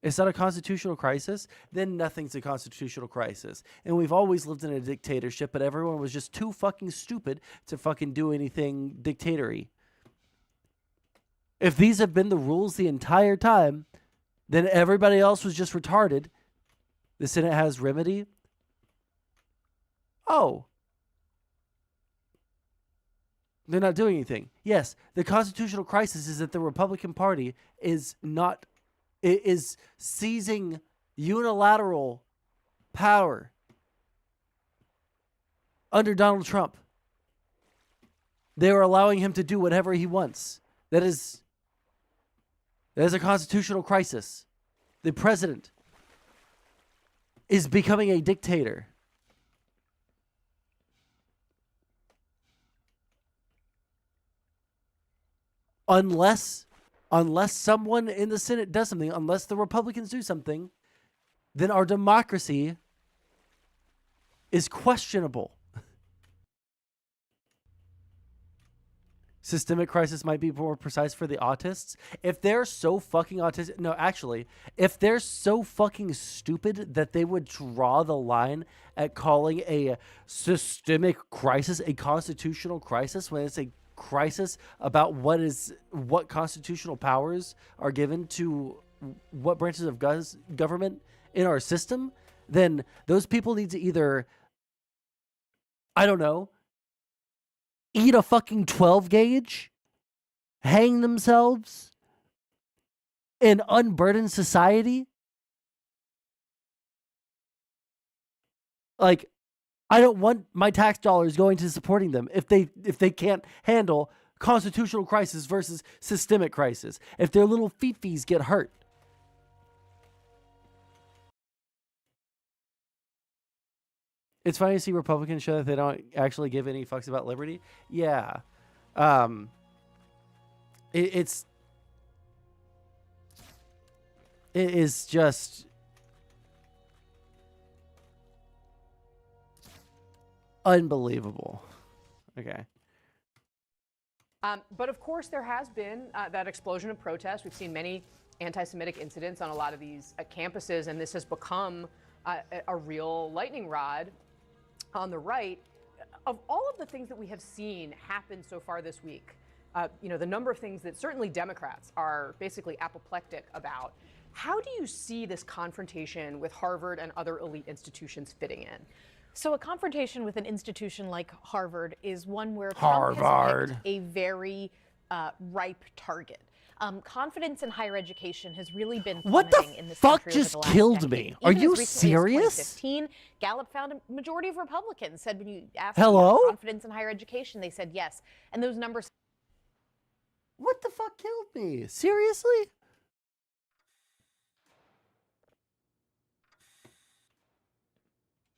It's not a constitutional crisis, then nothing's a constitutional crisis. And we've always lived in a dictatorship, but everyone was just too fucking stupid to fucking do anything dictatory. If these have been the rules the entire time, then everybody else was just retarded. The Senate has remedy. Oh. They're not doing anything. Yes, the constitutional crisis is that the Republican Party is seizing unilateral power under Donald Trump. They are allowing him to do whatever he wants. That is a constitutional crisis. The president is becoming a dictator. Unless someone in the Senate does something, unless the Republicans do something, then our democracy is questionable. Systemic crisis might be more precise for the autists. If they're so fucking autistic, no, actually, if they're so fucking stupid that they would draw the line at calling a systemic crisis a constitutional crisis when it's a crisis about what constitutional powers are given to what branches of government in our system, then those people need to either, I don't know, eat a fucking 12 gauge, hang themselves, and unburden society. Like, I don't want my tax dollars going to supporting them if they can't handle constitutional crisis versus systemic crisis. If their little fifis get hurt. It's funny to see Republicans show that they don't actually give any fucks about liberty. Yeah. It is just unbelievable. Okay. But of course, there has been that explosion of protest. We've seen many anti-Semitic incidents on a lot of these campuses, and this has become a real lightning rod on the right. Of all of the things that we have seen happen so far this week, the number of things that certainly Democrats are basically apoplectic about, how do you see this confrontation with Harvard and other elite institutions fitting in? So a confrontation with an institution like Harvard is one where Trump has picked a very ripe target. Confidence in higher education has really been plummeting in this country over the last decade. Are Even you as recently as serious? 2015, Gallup found a majority of Republicans said when you asked Hello? about confidence in higher education, they said yes. And those numbers. What the fuck killed me? Seriously?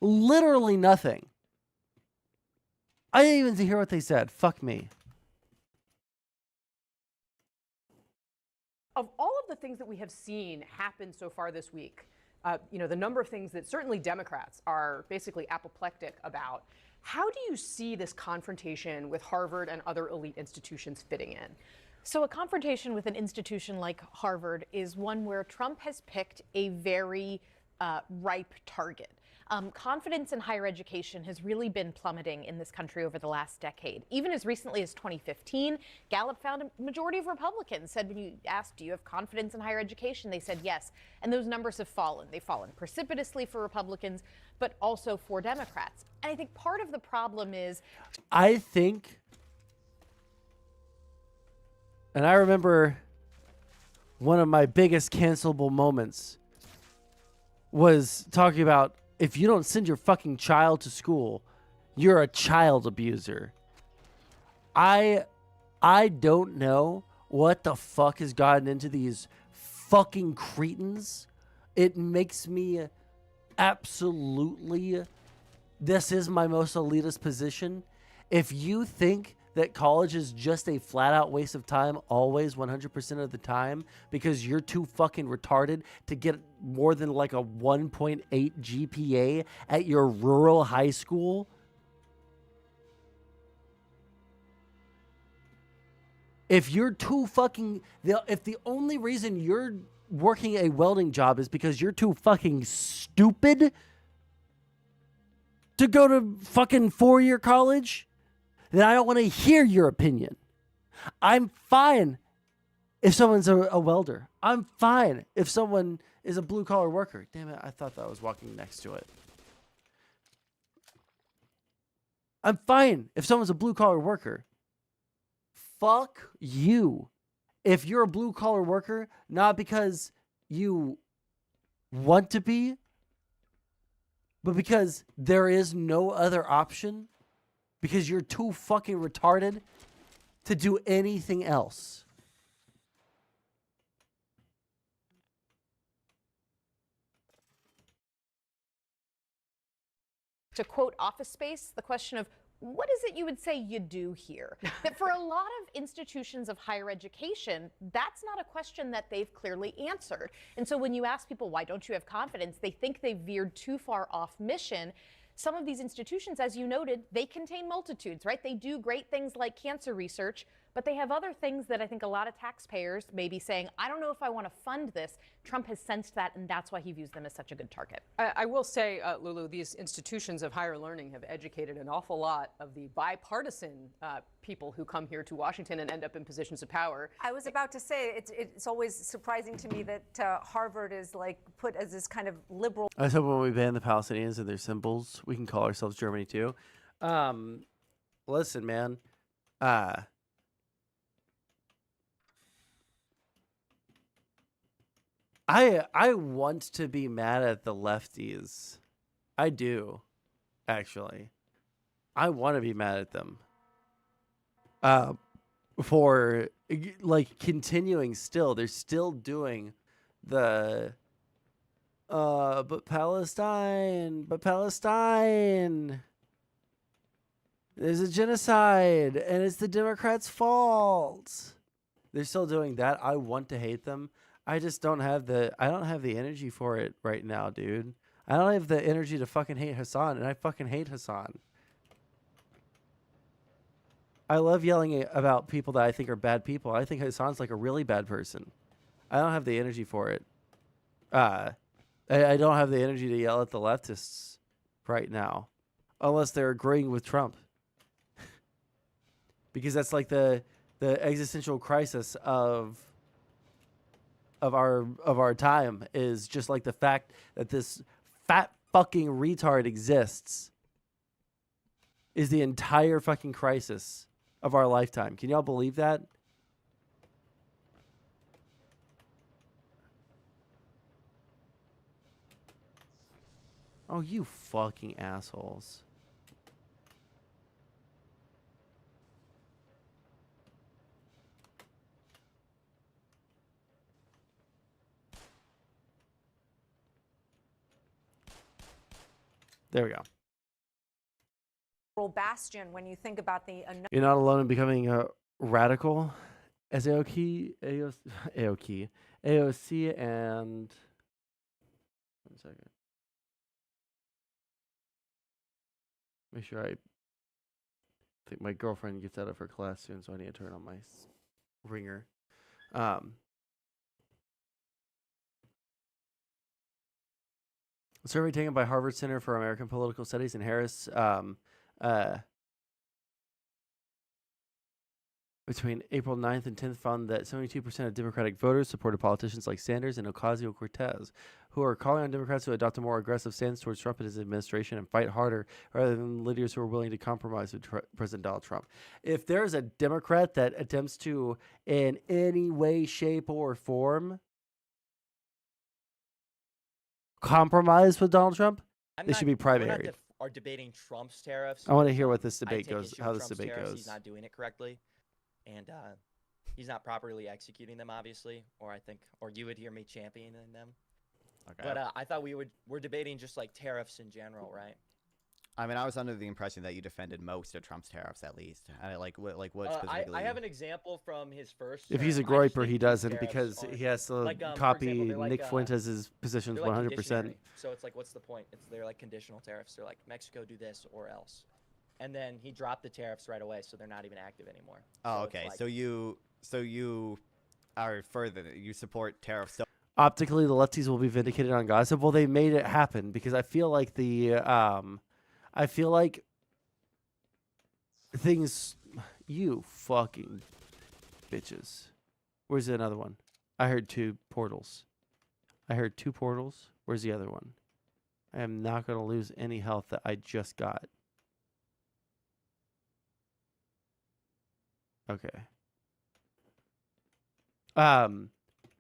Literally nothing. I didn't even hear what they said. Fuck me. Of all of the things that we have seen happen so far this week, the number of things that certainly Democrats are basically apoplectic about, how do you see this confrontation with Harvard and other elite institutions fitting in? So a confrontation with an institution like Harvard is one where Trump has picked a very ripe target. Confidence in higher education has really been plummeting in this country over the last decade. Even as recently as 2015, Gallup found a majority of Republicans said when you asked, do you have confidence in higher education, they said yes. And those numbers have fallen. They've fallen precipitously for Republicans, but also for Democrats. And I think part of the problem is... I think... And I remember one of my biggest cancelable moments was talking about, if you don't send your fucking child to school, you're a child abuser. I don't know what the fuck has gotten into these fucking cretins. It makes me absolutely, this is my most elitist position. If you think that college is just a flat out waste of time, always 100% of the time, because you're too fucking retarded to get more than like a 1.8 GPA at your rural high school. If you're too fucking, if the only reason you're working a welding job is because you're too fucking stupid to go to fucking 4-year college, then I don't want to hear your opinion. I'm fine if someone's a welder. I'm fine if someone is a blue-collar worker. Damn it, I thought that I was walking next to it. I'm fine if someone's a blue-collar worker. Fuck you. If you're a blue-collar worker, not because you want to be, but because there is no other option, because you're too fucking retarded to do anything else. To quote Office Space, the question of what is it you would say you do here? That for a lot of institutions of higher education, that's not a question that they've clearly answered. And so when you ask people, why don't you have confidence, they think they've veered too far off mission. Some of these institutions, as you noted, they contain multitudes, right? They do great things like cancer research, but they have other things that I think a lot of taxpayers may be saying, I don't know if I want to fund this. Trump has sensed that, and that's why he views them as such a good target. I will say, Lulu, these institutions of higher learning have educated an awful lot of the bipartisan people who come here to Washington and end up in positions of power. I was about to say, it's always surprising to me that Harvard is like put as this kind of liberal. I was hoping when we ban the Palestinians and their symbols, we can call ourselves Germany too. Listen, man. I want to be mad at the lefties. I do, actually. I want to be mad at them. For like continuing still. They're still doing the but Palestine. There's a genocide and it's the Democrats' fault. They're still doing that. I want to hate them. I just don't have the energy for it right now, dude. I don't have the energy to fucking hate Hassan, and I fucking hate Hassan. I love yelling about people that I think are bad people. I think Hassan's like a really bad person. I don't have the energy for it. I don't have the energy to yell at the leftists right now, unless they're agreeing with Trump. Because that's like the existential crisis of our time, is just like the fact that this fat fucking retard exists is the entire fucking crisis of our lifetime. Can y'all believe that? Oh, you fucking assholes. There we go. Bastion when you think about the You're not alone in becoming a radical, as AOC and... One second. Make sure I think my girlfriend gets out of her class soon, so I need to turn on my ringer. A survey taken by Harvard Center for American Political Studies in Harris between April 9th and 10th found that 72% of Democratic voters supported politicians like Sanders and Ocasio-Cortez, who are calling on Democrats to adopt a more aggressive stance towards Trump and his administration and fight harder rather than leaders who are willing to compromise with President Donald Trump. If there's a Democrat that attempts to, in any way, shape, or form, compromise with Donald Trump, they should be primaried. Are debating Trump's tariffs. I want to hear what this debate I take goes, issue how with this Trump's debate tariffs. goes. He's not doing it correctly, and he's not properly executing them, obviously. Or you would hear me championing them. Okay. But I thought we're debating just like tariffs in general, right? I mean, I was under the impression that you defended most of Trump's tariffs, at least. What specifically? I have an example from his first. If he's a groiper, he doesn't, because he has to for copy example, they're Nick Fuentes' positions they're like 100%. conditionary. So it's like, what's the point? They're like conditional tariffs. They're like, Mexico do this or else. And then he dropped the tariffs right away, so they're not even active anymore. Oh, So okay. it's like- So you are further. You support tariffs. Optically, the lefties will be vindicated on Gaza. Well, they made it happen, because I feel like things, you fucking bitches. Where's the another one? I heard 2 portals. Where's the other one? I am not going to lose any health that I just got. Okay.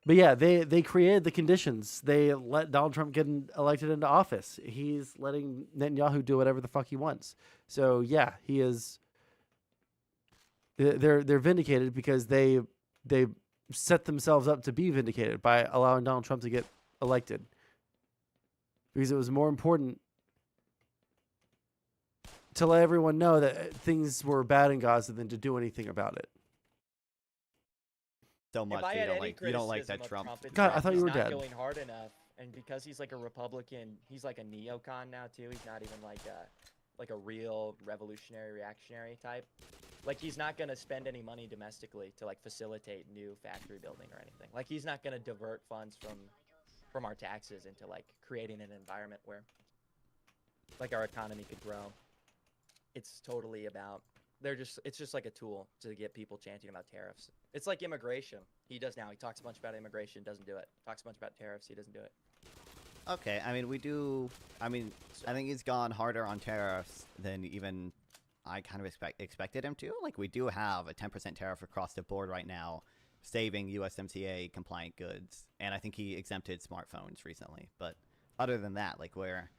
But yeah, they created the conditions. They let Donald Trump get elected into office. He's letting Netanyahu do whatever the fuck he wants. So yeah, he is. They're vindicated because they set themselves up to be vindicated by allowing Donald Trump to get elected. Because it was more important to let everyone know that things were bad in Gaza than to do anything about it. So much If I that had any you don't like that criticism of Trump. God, I thought you he's were not dead. going hard enough, and because he's like a Republican, he's like a neocon now too. He's not even like a real revolutionary reactionary type. Like, he's not going to spend any money domestically to like facilitate new factory building or anything. Like, he's not going to divert funds from our taxes into like creating an environment where like our economy could grow. It's totally about it's just like a tool to get people chanting about tariffs. It's like immigration. He does now. He talks a bunch about immigration, doesn't do it. Talks a bunch about tariffs, he doesn't do it. Okay, I mean, I think he's gone harder on tariffs than even I kind of expected him to. Like, we do have a 10% tariff across the board right now, saving USMCA compliant goods, and I think he exempted smartphones recently. But other than that, like, where...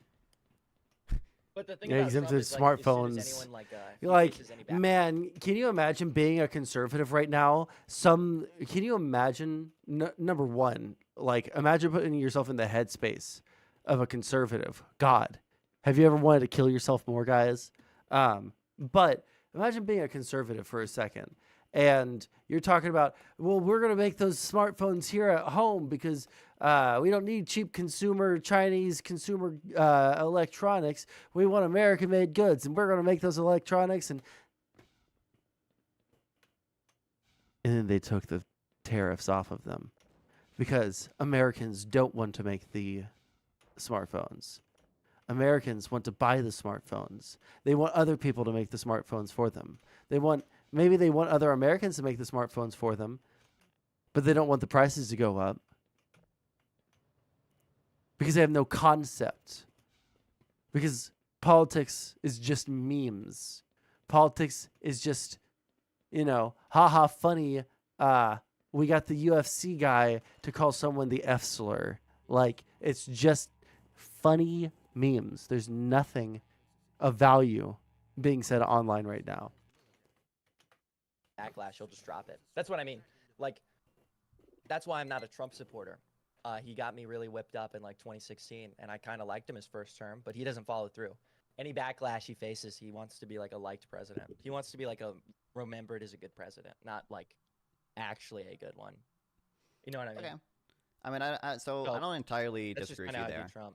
But the thing Yeah, about exempted Trump is, like, smartphones. as soon as anyone, You're like, faces any back- man, can you imagine being a conservative right now? Can you imagine, number one, like, imagine putting yourself in the headspace of a conservative. God, have you ever wanted to kill yourself more, guys? But imagine being a conservative for a second. And you're talking about, well, we're going to make those smartphones here at home because we don't need cheap Chinese consumer electronics. We want American-made goods, and we're going to make those electronics. And and then they took the tariffs off of them because Americans don't want to make the smartphones. Americans want to buy the smartphones. They want other people to make the smartphones for them. Maybe they want other Americans to make the smartphones for them, but they don't want the prices to go up because they have no concept. Because politics is just memes. Politics is just, haha, funny. We got the UFC guy to call someone the F slur. Like, it's just funny memes. There's nothing of value being said online right now. Backlash, he'll just drop it. That's what I mean. Like, that's why I'm not a Trump supporter. He got me really whipped up in like 2016, and I kind of liked him his first term, but he doesn't follow through. Any backlash he faces, he wants to be like a liked president. He wants to be like a remembered as a good president, not like actually a good one. You know what I mean? Okay. I mean, I don't entirely disagree with you there. Trump.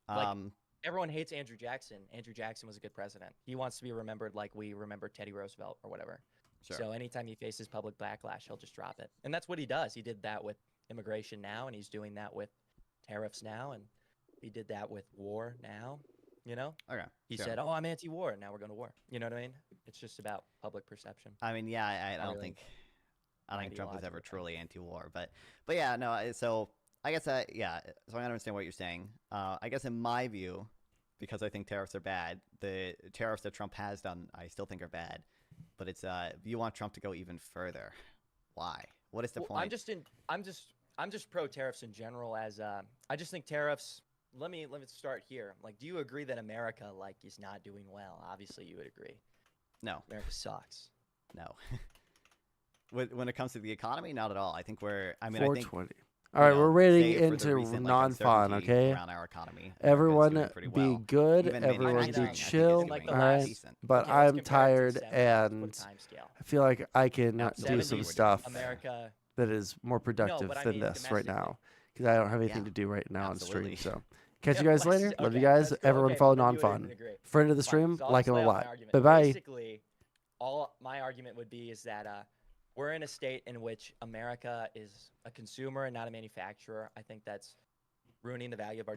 Like, everyone hates Andrew Jackson. Andrew Jackson was a good president. He wants to be remembered like we remember Teddy Roosevelt or whatever. Sure. So anytime he faces public backlash, he'll just drop it. And that's what he does. He did that with immigration now, and he's doing that with tariffs now, and he did that with war now, Okay. He sure. said, oh, I'm anti-war, now we're going to war. You know what I mean? It's just about public perception. I mean, yeah, I don't think Trump was ever truly anti-war, but yeah, no. So I guess yeah. So I understand what you're saying. I guess in my view, because I think tariffs are bad, the tariffs that Trump has done, I still think are bad. But it's you want Trump to go even further. Why? What is the point? I'm just pro tariffs in general. As I just think tariffs. Let me start here. Like, do you agree that America is not doing well? Obviously, you would agree. No. America sucks. No. When it comes to the economy, not at all. I think we're. I mean, 420. All right, we're rating into non-fun, okay? Around our economy, everyone be good, everyone be chill, all right? But I'm tired, and I feel like I can do some stuff that is more productive than this right now, because I don't have anything to do right now on stream. So, catch you guys later. Love you guys. Everyone follow non-fun. Friend of the stream, like him a lot. Bye-bye. Basically, all my argument would be is that we're in a state in which America is a consumer and not a manufacturer. I think that's ruining the value of our